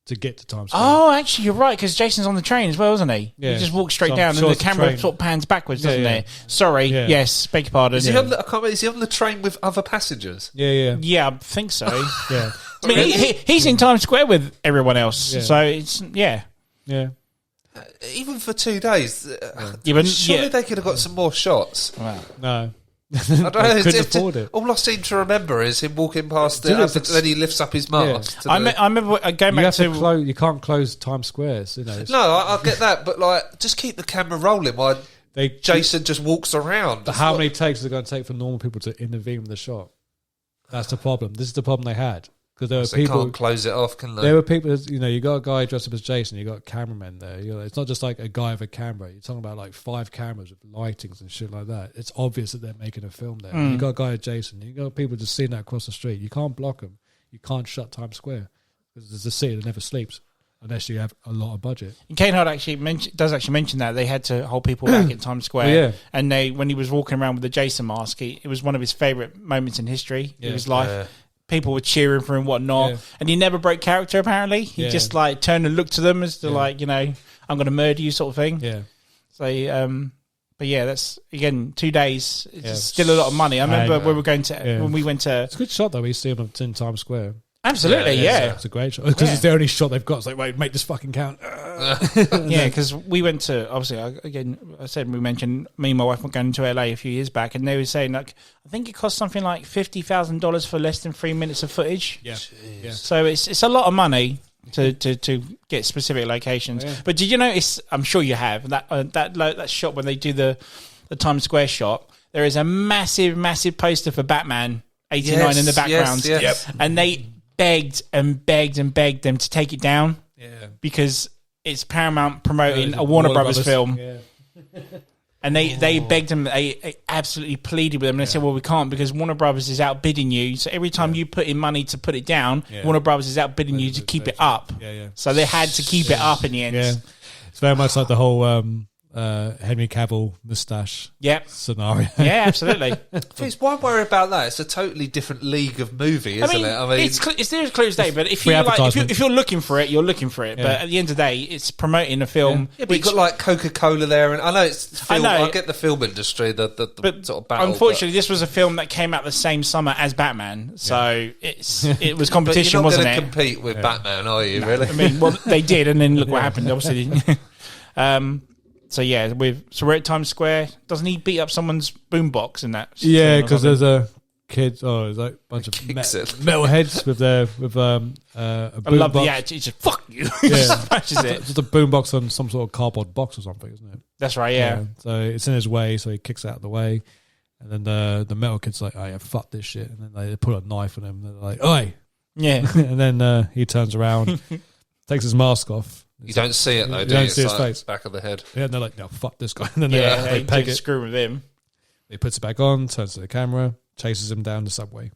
to get to Times Square. Oh, actually, you're right, because Jason's on the train as well, isn't he? Yeah. He just walks straight down, and the camera sort of pans backwards, doesn't it? Sorry, yes, beg your pardon. Is he on the train with other passengers? Yeah. Yeah, I think so. Yeah. I mean, he's in Times Square with everyone else, so it's, Yeah. Even for 2 days, surely they could have got some more shots. Wow. No. I don't know. Couldn't afford it. All I seem to remember is him walking past it, and then he lifts up his mask. I remember going back to... you can't close Times Square. No, I get that, but just keep the camera rolling while Jason just walks around. But how many takes is it going to take for normal people to intervene with the shot? That's the problem. This is the problem they had. Because there were people can't close it off, can they? There were people, you got a guy dressed up as Jason, you got cameramen there. It's not just like a guy with a camera. You're talking about like 5 cameras with lightings and shit like that. It's obvious that they're making a film there. You got a guy with Jason. You got people just seeing that across the street. You can't block them. You can't shut Times Square because there's a city that never sleeps unless you have a lot of budget. And Kane Hart does actually mention that they had to hold people back in Times Square. And when he was walking around with the Jason mask, it was one of his favourite moments in history in his life. People were cheering for him, whatnot, and he never broke character. Apparently, he just like turned and looked to them as to like, I'm going to murder you, sort of thing. Yeah. So, but yeah, that's again 2 days. It's still a lot of money. I remember when we went to. It's a good shot though. We see him in Times Square. Absolutely, It's a great shot because it's the only shot they've got. It's like, wait, make this fucking count. Because we went to, obviously, we mentioned me and my wife were going to LA a few years back, and they were saying like, I think it cost something like $50,000 for less than 3 minutes of footage. Yeah. So it's a lot of money to get specific locations. Yeah. But did you notice? I'm sure you have that shot when they do the Times Square shot. There is a massive poster for Batman 89 in the background, and they begged and begged and begged them to take it down because it's Paramount promoting a Warner Brothers film. Yeah. And they begged them, they absolutely pleaded with them, and they said, well, we can't because Warner Brothers is outbidding you. So every time you put in money to put it down, Warner Brothers is outbidding you to keep it up. So they had to keep it up in the end. Yeah. It's very much like the whole Henry Cavill moustache scenario. Yeah, absolutely. Why worry about that? It's a totally different league of movie, isn't it? I mean, it's there as clear as day. But if you're looking for it, you're looking for it. Yeah. But at the end of the day, it's promoting a film. Yeah, but you've got like Coca-Cola there, and I know it's film. I get the film industry, the sort of battle. Unfortunately, this was a film that came out the same summer as Batman, so it was competition, wasn't it? You're not going to compete with Batman, are you? Really? I mean, well, they did, and then look what happened. Obviously. So yeah, we're at Times Square. Doesn't he beat up someo's boombox in that? Yeah, because there's a kid. There's like a bunch of metalheads with a boombox. I love the attitude. Just fuck you. Just smashes it. It's just a boombox on some sort of cardboard box or something, isn't it? That's right. Yeah. So it's in his way, so he kicks it out of the way, and then the metal kid's like, "Oh yeah, fuck this shit," and then they put a knife on him. And they're like, "Oi!" Yeah. And then he turns around, takes his mask off. You don't see it though, do you? Don't see his face. Back of the head. Yeah, and they're like, no, fuck this guy. And then they peg it. Screw with him. He puts it back on, turns to the camera, chases him down the subway.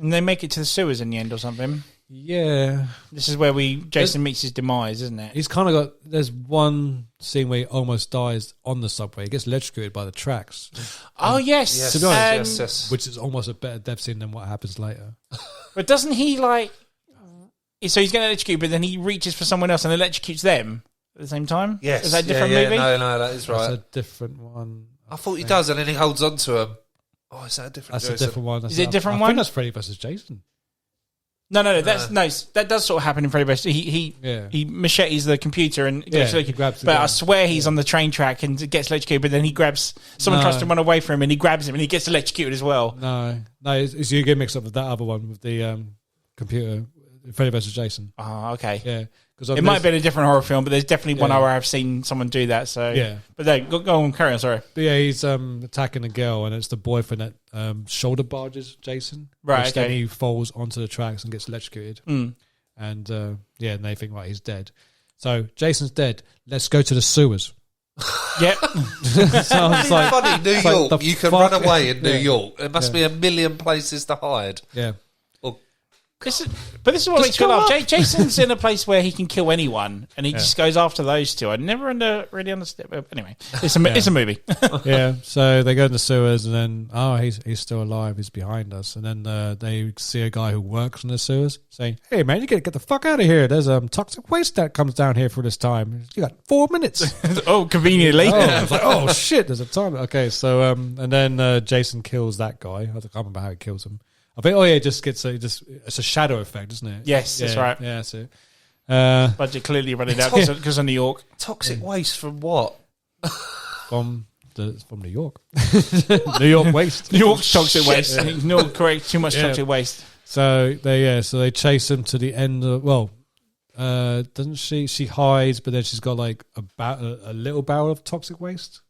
And they make it to the sewers in the end or something. Yeah. This is where Jason meets his demise, isn't it? He's kind of got, there's one scene where he almost dies on the subway. He gets electrocuted by the tracks. Oh, yes. To be honest, yes. Which is almost a better death scene than what happens later. But doesn't he like... So he's going to electrocute, but then he reaches for someone else and electrocutes them at the same time? Yes. Is that a different movie? No, that is right. That's a different one. I thought he does, and then he holds on to him. Oh, is that a different That's Jason? A different one. Is it a different one? I think that's Freddy versus Jason. No. That does sort of happen in Freddy versus... He machetes the computer and gets he grabs it. But I swear he's on the train track and gets electrocuted, but then he grabs... Someone tries to run away from him and he grabs him and he gets electrocuted as well. No, it's you get mixed up with that other one with the computer... Freddy vs. Jason. Oh, okay. Yeah. It might have been a different horror film, but there's definitely one where I've seen someone do that. So yeah. But go on, carry on, sorry. But yeah, he's attacking a girl, and it's the boyfriend that shoulder barges Jason. Right, which then he falls onto the tracks and gets electrocuted. And and they think, right, he's dead. So Jason's dead. Let's go to the sewers. Yep. Sounds like funny. New York, like you can run away in New York. There must be a million places to hide. Yeah. This is what makes me laugh. Jason's in a place where he can kill anyone, and he just goes after those two. I never really understand. Anyway, it's a movie. Yeah. So they go in the sewers, and then he's still alive. He's behind us, and then they see a guy who works in the sewers saying, "Hey man, you gotta get the fuck out of here. There's toxic waste that comes down here for this time. You got 4 minutes." Oh, conveniently. I was like, oh shit, there's a time. Okay, so and then Jason kills that guy. I can't remember how he kills him. I think, it just gets it's a shadow effect, isn't it? Yes, that's right. Yeah, that's it. Budget clearly running out because of New York. Toxic waste from what? From New York. New York waste. New York's toxic waste. New York creates too much toxic waste. So they chase him to the end of, doesn't she? She hides, but then she's got like a little barrel of toxic waste.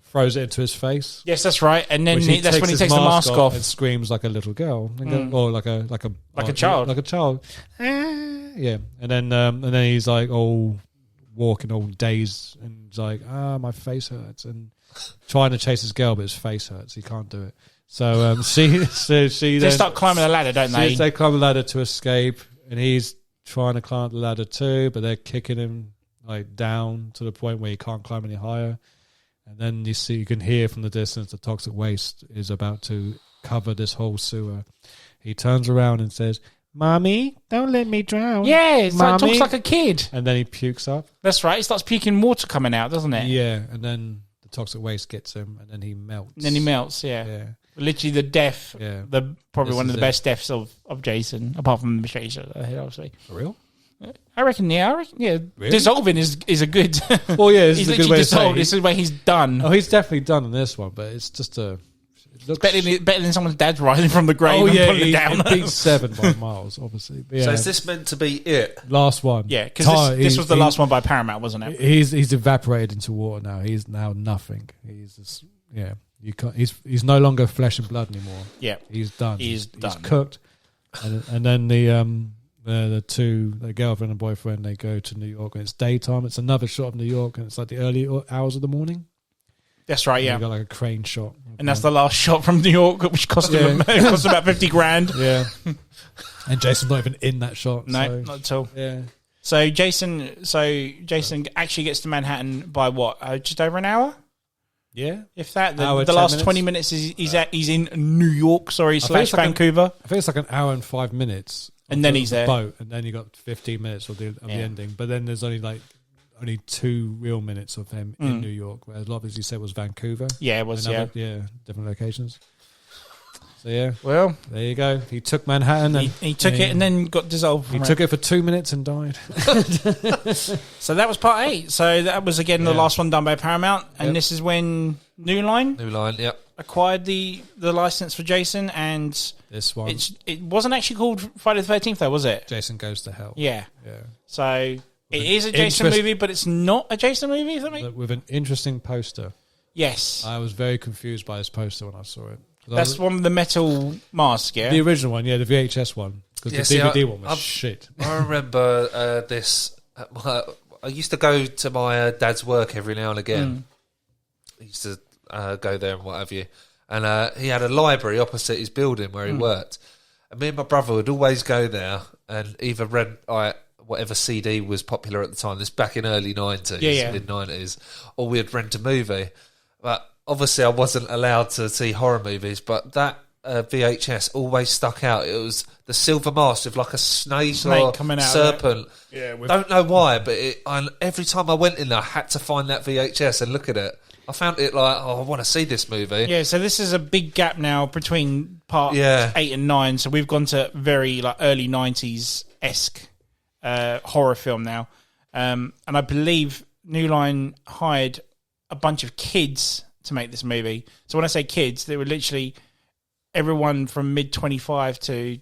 Throws it into his face. Yes, that's right. And then that's when he takes the mask off and screams like a little girl, or like a child, like a child. Yeah, and then he's like all walking all dazed, and he's like, my face hurts, and trying to chase his girl, but his face hurts. He can't do it. So she they start climbing the ladder, don't they? They climb the ladder to escape, and he's trying to climb the ladder too, but they're kicking him like down to the point where he can't climb any higher. And then you can hear from the distance the toxic waste is about to cover this whole sewer. He turns around and says, "Mommy, don't let me drown." Yeah, it's like, talks like a kid. And then he pukes up. That's right. He starts puking water coming out, doesn't it? Yeah, and then the toxic waste gets him, and then he melts. Yeah. Literally the death. Yeah. Probably one of the best deaths of Jason, apart from the machete, obviously. For real? I reckon. Really? Dissolving is a good. Well, yeah, he's a good way dissolved. This is where he's done. Oh, he's definitely done on this one, but it's just it looks better than someone's dad's rising from the grave and pulling it down. It beats 7 by miles, obviously. So is this meant to be it? Last one? Yeah, because this was the last one by Paramount, wasn't it? He's evaporated into water now. He's now nothing. He's just, you can't. He's no longer flesh and blood anymore. Yeah, he's done. He's done. He's cooked. And then the girlfriend and boyfriend, they go to New York, and it's daytime. It's another shot of New York, and it's like the early hours of the morning. That's right, yeah. You got like a crane shot, and that's the last shot from New York, which cost him cost about $50,000. Yeah, and Jason's not even in that shot. No, not at all. Yeah. So Jason actually gets to Manhattan by what? Just over an hour. Yeah, if that. The last 20 minutes he's in New York. Sorry, / Vancouver. I think it's like an hour and 5 minutes. And then he's there. Boat, and then you got 15 minutes of the ending. But then there's only 2 real minutes of him in New York, whereas a lot of as you said was Vancouver. Yeah, it was. Different locations. So yeah, well, there you go. He took Manhattan. And he took it and then got dissolved. He took it for 2 minutes and died. So that was part 8. So that was again the last one done by Paramount, and this is when New Line, acquired the license for Jason, and this one it wasn't actually called Friday the 13th, though, was it? Jason Goes to Hell. Yeah. So it is a Jason movie, but it's not a Jason movie. With an interesting poster. Yes, I was very confused by this poster when I saw it. That's one with the metal mask, yeah? The original one, the VHS one. Because the DVD one was shit. I remember this. I used to go to my dad's work every now and again. I used to go there and what have you. And he had a library opposite his building where he worked. And me and my brother would always go there and either rent whatever CD was popular at the time. This back in early 90s, mid-90s. Or we'd rent a movie. But obviously I wasn't allowed to see horror movies, but that VHS always stuck out. It was the silver mask with like a snake or coming out serpent. Don't know why, but every time I went in there, I had to find that VHS and look at it. I found it like, I want to see this movie. Yeah, so this is a big gap now between part 8 and 9. So we've gone to very early 90s-esque horror film now. And I believe New Line hired a bunch of kids to make this movie. So when I say kids, they were literally everyone from mid-25 to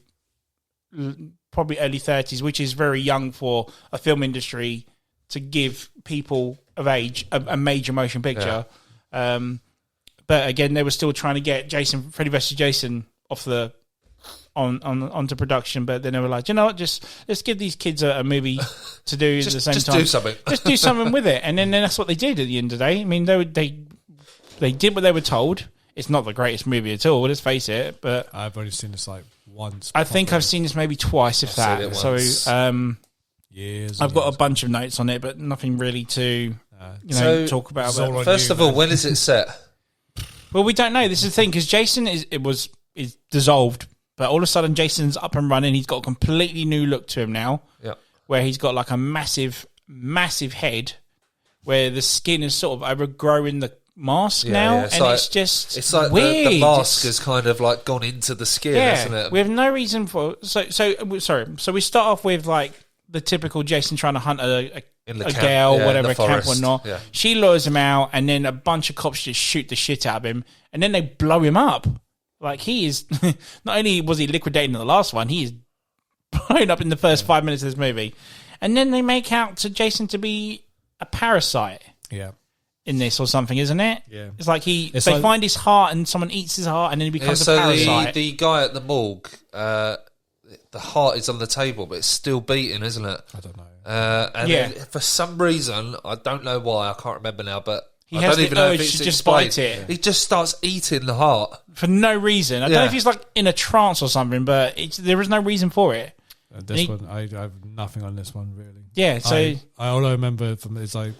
probably early 30s, which is very young for a film industry to give people of age a major motion picture. But again, they were still trying to get Freddy vs. Jason off onto production, but then they were like, you know what, let's give these kids a movie to do at the same time. Do something. Just do something with it. And then that's what they did at the end of the day. I mean, they did what they were told. It's not the greatest movie at all, let's face it, but I've only seen this once. I think I've seen this maybe twice, if that. So I've got a bunch of notes on it, but nothing really to talk about. First of all, when is it set? Well, we don't know. This is the thing, because Jason is dissolved, but all of a sudden Jason's up and running. He's got a completely new look to him now, where he's got like a massive, massive head, where the skin is sort of overgrowing the mask now, and it's like weird. The mask has kind of like gone into the skin, hasn't it? We have no reason for so we start off with like the typical Jason trying to hunt a girl, whatever, camp or not. Yeah. She lures him out, and then a bunch of cops just shoot the shit out of him, and then they blow him up. Like, he is... Not only was he liquidating in the last one, he is blown up in the first 5 minutes of this movie. And then they make out to Jason to be a parasite. Yeah. In this or something, isn't it? Yeah. It's like they find his heart and someone eats his heart and then he becomes a parasite. The guy at the morgue, the heart is on the table, but it's still beating, isn't it? I don't know. Then for some reason, I don't know why, I can't remember now, but he I has don't even the know urge if it's to just bite it. He just starts eating the heart. For no reason. I don't know if he's like in a trance or something, but there is no reason for it. This one, I have nothing on this one, really. Yeah, so... all I remember from it's like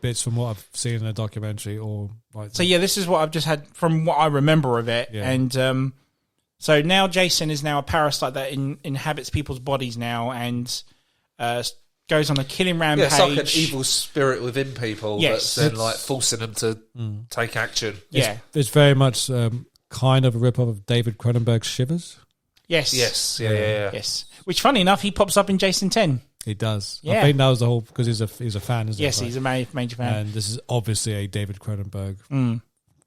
bits from what I've seen in a documentary or... like. So yeah, this is what I've just had from what I remember of it. Yeah. And so now Jason is now a parasite that inhabits people's bodies now and goes on a killing rampage. Yeah, it's like an evil spirit within people that's then like forcing them to take action. Yeah. It's very much kind of a rip-off of David Cronenberg's Shivers. Yes. Yes. Yeah. Yes. Which, funny enough, he pops up in Jason 10. He does. Yeah. I think that was the whole... Because he's a fan, isn't he? Yes, he's a major fan. And this is obviously a David Cronenberg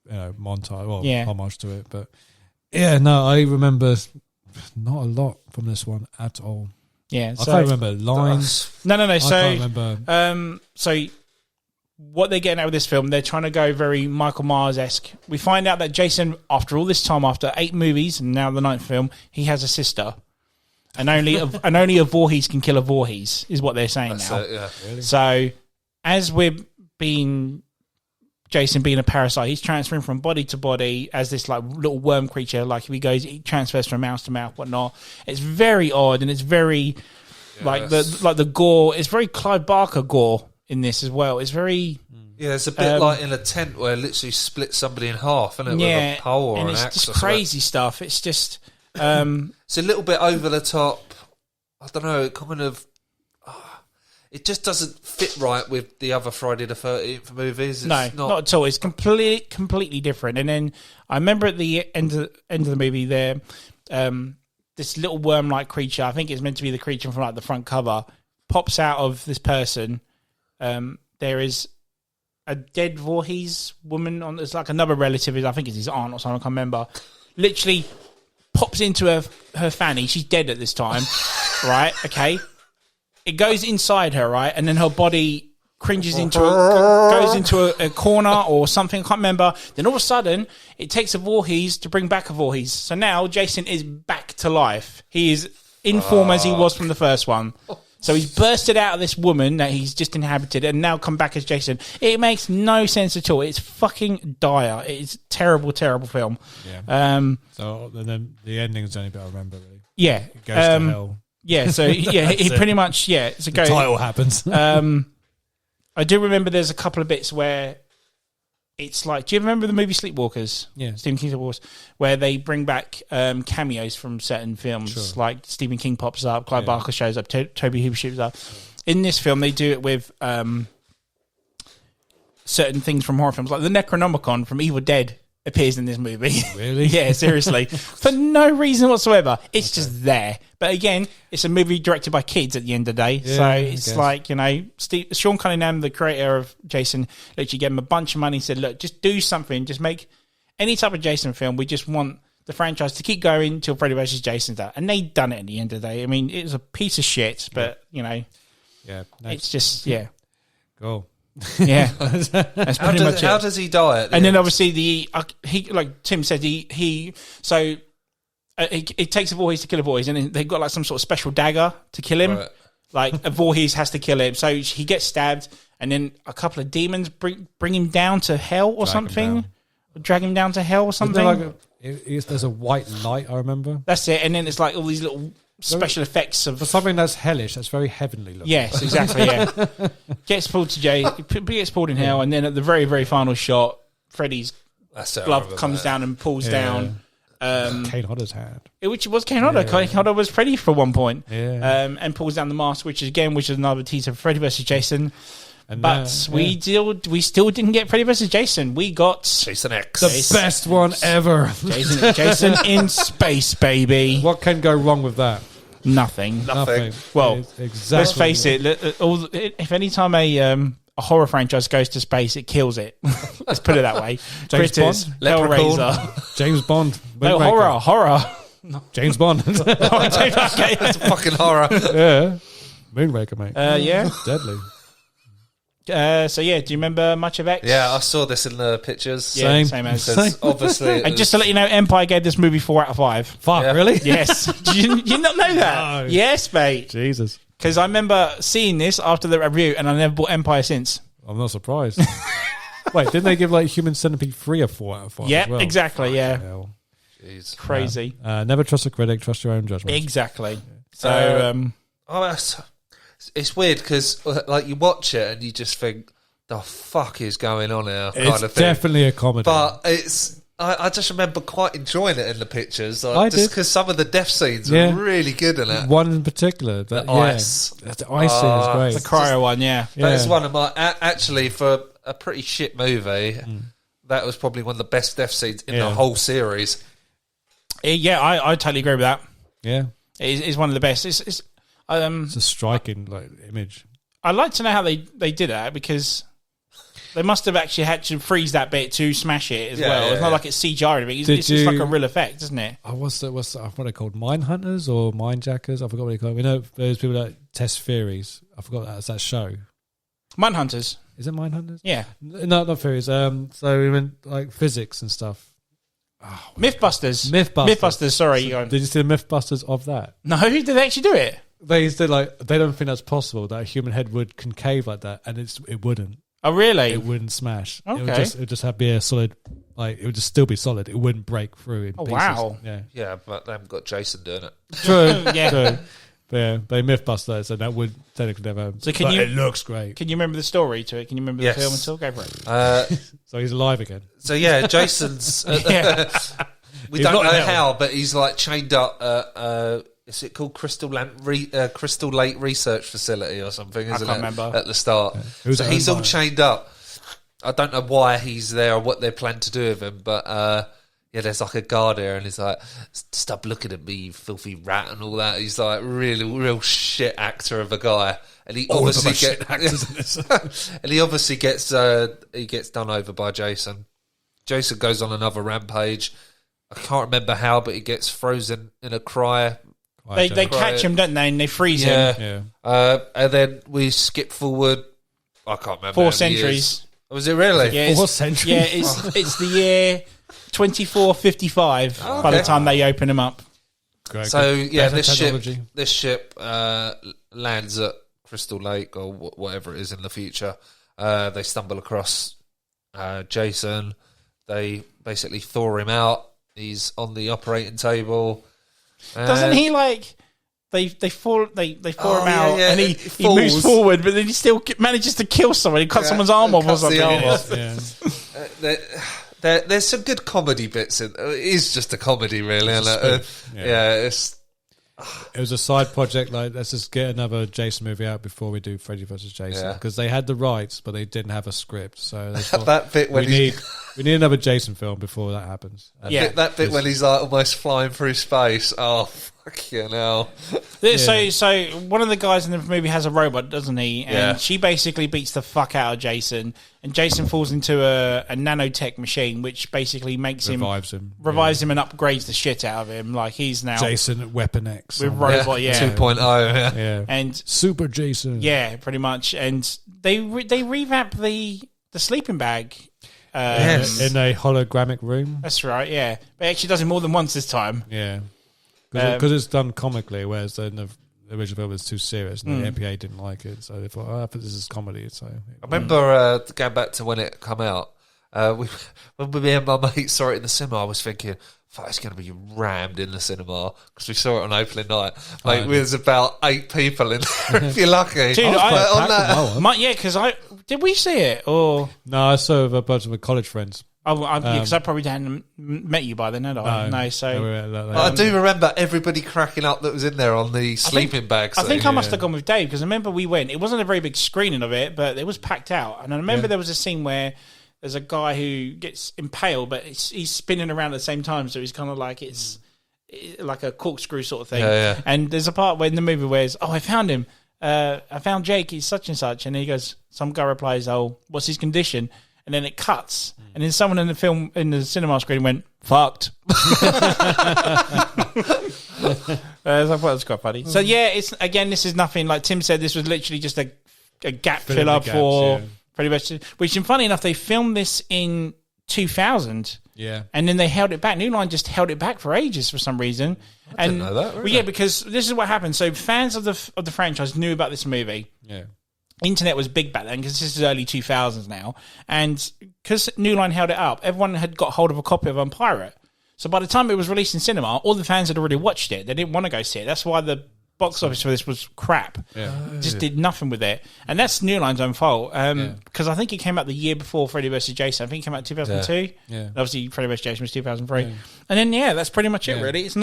montage, or homage to it. But, yeah, no, I remember not a lot from this one at all. Yeah. I can't remember lines. No. I can't remember... So... What they're getting out of this film, they're trying to go very Michael Myers-esque. We find out that Jason, after all this time, after 8 movies, and now the 9th film, he has a sister. And only a Voorhees can kill a Voorhees, is what they're saying now. Really? So, as Jason being a parasite, he's transferring from body to body as this like little worm creature. Like if he transfers from mouth to mouth, whatnot. It's very odd, and it's very the gore. It's very Clive Barker gore in this as well. It's very... Yeah, it's a bit like in a tent where it literally splits somebody in half, isn't it? Yeah, with a pole or and an it's axe. Just or crazy stuff. It's just... it's a little bit over the top. I don't know, it kind of... it just doesn't fit right with the other Friday the 13th movies. It's not at all. It's completely different. And then I remember at the end of the movie there, this little worm-like creature, I think it's meant to be the creature from like the front cover, pops out of this person. There is a dead Voorhees woman on. It's like another relative. I think it's his aunt or something. I can't remember. Literally pops into her fanny. She's dead at this time, right? Okay. It goes inside her, right, and then her body goes into a corner or something. I can't remember. Then all of a sudden, it takes a Voorhees to bring back a Voorhees. So now Jason is back to life. He is in form as he was from the first one. So he's bursted out of this woman that he's just inhabited and now come back as Jason. It makes no sense at all. It's fucking dire. It's terrible, terrible film. Yeah. So then the ending is the only bit I remember, really. Yeah. It goes to hell. Yeah, so yeah, he pretty much, yeah. It's a the title happens. I do remember there's a couple of bits where it's like, do you remember the movie Sleepwalkers? Yeah. Stephen King's Sleepwalkers, where they bring back cameos from certain films. Sure. Like Stephen King pops up, Clive Barker shows up, Toby Hooper shows up. In this film, they do it with certain things from horror films, like the Necronomicon from Evil Dead appears in this movie. Really? Yeah, seriously. For no reason whatsoever. It's just there. But again, it's a movie directed by kids at the end of the day. Yeah, so it's like, you know, Sean Cunningham, the creator of Jason, literally gave him a bunch of money and said, look, just do something. Just make any type of Jason film. We just want the franchise to keep going until Freddy vs. Jason's out. And they done it at the end of the day. I mean, it was a piece of shit, but, you know, it's just, Go. Yeah, that's pretty much it. How does he die? And then obviously he like Tim said, it takes a Voorhees to kill a Voorhees, and then they've got like some sort of special dagger to kill him. Right. Like a Voorhees has to kill him, so he gets stabbed, and then a couple of demons bring him down to hell or something, drag him down to hell or something. There's a white light, I remember. That's it, and then it's like all these little special effects of... For something that's hellish, that's very heavenly looking. Yes, exactly, yeah. Gets pulled to jail, gets pulled in hell, and then at the very, very final shot, Freddy's glove comes down and pulls down... Kane Hodder's hand. Which was Kane Hodder. Kane Hodder was Freddy for one point. Yeah. And pulls down the mask, which is another teaser for Freddy vs. Jason. But we still didn't get Freddy vs. Jason. We got Jason X. The best one ever. Jason in space, baby. What can go wrong with that? Nothing. Well, exactly. let's face it. If any time a horror franchise goes to space, it kills it. Let's put it that way. James Critters, Bond, Hellraiser, James Bond. no horror. No. James Bond. Okay. It's a fucking horror. Yeah, Moonraker, mate. Yeah, Deadly. So yeah, do you remember much of X? Yeah, I saw this in the pictures. Yeah, same as. Obviously, And just to let you know, Empire gave this movie 4 out of 5. Fuck, Yeah. really? Yes. you not know that? No. Yes, mate. Jesus. Because I remember seeing this after the review, and I never bought Empire since. I'm not surprised. Wait, didn't they give like Human Centipede 3 or 4 out of 5? Yeah, as well? exactly. Yeah, Hell. Jeez. crazy. Never trust a critic. Trust your own judgment. Exactly. So, It's weird because like you watch it and you just think, the fuck is going on here? It's Kind of thing. definitely a comedy, But it's. I just remember quite enjoying it in the pictures, I like, just did. because some of the death scenes Yeah. were really good in it. one in particular. The ice. The ice scene is great. the cryo one, yeah. Yeah. That is one of my actually for a pretty shit movie. That was probably one of the best death scenes in the whole series. Yeah, I totally agree with that. Yeah, It's one of the best. It's a striking like image. I'd like to know how they did that, because they must have actually had to freeze that bit to smash it as well. It's not like it's CGI or anything. It's just like a real effect, isn't it? What's what are they called? Mine hunters or mine jackers? I forgot what they call them. You know, those people that test theories. I forgot that's that show. Mindhunters. Is it Mine Hunters? Yeah. No, not theories. So we went like physics and stuff. Mythbusters. Mythbusters. Sorry. Did you see the Mythbusters of that? No, did they actually do it? They said like they don't think that's possible that a human head would concave like that, and it wouldn't. Oh, really? It wouldn't smash. Okay. It would just have be a solid. Like it would just still be solid. It wouldn't break through in pieces. Wow. Yeah. Yeah, but they haven't got Jason doing it. True. Yeah. True. But yeah, they Mythbusters, so that would technically never. So but it looks great. Can you remember the story to it? Can you remember Yes. the film at all? Go for it. So he's alive again. So yeah, Jason's. Yeah. We He's don't not know in hell. how, but he's like chained up. Is it called Crystal Lake Research Facility or something? Isn't can't it? remember. At the start, Who's so it he's owned all by? chained up. I don't know why he's there or what they plan to do with him, but yeah, there's like a guard here, and he's like, "Stop looking at me, you filthy rat," and all that. He's like real shit actor of a guy, and he obviously and he obviously gets done over by Jason. Jason goes on another rampage. I can't remember how, but he gets frozen in a cryo. They catch him, don't they? And they freeze him. Yeah. And then we skip forward. I can't remember. 4 how many centuries. years. Was it really? Yeah, 4 centuries. Yeah, it's the year 2455 by the time they open him up. Great. So yeah, Better technology. this ship lands at Crystal Lake or whatever it is in the future. They stumble across Jason. They basically thaw him out. He's on the operating table. Doesn't he like? They thaw him out, yeah, and he falls. moves forward, but then he still manages to kill someone. He cuts someone's arm off or Cuts the something. arm off. There's some good comedy bits in. It is just a comedy, really. It's Isn't a it? spoof. It's It was a side project. Like, let's just get another Jason movie out before we do Freddy vs. Jason, because they had the rights, but they didn't have a script. So they thought, that bit when we need another Jason film before that happens. And that bit when he's like almost flying through space. Oh, fucking hell! So one of the guys in the movie has a robot, doesn't he? And she basically beats the fuck out of Jason, and Jason falls into a nanotech machine, which basically makes revives him and upgrades the shit out of him. Like he's now Jason at Weapon X with robot, 2.0, yeah, and Super Jason, pretty much. And they revamp the sleeping bag. in a hologramic room. That's right, yeah. But it actually does it more than once this time. Yeah. Because it's done comically, whereas in the original film was too serious, and the MPA didn't like it, so they thought, I thought this is comedy. So I remember going back to when it come out. When me and my mate saw it in the cinema, I was thinking, fuck, it's going to be rammed in the cinema, because we saw it on opening night. Like, there's about 8 people in there, if you're lucky. Dude, because did we see it? Or no, I saw it with a bunch of my college friends. Because I probably hadn't met you by then, had I? No, so... I do remember everybody cracking up that was in there on the sleeping bag scene. I think I must have gone with Dave, because I remember we went. It wasn't a very big screening of it, but it was packed out. And I remember there was a scene where there's a guy who gets impaled, but he's spinning around at the same time, so he's kind of like, it's like a corkscrew sort of thing. And there's a part where in the movie where it's, I found him. I found Jake. He's such and such. And he goes, some guy replies, oh, what's his condition? And then it cuts. And then someone in the cinema screen went, fucked. So I thought it was quite funny. So this is nothing. Like Tim said, this was literally just a gap filler for pretty much. Which, funny enough, they filmed this in 2000. Yeah. And then they held it back. New Line just held it back for ages for some reason. I didn't know that. Really? Well, yeah, because this is what happened. So fans of the franchise knew about this movie. Yeah. Internet was big back then because this is early 2000s now. And because New Line held it up, everyone had got hold of a copy of it on pirate. So by the time it was released in cinema, all the fans had already watched it. They didn't want to go see it. That's why the box office for this was crap. Yeah. Just did nothing with it. And that's New Line's own fault. Because I think it came out the year before Freddy vs. Jason. I think it came out in 2002. Yeah. Obviously, Freddy vs. Jason was 2003. Yeah. And then, that's pretty much it, really. It's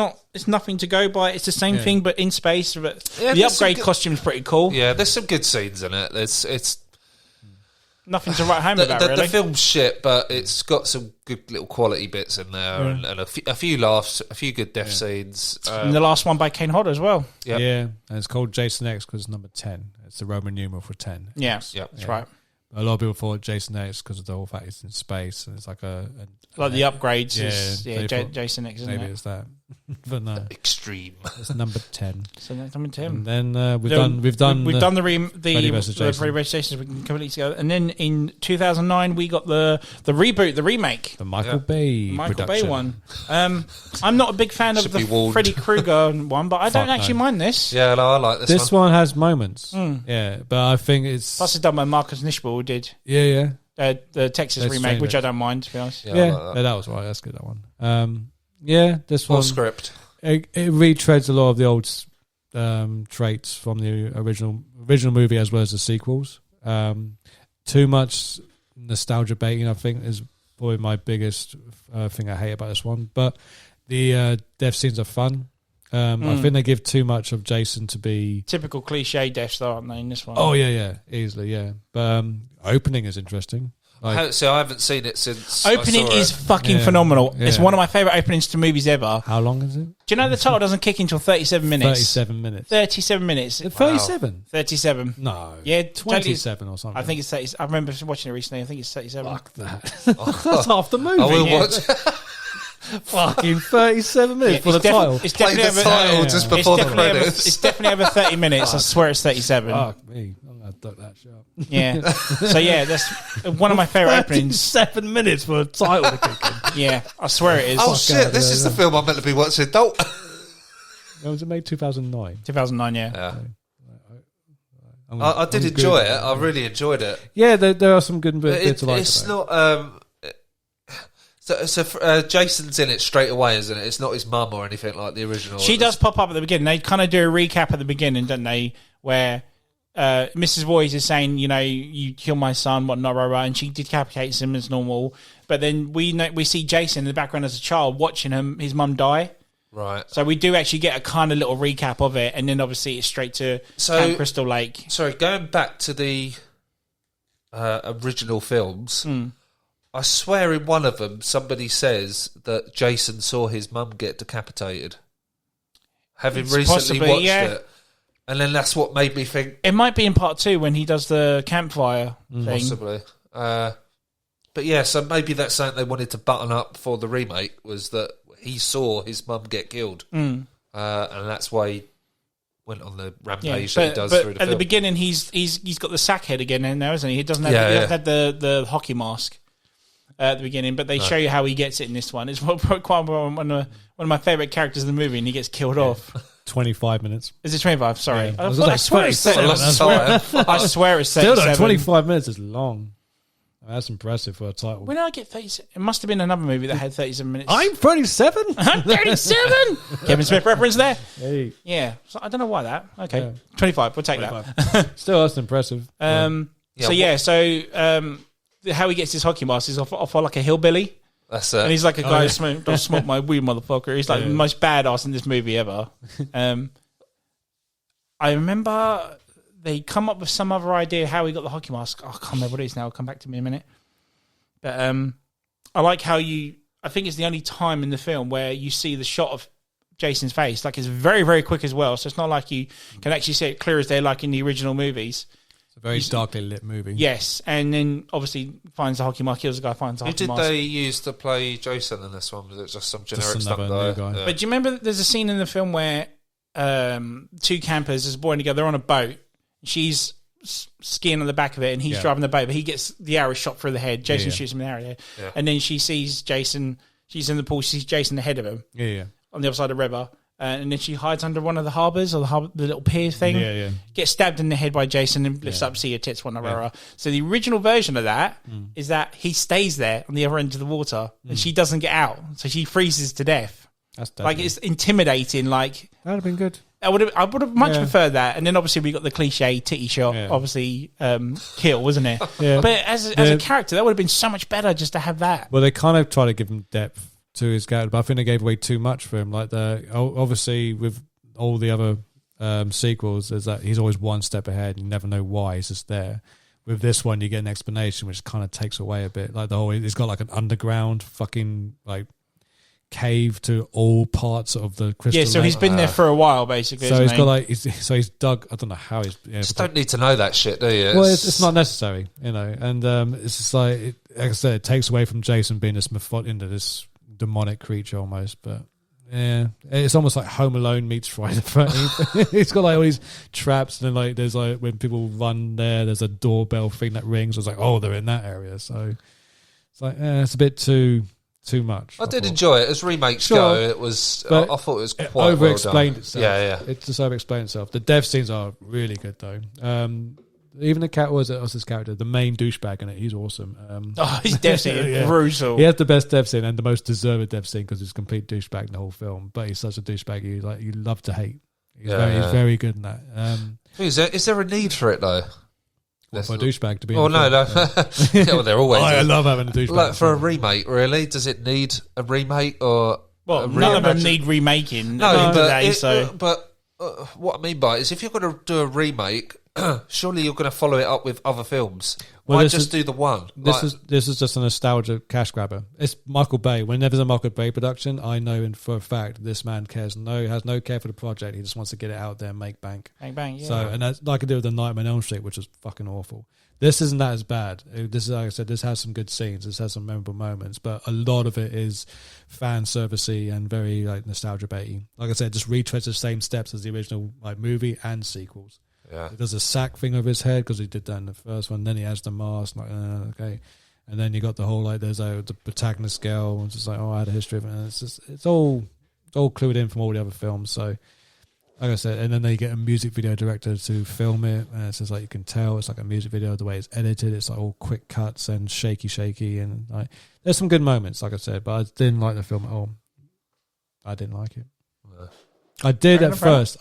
nothing to go by. It's the same thing, but in space. But the upgrade costume's pretty cool. Yeah, there's some good scenes in it. It's nothing to write home about, really. The film's shit, but it's got some good little quality bits in there and a few laughs, a few good death scenes. And the last one by Kane Hodder as well. Yep. Yeah, and it's called Jason X because it's number 10. It's the Roman numeral for 10. Yeah, that's right. A lot of people thought Jason X because of the whole fact it's in space and it's like the upgrades. Jason X, isn't maybe it? it's that, but no, extreme. It's number 10. So that's number 10. And then we've done the Freddy vs. Jason completely together. And then in 2009 we got the reboot, the remake, the Michael Bay one. I'm not a big fan of the Freddy Krueger one, but I don't actually mind this. Yeah, no, I like this. This one has moments. Yeah, but I think it's plus it's done by Marcus Nispel, did. Yeah. The Texas remake, which I don't mind, to be honest. Yeah, like that was right. That's good, that one. This one. Full script. It retreads a lot of the old traits from the original movie as well as the sequels. Too much nostalgia baiting, I think, is probably my biggest thing I hate about this one. But the death scenes are fun. I think they give too much of Jason to be typical cliche deaths, though, aren't they? In this one. Oh yeah, easily, yeah. But opening is interesting. So I haven't seen it since. Opening is fucking phenomenal. Yeah. It's one of my favourite openings to movies ever. How long is it? Do you know the title doesn't kick until 37 minutes? 37 minutes. 37 minutes. 37? 37. No. Yeah, 27 or something. I think it's 30. I remember watching it recently. I think it's 37. Fuck that. That's half the movie. I will watch. Fucking 37 minutes for the title. It's definitely over just before the credits. It's definitely over 30 minutes. I swear it's 37. Fuck me. I'm going to duck that shit up. Yeah. So that's one of my favourite openings. 7 minutes for a title to kick in. Yeah, I swear it is. Oh shit, this is the film I'm meant to be watching. Don't. When was it made? 2009? 2009, yeah. I did enjoy it. I really enjoyed it. Yeah, there are some good bits to like. It's not... So Jason's in it straight away, isn't it? It's not his mum or anything like the original. She does pop up at the beginning. They kind of do a recap at the beginning, don't they? Where Mrs. Boyes is saying, you kill my son, whatnot, and she decapitates him as normal. But then we see Jason in the background as a child watching his mum die. Right. So we do actually get a kind of little recap of it, and then obviously it's straight to Camp Crystal Lake. Sorry, going back to the original films. I swear in one of them, somebody says that Jason saw his mum get decapitated. Having recently watched it. And then that's what made me think... It might be in part 2 when he does the campfire thing. Possibly. But yeah, so maybe that's something they wanted to button up for the remake, was that he saw his mum get killed. And that's why he went on the rampage that he does through the film. At the beginning, he's got the sack head again in there, isn't he? He doesn't have the hockey mask. At the beginning, but they show you how he gets it in this one. It's quite one of my favourite characters in the movie, and he gets killed off. 25 minutes. Is it 25? Sorry. Yeah. I swear it's 37. I swear it's 37. Still, 25 minutes is long. That's impressive for a title. When did I get 37? It must have been another movie that had 37 minutes. I'm 37? I'm 37? Kevin Smith reference there? Hey. Yeah. So I don't know why that. Okay. Yeah. 25. We'll take 25. That. Still, that's impressive. How he gets his hockey mask is off like a hillbilly. That's it. And he's like a guy who don't smoke my weed, motherfucker. He's like the most badass in this movie ever. I remember they come up with some other idea how he got the hockey mask. I can't remember what it is now. I'll come back to me in a minute. But I like how I think it's the only time in the film where you see the shot of Jason's face. Like, it's very, very quick as well. So it's not like you can actually see it clear as day like in the original movies. It's a very darkly lit movie. Yes, and then obviously finds the hockey mask, kills the guy, finds the hockey mask. Who did they use to play Jason in this one? Was it just some generic stuff guy? Yeah. But do you remember there's a scene in the film where two campers, there's a boy and a girl, they're on a boat. She's skiing on the back of it and he's driving the boat, but he gets the arrow shot through the head. Jason shoots him in the arrow. Yeah. And then she sees Jason, she's in the pool, she sees Jason ahead of him. Yeah. On the other side of the river. And then she hides under one of the harbours or the little pier thing. Yeah. Gets stabbed in the head by Jason and lifts up, see her tits, whatever. So the original version of that is that he stays there on the other end of the water and she doesn't get out. So she freezes to death. That's like, it's intimidating. Like, that'd have been good. I would have much preferred that. And then obviously we got the cliche titty shot, obviously kill, wasn't it? But as a character, that would have been so much better just to have that. Well, they kind of try to give him depth to his character, but I think they gave away too much for him. Like, obviously with all the other sequels, is that he's always one step ahead. You never know why, he's just there. With this one, you get an explanation, which kind of takes away a bit. Like, he's got like an underground fucking like cave to all parts of the crystal. Yeah, so he's been there for a while, basically. So he's got like he's dug. I don't know how he's. Just don't need to know that shit, do you? Well, it's not necessary, you know. And it's just like I said, it takes away from Jason being this into this demonic creature almost. But yeah, it's almost like Home Alone meets Friday the 13th. It's got like all these traps, and then like there's like when people run there's a doorbell thing that rings. It's like, oh, they're in that area. So it's like it's a bit too much. I did enjoy it as remakes go. It was. I thought it was quite over-explained itself. Yeah. It just over-explained itself. The death scenes are really good though. Even the cat was his character, the main douchebag in it. He's awesome. His death scene is brutal. He has the best death scene and the most deserved death scene because he's a complete douchebag in the whole film. But he's such a douchebag you love to hate. He's very good in that. Is there a need for it though? For a douchebag to be. Oh no! Well, they're always. I love having a douchebag. Like for a remake, really? Does it need a remake or? Well, none of them need remaking. No, but what I mean by it is, if you're going to do a remake, surely you're going to follow it up with other films. Why just do the one? This is just a nostalgia cash grabber. It's Michael Bay. Whenever there's a Michael Bay production, I know for a fact this man has no care for the project. He just wants to get it out there and make bank. Make bank, yeah. So, and that's like I did with the Nightmare on Elm Street, which was fucking awful. This isn't that as bad. This is, like I said, this has some good scenes. This has some memorable moments, but a lot of it is fan servicey and very like nostalgia baity. Like I said, just retreads the same steps as the original like movie and sequels. Yeah. He does a sack thing over his head because he did that in the first one. Then he has the mask, like okay, and then you got the whole like there's the protagonist girl, and it's just like I had a history of it. And it's all clued in from all the other films. So like I said, and then they get a music video director to film it, and it's just like you can tell it's like a music video the way it's edited. It's like all quick cuts and shaky, and like there's some good moments, like I said, but I didn't like the film at all. I didn't like it. No. I did at first.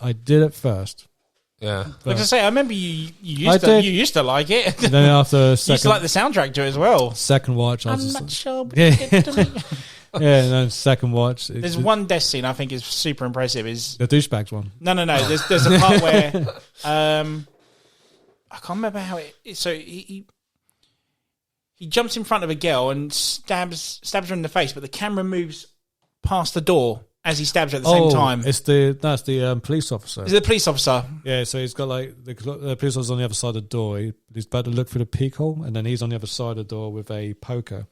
Yeah, like I say, I remember you used to like it. And then after you used to like the soundtrack to it as well. Second watch, I'm not sure. And then second watch. There's one death scene I think is super impressive. Is the douchebags one? No. There's a part where I can't remember how it. So he jumps in front of a girl and stabs her in the face, but the camera moves past the door as he stabs her at the same time. That's the police officer. Is it the police officer? Yeah, so he's got like the police officer's on the other side of the door. He's about to look through the peephole, and then he's on the other side of the door with a poker.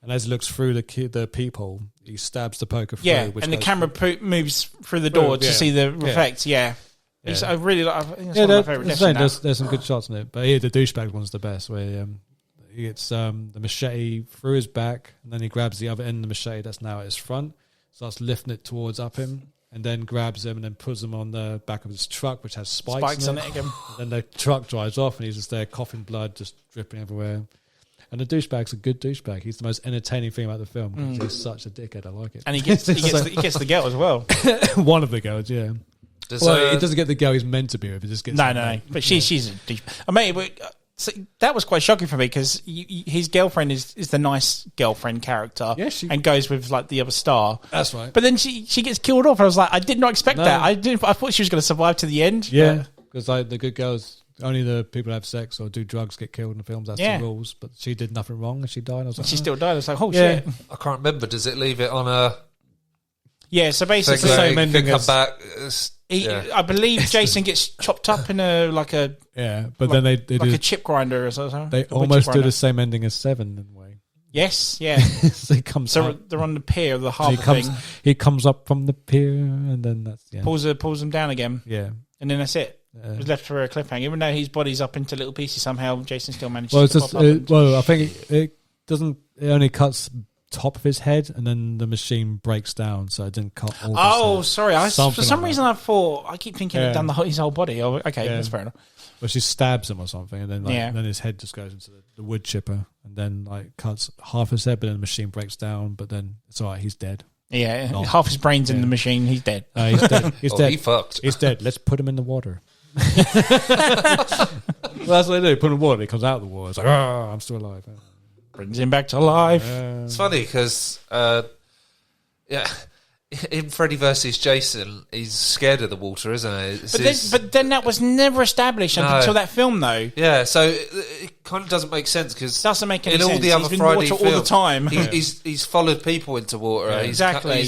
And as he looks through the peephole, he stabs the poker through. Yeah, and the camera moves through the door to see the effects. Yeah. I really like. I think that's one of my favourite deaths. There's some good shots in it, but here the douchebag one's the best, where he gets the machete through his back, and then he grabs the other end of the machete that's now at his front. Starts lifting it towards up him, and then grabs him and then puts him on the back of his truck, which has spikes in it. Again. And then the truck drives off, and he's just there coughing blood, just dripping everywhere. And the douchebag's a good douchebag. He's the most entertaining thing about the film because he's such a dickhead. I like it. And he gets the girl as well. One of the girls, yeah. He doesn't get the girl he's meant to be with. He just gets no. But she's a douchebag. So that was quite shocking for me because his girlfriend is the nice girlfriend character, and goes with like the other star. That's right. But then she gets killed off. I was like, I did not expect that. I thought she was going to survive to the end. Yeah, because like the good girls, only the people who have sex or do drugs get killed in the films. That's the rules. But she did nothing wrong and she died. I was like, she still died. I was like, oh shit. I can't remember. Does it leave it on a? Yeah, so basically, the same ending. Come back. I believe Jason gets chopped up in but then they do a chip grinder or something. They almost do the same ending as 7 in a way. Yes, yeah. So they're on the pier of the harbour thing. He comes up from the pier, and then that's pulls them down again. Yeah, and then that's it. It was left for a cliffhanger. Even though his body's up into little pieces, somehow Jason still manages to pop up. I think it doesn't. It only cuts top of his head, and then the machine breaks down, so it didn't cut all. Oh, sorry. For some reason, I keep thinking it done his whole body. Oh, okay, that's fair enough. Well, she stabs him or something, and then then his head just goes into the wood chipper, and then cuts half his head, but then the machine breaks down. But then it's all right. He's dead. Yeah, half his brain's in the machine. He's dead. He's dead. He's dead. He fucked. He's dead. Let's put him in the water. Well, that's what they do. Put him in the water. He comes out of the water. It's like, I'm still alive. Brings him back to life. It's funny because, in Freddy versus Jason, he's scared of the water, isn't he? But then that was never established until that film, though. Yeah, so it kind of doesn't make sense because doesn't make any in sense. all the other Friday films, all the time. He's followed people into water. Yeah. Exactly.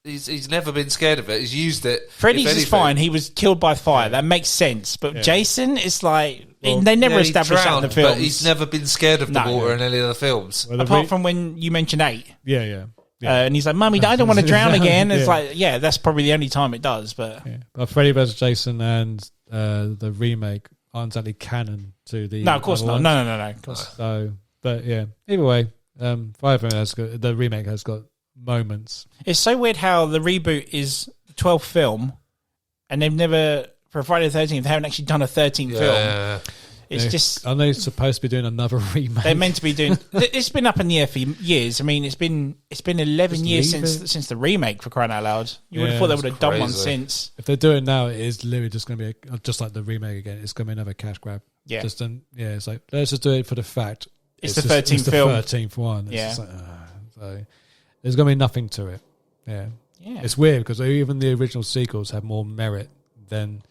He's never been scared of it. He's used it. Freddy's is fine. He was killed by fire. That makes sense. But Jason is like... they never established that in the films. But he's never been scared of the water in any of the films. Well, apart from when you mentioned 8. Yeah. And he's like, Mummy, I don't want to drown again. It's like, that's probably the only time it does. But Freddy vs. Jason and the remake aren't exactly canon to the... No, of course not. No. Of course. So, but either way, the remake has got moments. It's so weird how the reboot is the 12th film, and they've never, for Friday the 13th, they haven't actually done a 13th film. It's just... Are they supposed to be doing another remake? They're meant to be doing... It's been up in the air for years. I mean, it's been 11 years since the remake, for crying out loud. You would have thought they would have done one since. If they do it now, it is literally just going to be just like the remake again. It's going to be another cash grab. Yeah. It's like, let's just do it for the fact. It's the 13th film. It's the 13th one. It's like, so there's going to be nothing to it. Yeah. It's weird because even the original sequels have more merit than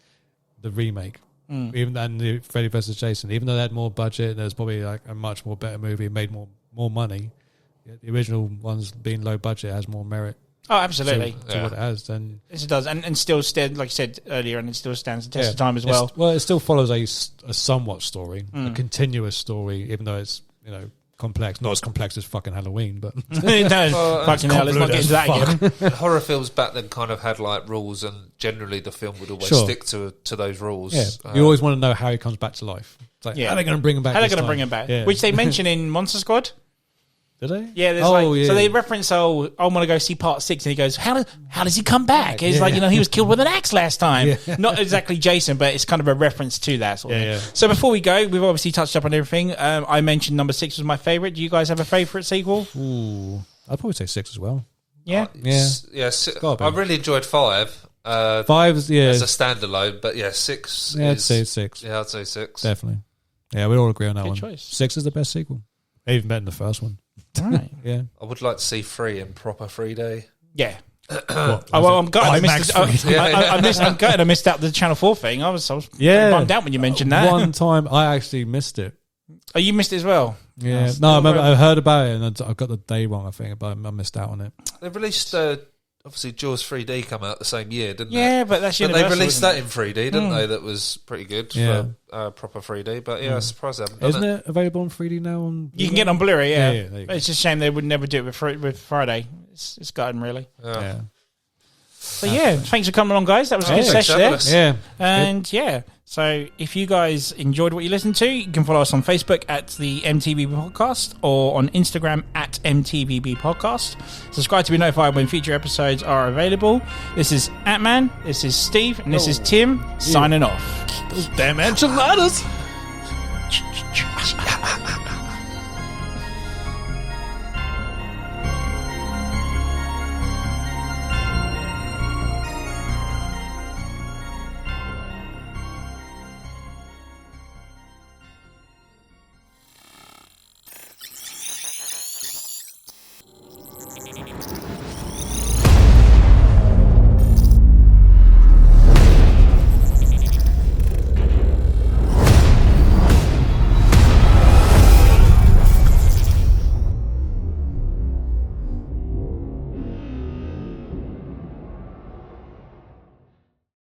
the remake. Even than the Freddy vs. Jason, even though they had more budget, there's probably like a much more better movie, made more money. The original ones being low budget has more merit. Oh, absolutely. To what it has, then yes, it does, and still, like you said earlier, and it still stands the test of time as well. It still follows a somewhat story, a continuous story, even though it's complex. Not as complex as fucking Halloween, but fucking hell, let's not get into that again. Horror films back then kind of had like rules, and generally the film would always stick to those rules. Yeah, you always want to know how he comes back to life. It's like, how are they going to bring him back? How are they going to bring him back? Yeah. Which they mention in Monster Squad. Did they? Yeah, so they reference, I want to go see part 6, and he goes, how does he come back? It's like, he was killed with an axe last time. Yeah. Not exactly Jason, but it's kind of a reference to that sort of thing. So before we go, we've obviously touched up on everything. I mentioned number 6 was my favourite. Do you guys have a favourite sequel? Ooh, I'd probably say 6 as well. Yeah? I really enjoyed 5. 5 is, as a standalone, but 6 I'd say 6. Yeah, I'd say 6. Definitely. Yeah, we all agree on that one. Choice. 6 is the best sequel. Even better than the first one. Right. Yeah. I would like to see 3 in proper 3D. Yeah. I'm gutted. I missed out the Channel 4 thing. I was bummed out when you mentioned that. One time I actually missed it. Oh, you missed it as well? Yeah. No, I remember I heard about it and I got the day wrong, I think, but I missed out on it. They released, obviously, Jaws 3D come out the same year, didn't they? Yeah, but that's Universal. But they released that in 3D, didn't they? That was pretty good for proper 3D. But I'm surprised they haven't done Isn't it available on 3D now? You can get it on Blu-ray, yeah. It's just a shame they would never do it with Friday. It's gutting, really. Yeah. But thanks for coming along, guys. That was a good session there. Yeah. And so if you guys enjoyed what you listened to, you can follow us on Facebook at the M.T.V.B Podcast or on Instagram at M.T.V.B Podcast. Subscribe to be notified when future episodes are available. This is Ant-Man, this is Steve, and this is Tim signing off. Those damn enchiladas!